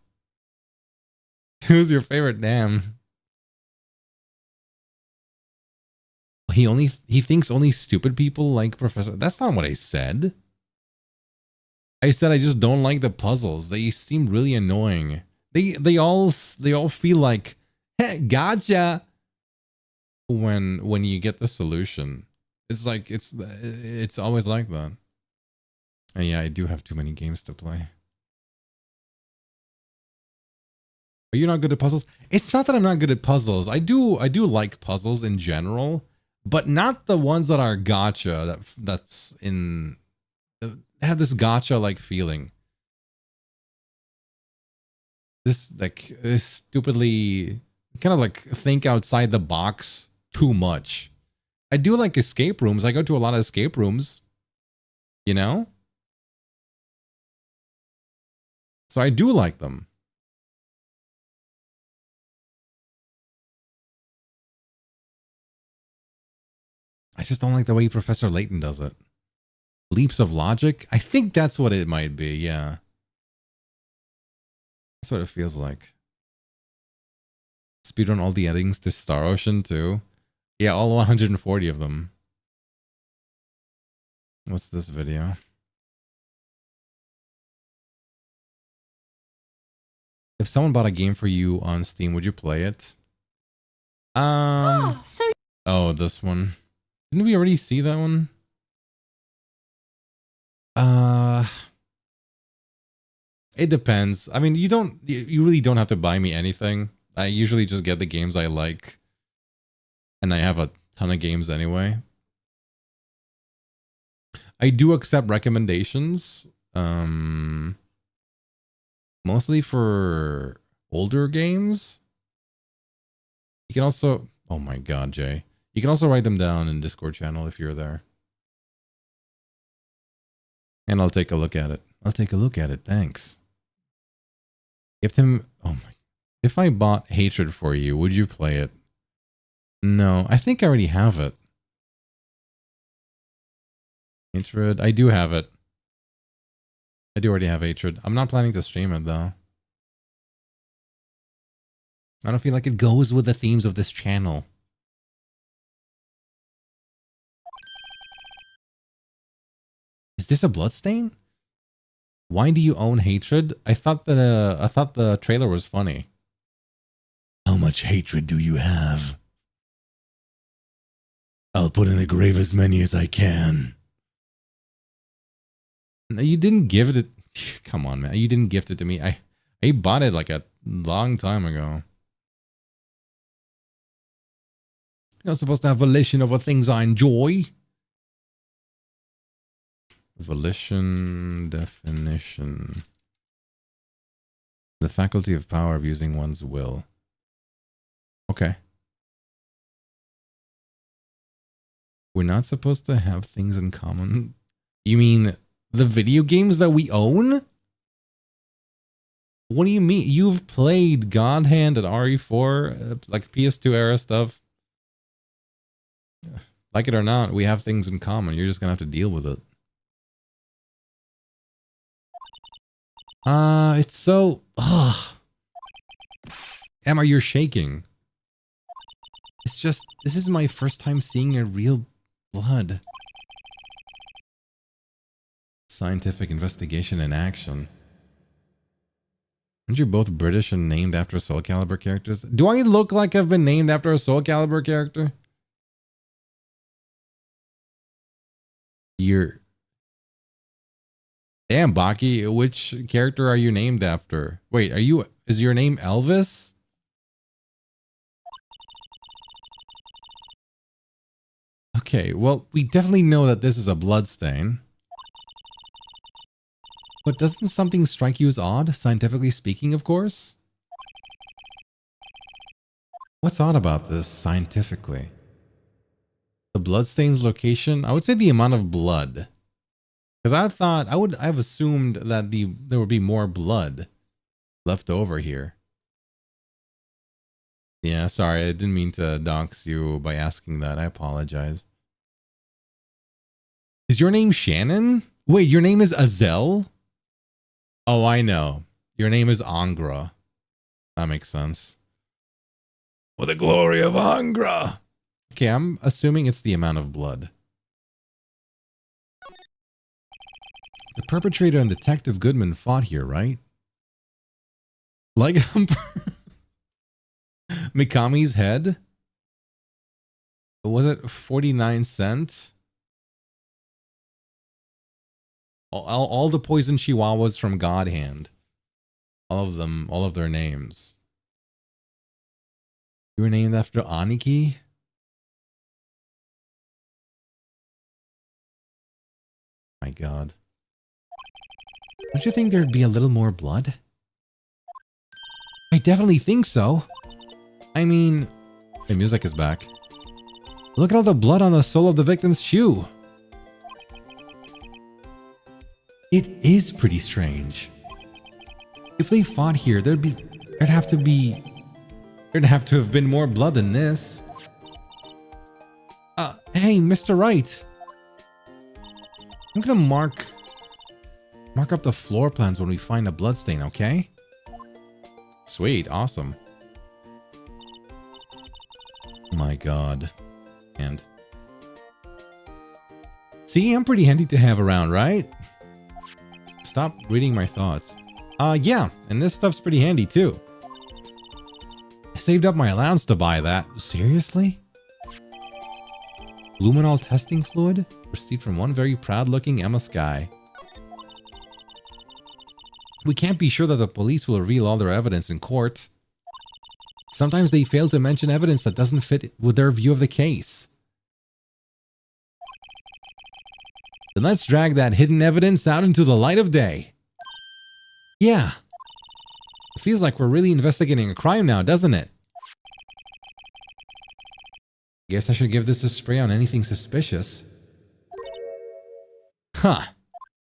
Who's your favorite? Damn. He thinks only stupid people like Professor. That's not what I said. I said I just don't like the puzzles. They seem really annoying. They all feel like, hey, gotcha. When you get the solution, it's like it's always like that. And yeah, I do have too many games to play. Are you not good at puzzles? It's not that I'm not good at puzzles. I do like puzzles in general, but not the ones that are gotcha. That's in have this gotcha like feeling. This stupidly kind of like think outside the box too much. I do like escape rooms. I go to a lot of escape rooms, you know? So I do like them. I just don't like the way Professor Layton does it. Leaps of logic? I think that's what it might be, yeah. That's what it feels like. Speedrun all the endings to Star Ocean too. Yeah, all 140 of them. What's this video? If someone bought a game for you on Steam, would you play it? Oh, this one. Didn't we already see that one? It depends. I mean, you really don't have to buy me anything. I usually just get the games I like. And I have a ton of games anyway. I do accept recommendations. Mostly for older games. You can also... Oh my god, Jay. You can also write them down in Discord channel if you're there. And I'll take a look at it. I'll take a look at it. Thanks. Gift him... Oh my... If I bought Hatred for you, would you play it? No, I think I already have it. Hatred. I do have it. I do already have Hatred. I'm not planning to stream it though. I don't feel like it goes with the themes of this channel. Is this a bloodstain? Why do you own Hatred? I thought the trailer was funny. How much hatred do you have? I'll put in the grave as many as I can. No, you didn't give it. Come on, man. You didn't gift it to me. I bought it like a long time ago. You're not supposed to have volition over things I enjoy. Volition definition. The faculty of power of using one's will. Okay. We're not supposed to have things in common. You mean the video games that we own? What do you mean? You've played God Hand and RE4, like PS2 era stuff. Like it or not, we have things in common. You're just gonna have to deal with it. It's so... Ugh. Emma, you're shaking. It's just... This is my first time seeing your real blood. Scientific investigation in action. Aren't you both British and named after Soul Calibur characters? Do I look like I've been named after a Soul Calibur character? You're... Damn, Baki, which character are you named after? Wait, is your name Elvis? Okay, well, we definitely know that this is a bloodstain. But doesn't something strike you as odd, scientifically speaking, of course? What's odd about this, scientifically? The bloodstain's location? I would say the amount of blood. Because I thought, I've assumed that there would be more blood left over here. Yeah, sorry, I didn't mean to dox you by asking that. I apologize. Is your name Shannon? Wait, your name is Azel? Oh, I know. Your name is Angra. That makes sense. For the glory of Angra. Okay, I'm assuming it's the amount of blood. The perpetrator and Detective Goodman fought here, right? Like Mikami's head? Was it 49 cents? All the poison chihuahuas from God Hand. All of them, all of their names. You were named after Aniki? My god. Don't you think there'd be a little more blood? I definitely think so. I mean... The music is back. Look at all the blood on the sole of the victim's shoe. It is pretty strange. If they fought here, there'd have to have been more blood than this. Hey, Mr. Wright. I'm gonna mark up the floor plans when we find a bloodstain, okay? Sweet, awesome. My god. And see, I'm pretty handy to have around, right? Stop reading my thoughts. Yeah, and this stuff's pretty handy too. I saved up my allowance to buy that. Seriously? Luminol testing fluid? Received from one very proud-looking Emma Sky. We can't be sure that the police will reveal all their evidence in court. Sometimes they fail to mention evidence that doesn't fit with their view of the case. Then let's drag that hidden evidence out into the light of day. Yeah. It feels like we're really investigating a crime now, doesn't it? Guess I should give this a spray on anything suspicious. Huh.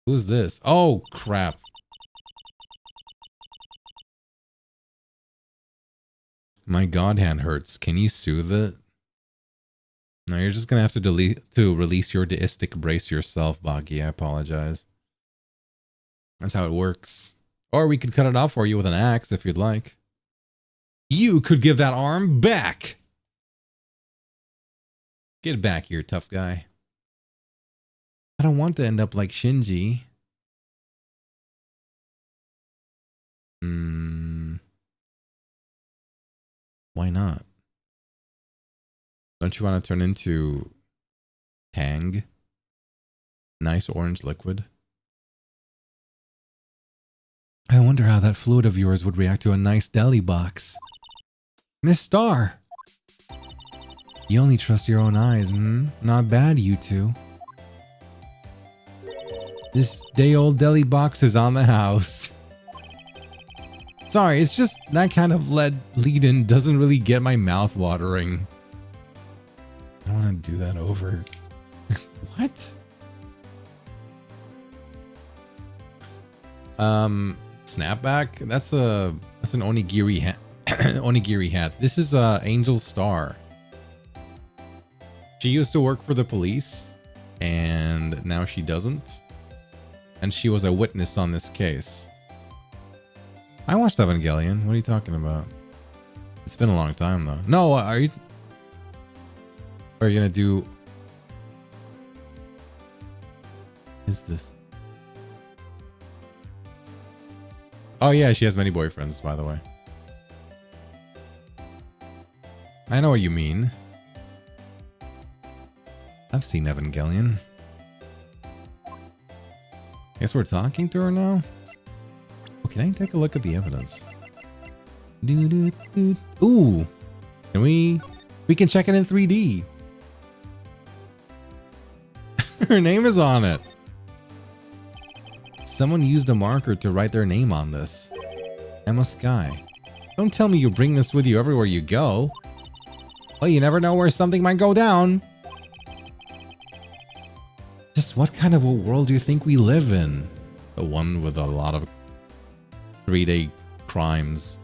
Who's this? Oh, crap. My god hand hurts. Can you soothe it? No, you're just gonna have to release your deistic brace yourself, Baki. I apologize. That's how it works. Or we could cut it off for you with an axe if you'd like. You could give that arm back! Get back here, tough guy. I don't want to end up like Shinji. Why not? Don't you want to turn into Tang? Nice orange liquid. I wonder how that fluid of yours would react to a nice deli box. Miss Star! You only trust your own eyes, hmm? Not bad, you two. This day-old deli box is on the house. Sorry, it's just that kind of lead-in doesn't really get my mouth watering. I don't want to do that over. What? Snapback? That's an onigiri hat. Onigiri hat. This is Angel Star. She used to work for the police, and now she doesn't. And she was a witness on this case. I watched Evangelion. What are you talking about? It's been a long time though. No, are you gonna do? What is this? Oh yeah, she has many boyfriends, by the way. I know what you mean. I've seen Evangelion. Guess we're talking to her now? Oh, can I take a look at the evidence? Ooh! Can we can check it in 3D. Her name is on it. Someone used a marker to write their name on this. Emma Sky. Don't tell me you bring this with you everywhere you go. Well, you never know where something might go down. Just what kind of a world do you think we live in? The one with a lot of 3D crimes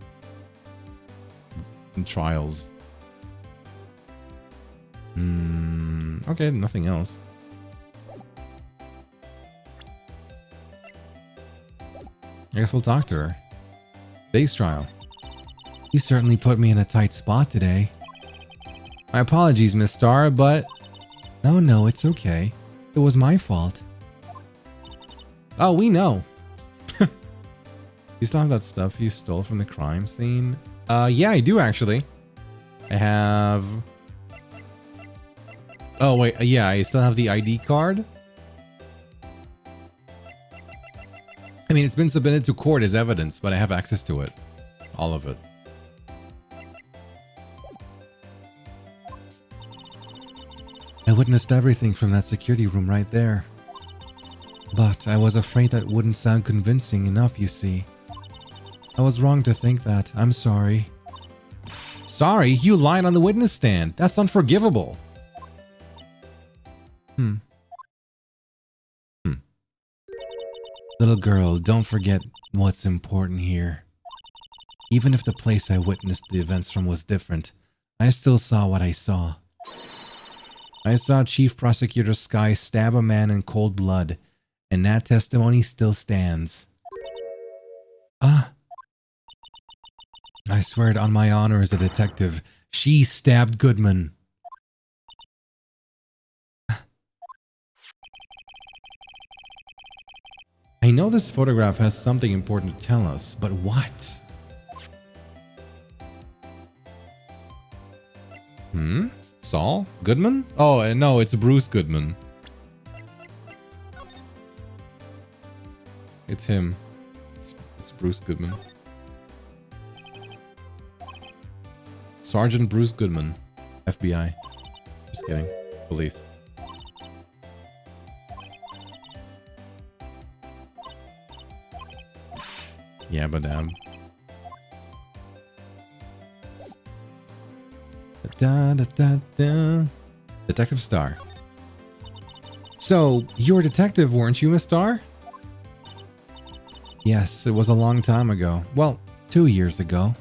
and trials. Okay, nothing else. I guess we'll talk to her. Base trial. You certainly put me in a tight spot today. My apologies, Miss Star, but... No, it's okay. It was my fault. Oh, we know. You still have that stuff you stole from the crime scene? Yeah, I do actually. I have... Oh, wait, yeah, I still have the ID card. I mean, it's been submitted to court as evidence, but I have access to it. All of it. I witnessed everything from that security room right there. But I was afraid that wouldn't sound convincing enough, you see. I was wrong to think that. I'm sorry. Sorry? You lied on the witness stand. That's unforgivable. Little girl, don't forget what's important here. Even if the place I witnessed the events from was different, I still saw what I saw. I saw Chief Prosecutor Sky stab a man in cold blood, and that testimony still stands. I swear it on my honor as a detective, she stabbed Goodman. I know this photograph has something important to tell us, but what? Saul Goodman? Oh, no, it's Bruce Goodman. It's him. It's Bruce Goodman. Sergeant Bruce Goodman. FBI. Just kidding. Police. Yeah, but da, da, da, da. Detective Star. So, you're a detective, weren't you, Miss Star? Yes, it was a long time ago. Well, 2 years ago.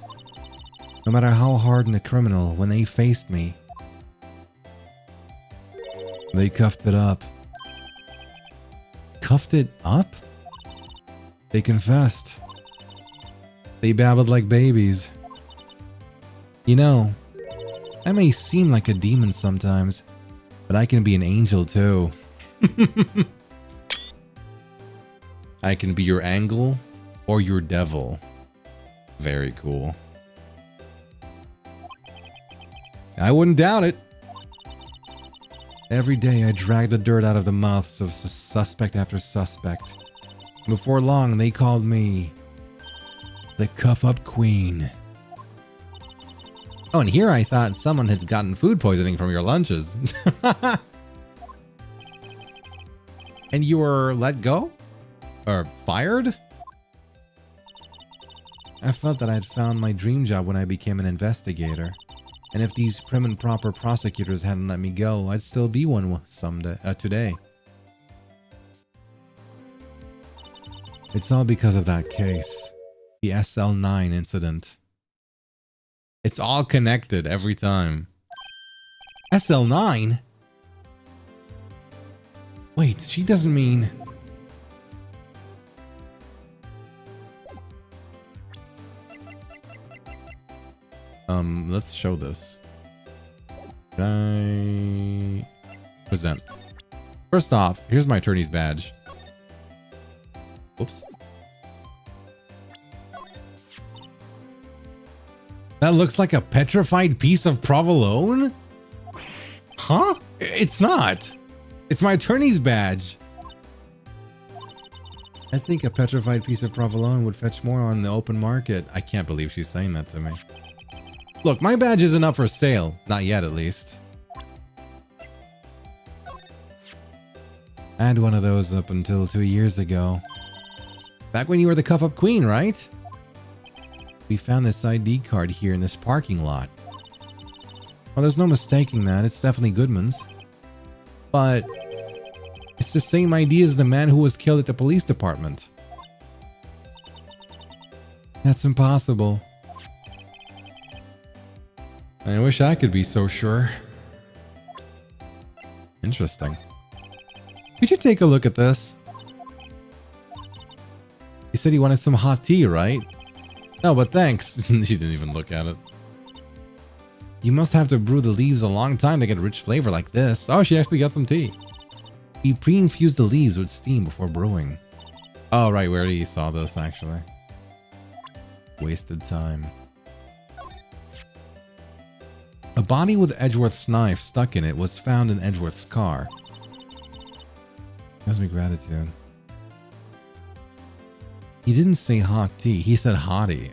No matter how hardened a criminal, when they faced me, they cuffed it up. Cuffed it up? They confessed. They babbled like babies. You know, I may seem like a demon sometimes, but I can be an angel too. I can be your angel or your devil. Very cool. I wouldn't doubt it. Every day I drag the dirt out of the mouths of suspect after suspect. Before long, they called me the Cuff-Up Queen. Oh, and here I thought someone had gotten food poisoning from your lunches. And you were let go? Or fired? I felt that I had found my dream job when I became an investigator. And if these prim and proper prosecutors hadn't let me go, I'd still be one someday, today. It's all because of that case. The SL9 incident. It's all connected every time. SL9? Wait, she doesn't mean... Let's show this. Can I... Present. First off, here's my attorney's badge. Oops. That looks like a petrified piece of provolone? Huh? It's not. It's my attorney's badge. I think a petrified piece of provolone would fetch more on the open market. I can't believe she's saying that to me. Look, my badge isn't up for sale. Not yet, at least. I had one of those up until 2 years ago. Back when you were the Cuff-Up Queen, right? We found this ID card here in this parking lot. Well, there's no mistaking that. It's definitely Goodman's. But it's the same ID as the man who was killed at the police department. That's impossible. I wish I could be so sure. Interesting. Could you take a look at this? You said you wanted some hot tea, right? No, but thanks. She didn't even look at it. You must have to brew the leaves a long time to get rich flavor like this. Oh, she actually got some tea. We pre-infused the leaves with steam before brewing. Oh, right. We already saw this, actually. Wasted time. A body with Edgeworth's knife stuck in it was found in Edgeworth's car. Gives me gratitude. He didn't say hot tea. He said hottie.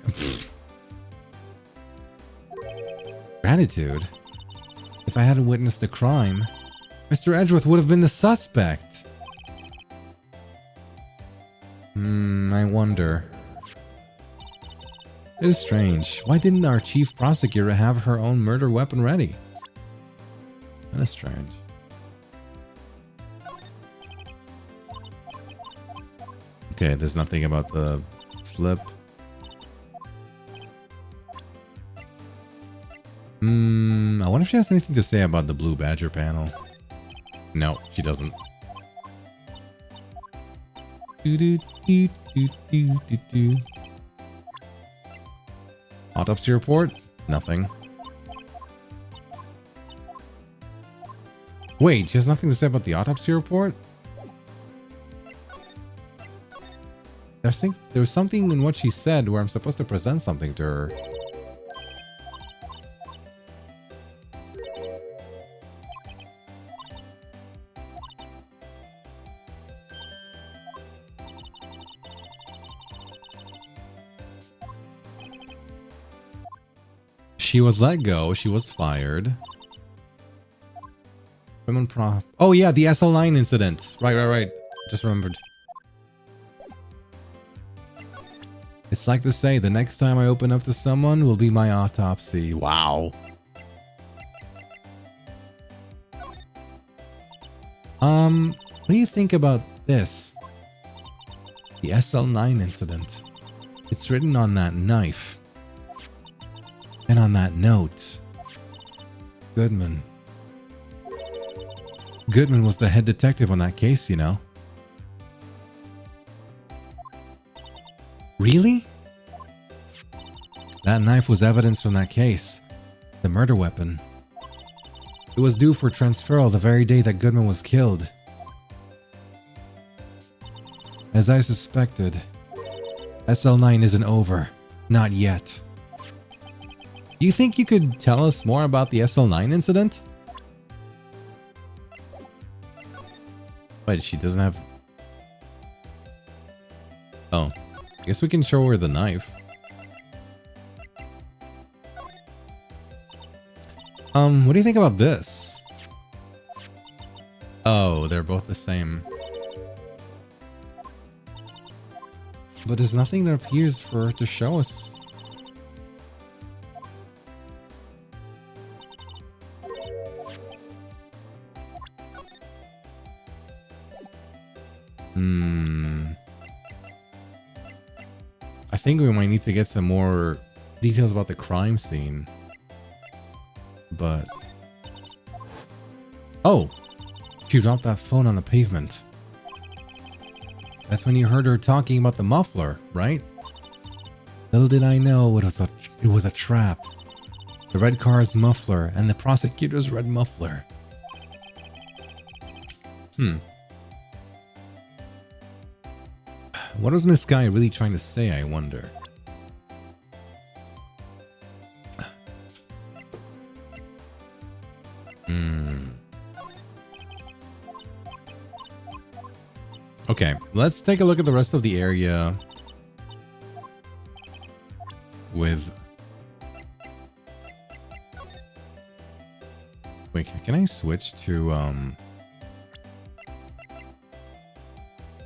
Gratitude? If I hadn't witnessed the crime, Mr. Edgeworth would have been the suspect. I wonder. It is strange. Why didn't our chief prosecutor have her own murder weapon ready? That is strange. Okay, there's nothing about the slip. I wonder if she has anything to say about the Blue Badger panel. No, she doesn't. Autopsy report? Nothing. Wait, she has nothing to say about the autopsy report? There was something in what she said where I'm supposed to present something to her. She was let go. She was fired. Women prop. Oh yeah, the SL9 incident. Right. Just remembered. It's like to say, the next time I open up to someone will be my autopsy. Wow. What do you think about this? The SL9 incident. It's written on that knife. And on that note. Goodman. Goodman was the head detective on that case, you know. Really? That knife was evidence from that case. The murder weapon. It was due for transferal the very day that Goodman was killed. As I suspected, SL9 isn't over. Not yet. Do you think you could tell us more about the SL9 incident? Wait, she doesn't have... Oh. I guess we can show her the knife. What do you think about this? Oh, they're both the same. But there's nothing that appears for her to show us. I think we might need to get some more details about the crime scene. But... Oh! She dropped that phone on the pavement. That's when you heard her talking about the muffler, right? Little did I know it was a trap. The red car's muffler and the prosecutor's red muffler. What was Miss Guy really trying to say, I wonder? Okay, let's take a look at the rest of the area with... Wait, can I switch to,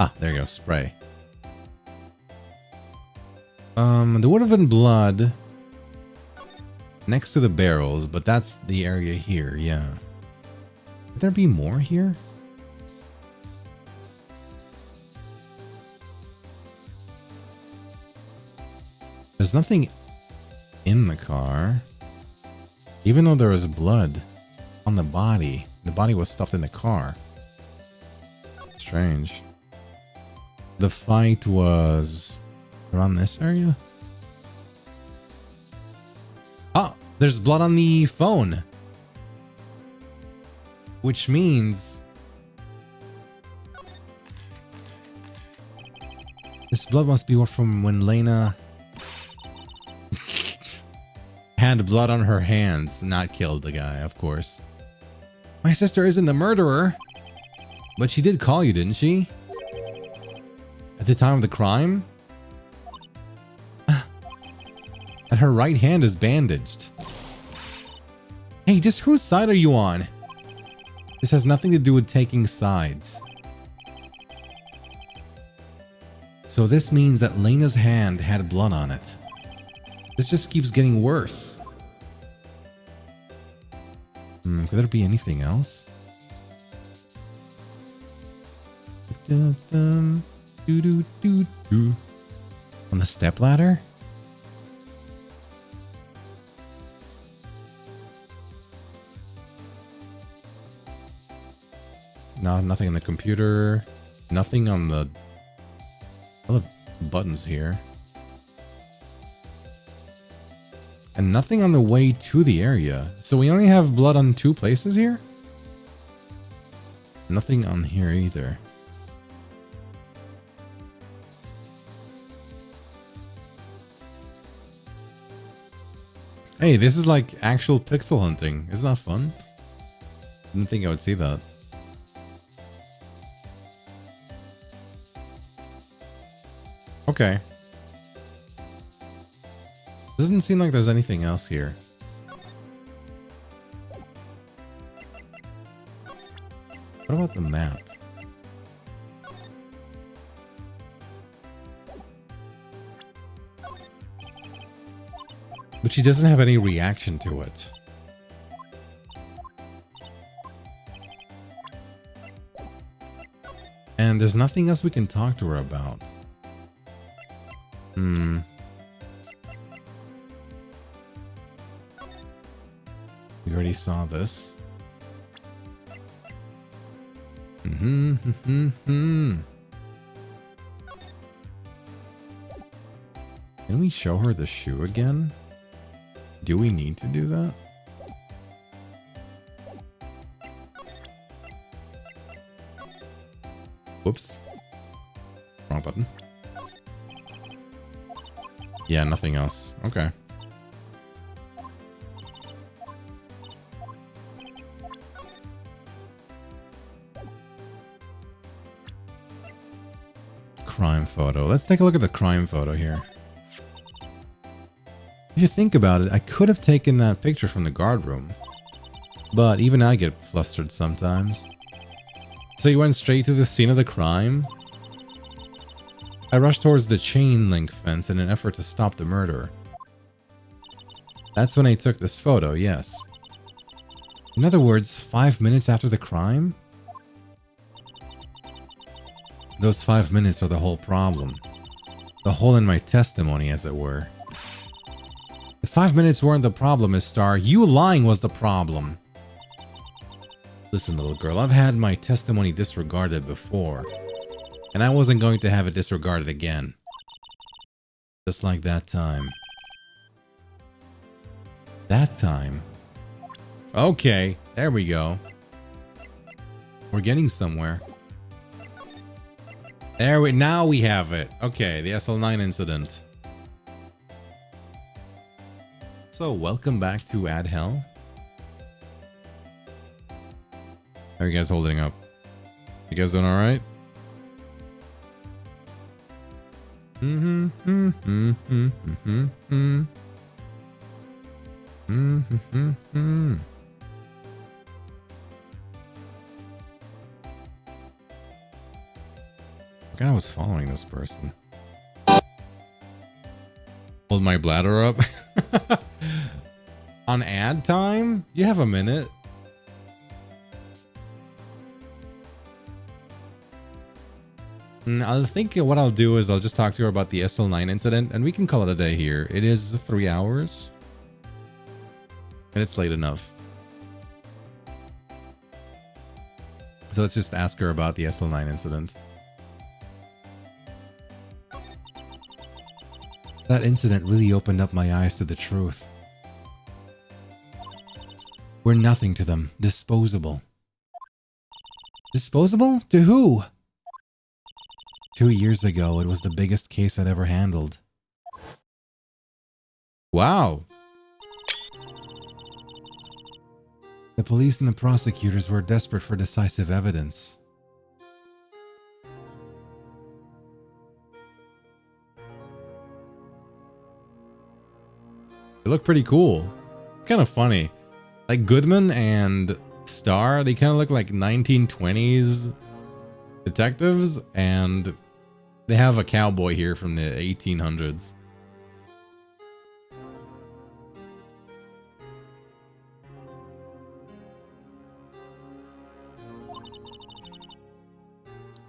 Ah, there you go, spray. There would have been blood next to the barrels, but that's the area here, yeah. Could there be more here? There's nothing in the car. Even though there was blood on the body was stuffed in the car. Strange. The fight was around this area? Oh, there's blood on the phone. Which means this blood must be from when Lena had blood on her hands, not killed the guy, of course. My sister isn't the murderer. But she did call you, didn't she? At the time of the crime? And her right hand is bandaged. Hey, just whose side are you on? This has nothing to do with taking sides. So this means that Lena's hand had blood on it. This just keeps getting worse. Could there be anything else? On the stepladder? No, nothing on the computer. Nothing on the other buttons here. And nothing on the way to the area. So we only have blood on 2 places here? Nothing on here either. Hey, this is like actual pixel hunting. Isn't that fun? Didn't think I would see that. Okay. Doesn't seem like there's anything else here. What about the map? But she doesn't have any reaction to it. And there's nothing else we can talk to her about. We already saw this. Can we show her the shoe again? Do we need to do that? Whoops. Wrong button. Yeah, nothing else. Okay. Crime photo. Let's take a look at the crime photo here. If you think about it, I could have taken that picture from the guard room. But even I get flustered sometimes. So you went straight to the scene of the crime? I rushed towards the chain link fence in an effort to stop the murder. That's when I took this photo, yes. In other words, 5 minutes after the crime? Those 5 minutes are the whole problem. The hole in my testimony, as it were. The 5 minutes weren't the problem, Miss Star. You lying was the problem. Listen, little girl, I've had my testimony disregarded before. And I wasn't going to have it disregarded again. Just like that time. That time? Okay, there we go. We're getting somewhere. Now we have it. Okay, the SL9 incident. So, welcome back to Ad Hell. How are you guys holding up? You guys doing alright? I was following this person. Hold my bladder up. On ad time? You have a minute. I think what I'll do is I'll just talk to her about the SL9 incident and we can call it a day here. It is 3 hours. And it's late enough. So let's just ask her about the SL9 incident. That incident really opened up my eyes to the truth. We're nothing to them. Disposable. Disposable? To who? 2 years ago, it was the biggest case I'd ever handled. Wow. The police and the prosecutors were desperate for decisive evidence. They look pretty cool. Kind of funny. Like Goodman and Starr, they kind of look like 1920s detectives, and they have a cowboy here from the 1800s.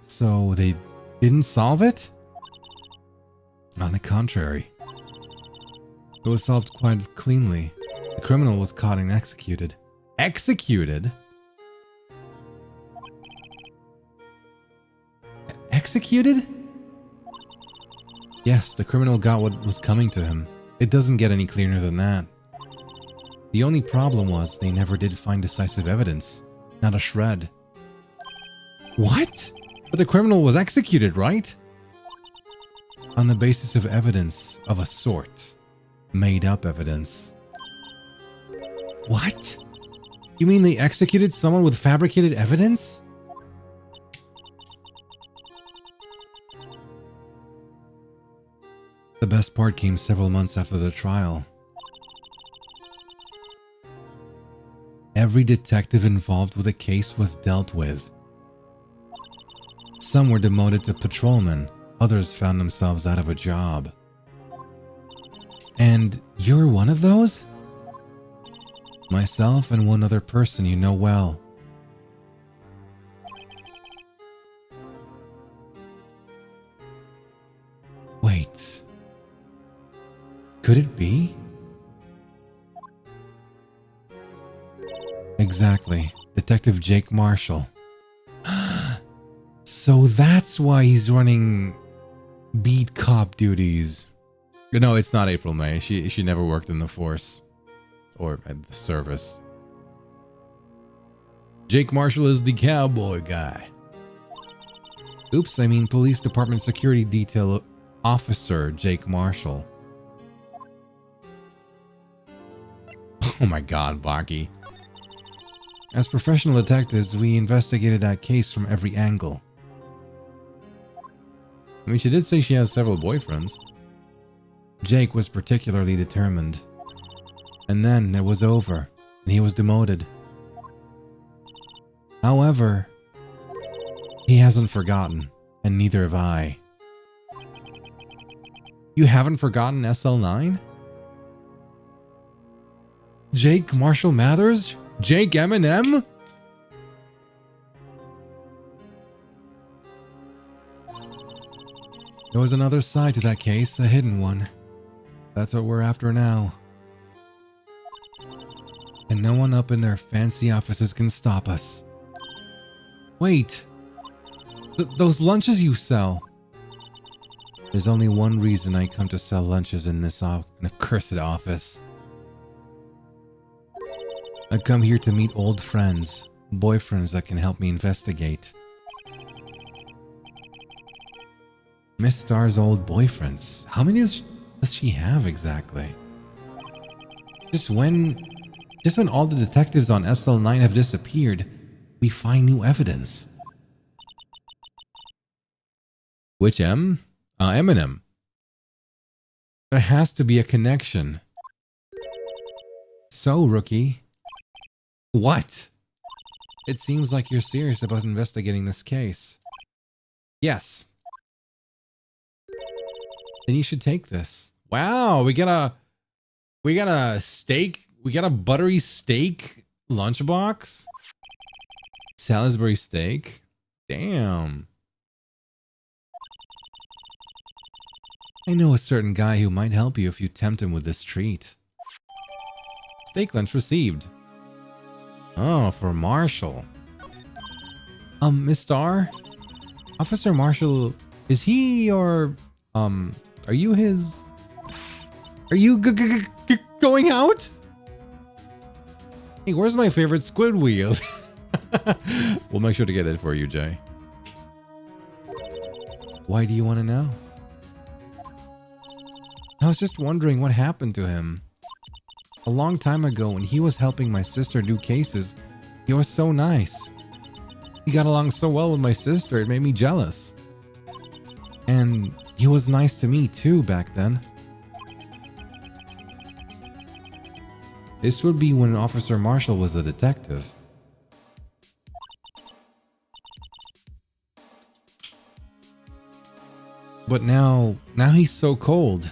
So they didn't solve it? On the contrary. It was solved quite cleanly. The criminal was caught and executed. Executed? Executed? Yes, the criminal got what was coming to him. It doesn't get any clearer than that. The only problem was they never did find decisive evidence. Not a shred. What? But the criminal was executed, right? On the basis of evidence of a sort. Made up evidence. What? You mean they executed someone with fabricated evidence? The best part came several months after the trial. Every detective involved with the case was dealt with. Some were demoted to patrolmen. Others found themselves out of a job. And you're one of those? Myself and one other person you know well. Wait. Could it be? Exactly. Detective Jake Marshall. So that's why he's running beat cop duties. No, it's not April May. She never worked in the force or at the service. Jake Marshall is the cowboy guy. Oops, I mean police department security detail officer Jake Marshall. Oh my god, Baki. As professional detectives, we investigated that case from every angle. I mean, she did say she has several boyfriends. Jake was particularly determined. And then it was over, and he was demoted. However, he hasn't forgotten, and neither have I. You haven't forgotten SL9? Jake Marshall Mathers? Jake Eminem? There was another side to that case, a hidden one. That's what we're after now. And no one up in their fancy offices can stop us. Wait. Those lunches you sell. There's only one reason I come to sell lunches in this accursed office. I come here to meet old friends, boyfriends that can help me investigate. Miss Star's old boyfriends. How many does she have exactly? Just when all the detectives on SL9 have disappeared, we find new evidence. Which M? Eminem. There has to be a connection. So, rookie. What? It seems like you're serious about investigating this case. Yes. Then you should take this. Wow, we got a steak. We got a buttery steak lunchbox. Salisbury steak. Damn. I know a certain guy who might help you if you tempt him with this treat. Steak lunch received. Oh, for Marshall. Miss Starr? Officer Marshall, is he your, are you his... Are you going out? Hey, where's my favorite squid wheel? We'll make sure to get it for you, Jay. Why do you want to know? I was just wondering what happened to him. A long time ago when he was helping my sister do cases, he was so nice. He got along so well with my sister, it made me jealous. And he was nice to me too back then. This would be when Officer Marshall was a detective. But now he's so cold.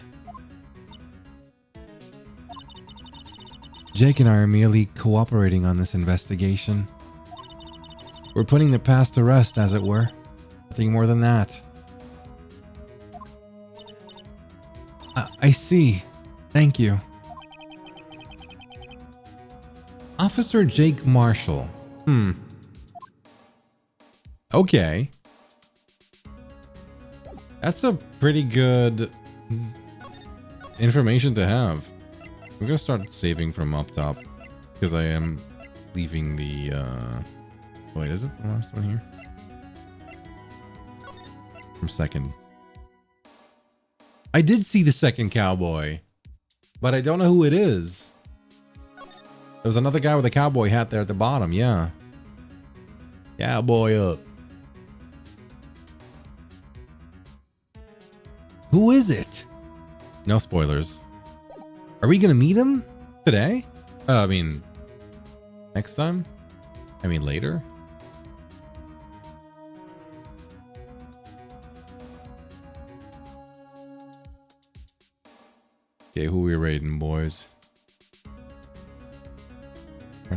Jake and I are merely cooperating on this investigation. We're putting the past to rest, as it were. Nothing more than that. I see. Thank you. Officer Jake Marshall. Okay. That's a pretty good information to have. We're gonna start saving from up top because I am leaving the wait, is it the last one here? From second. I did see the second cowboy, but I don't know who it is. There was another guy with a cowboy hat there at the bottom, yeah. Cowboy up. Who is it? No spoilers. Are we gonna meet him today? I mean, next time? I mean, later? Okay, who we raiding, boys? Hey,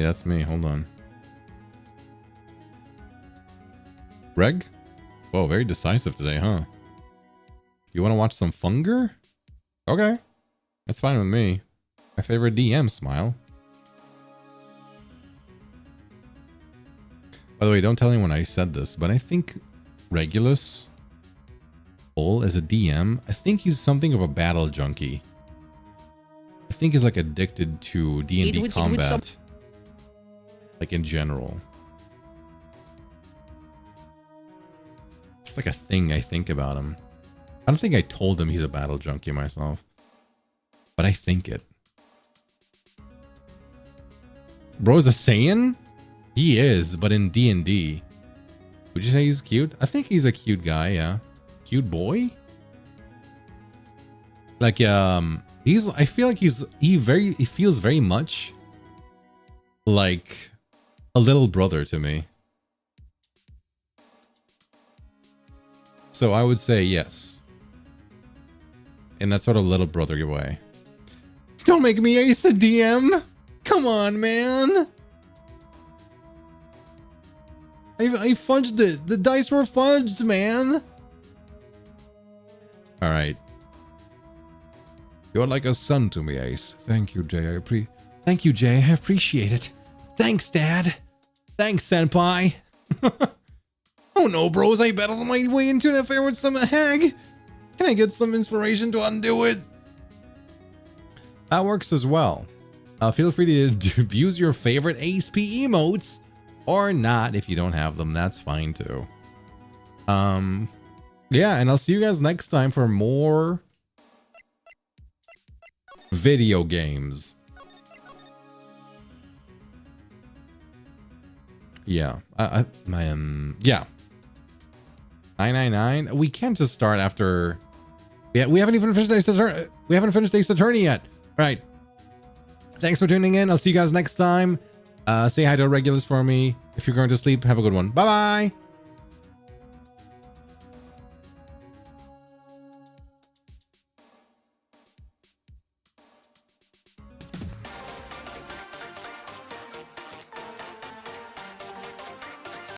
that's me. Hold on. Reg? Whoa, very decisive today, huh? You want to watch some Funger? Okay. That's fine with me. My favorite DM, Smile. By the way, don't tell anyone I said this, but I think Regulus Bull as a DM, I think he's something of a battle junkie. I think he's like addicted to D&D combat. Like in general. It's like a thing I think about him. I don't think I told him he's a battle junkie myself. But I think it. Bro's a Saiyan? He is, but in D&D. Would you say he's cute? I think he's a cute guy, yeah. Cute boy? Like, I feel like he feels very much like a little brother to me. So I would say yes. In that sort of little brother way. Don't make me ace a DM! Come on, man! I fudged it. The dice were fudged, man. All right. You're like a son to me, Ace. Thank you, Jay. Thank you, Jay. I appreciate it. Thanks, Dad. Thanks, Senpai. Oh no, bros. I battled my way into an affair with some hag. Can I get some inspiration to undo it? That works as well. Feel free to use your favorite Ace P emotes. Or not, if you don't have them, that's fine too. Yeah, and I'll see you guys next time for more video games. Yeah, yeah. 999. We can't just start after. Yeah, we haven't even finished Ace Attorney. We haven't finished Ace Attorney yet. All right. Thanks for tuning in. I'll see you guys next time. Say hi to Regulus for me. If you're going to sleep, have a good one. Bye-bye.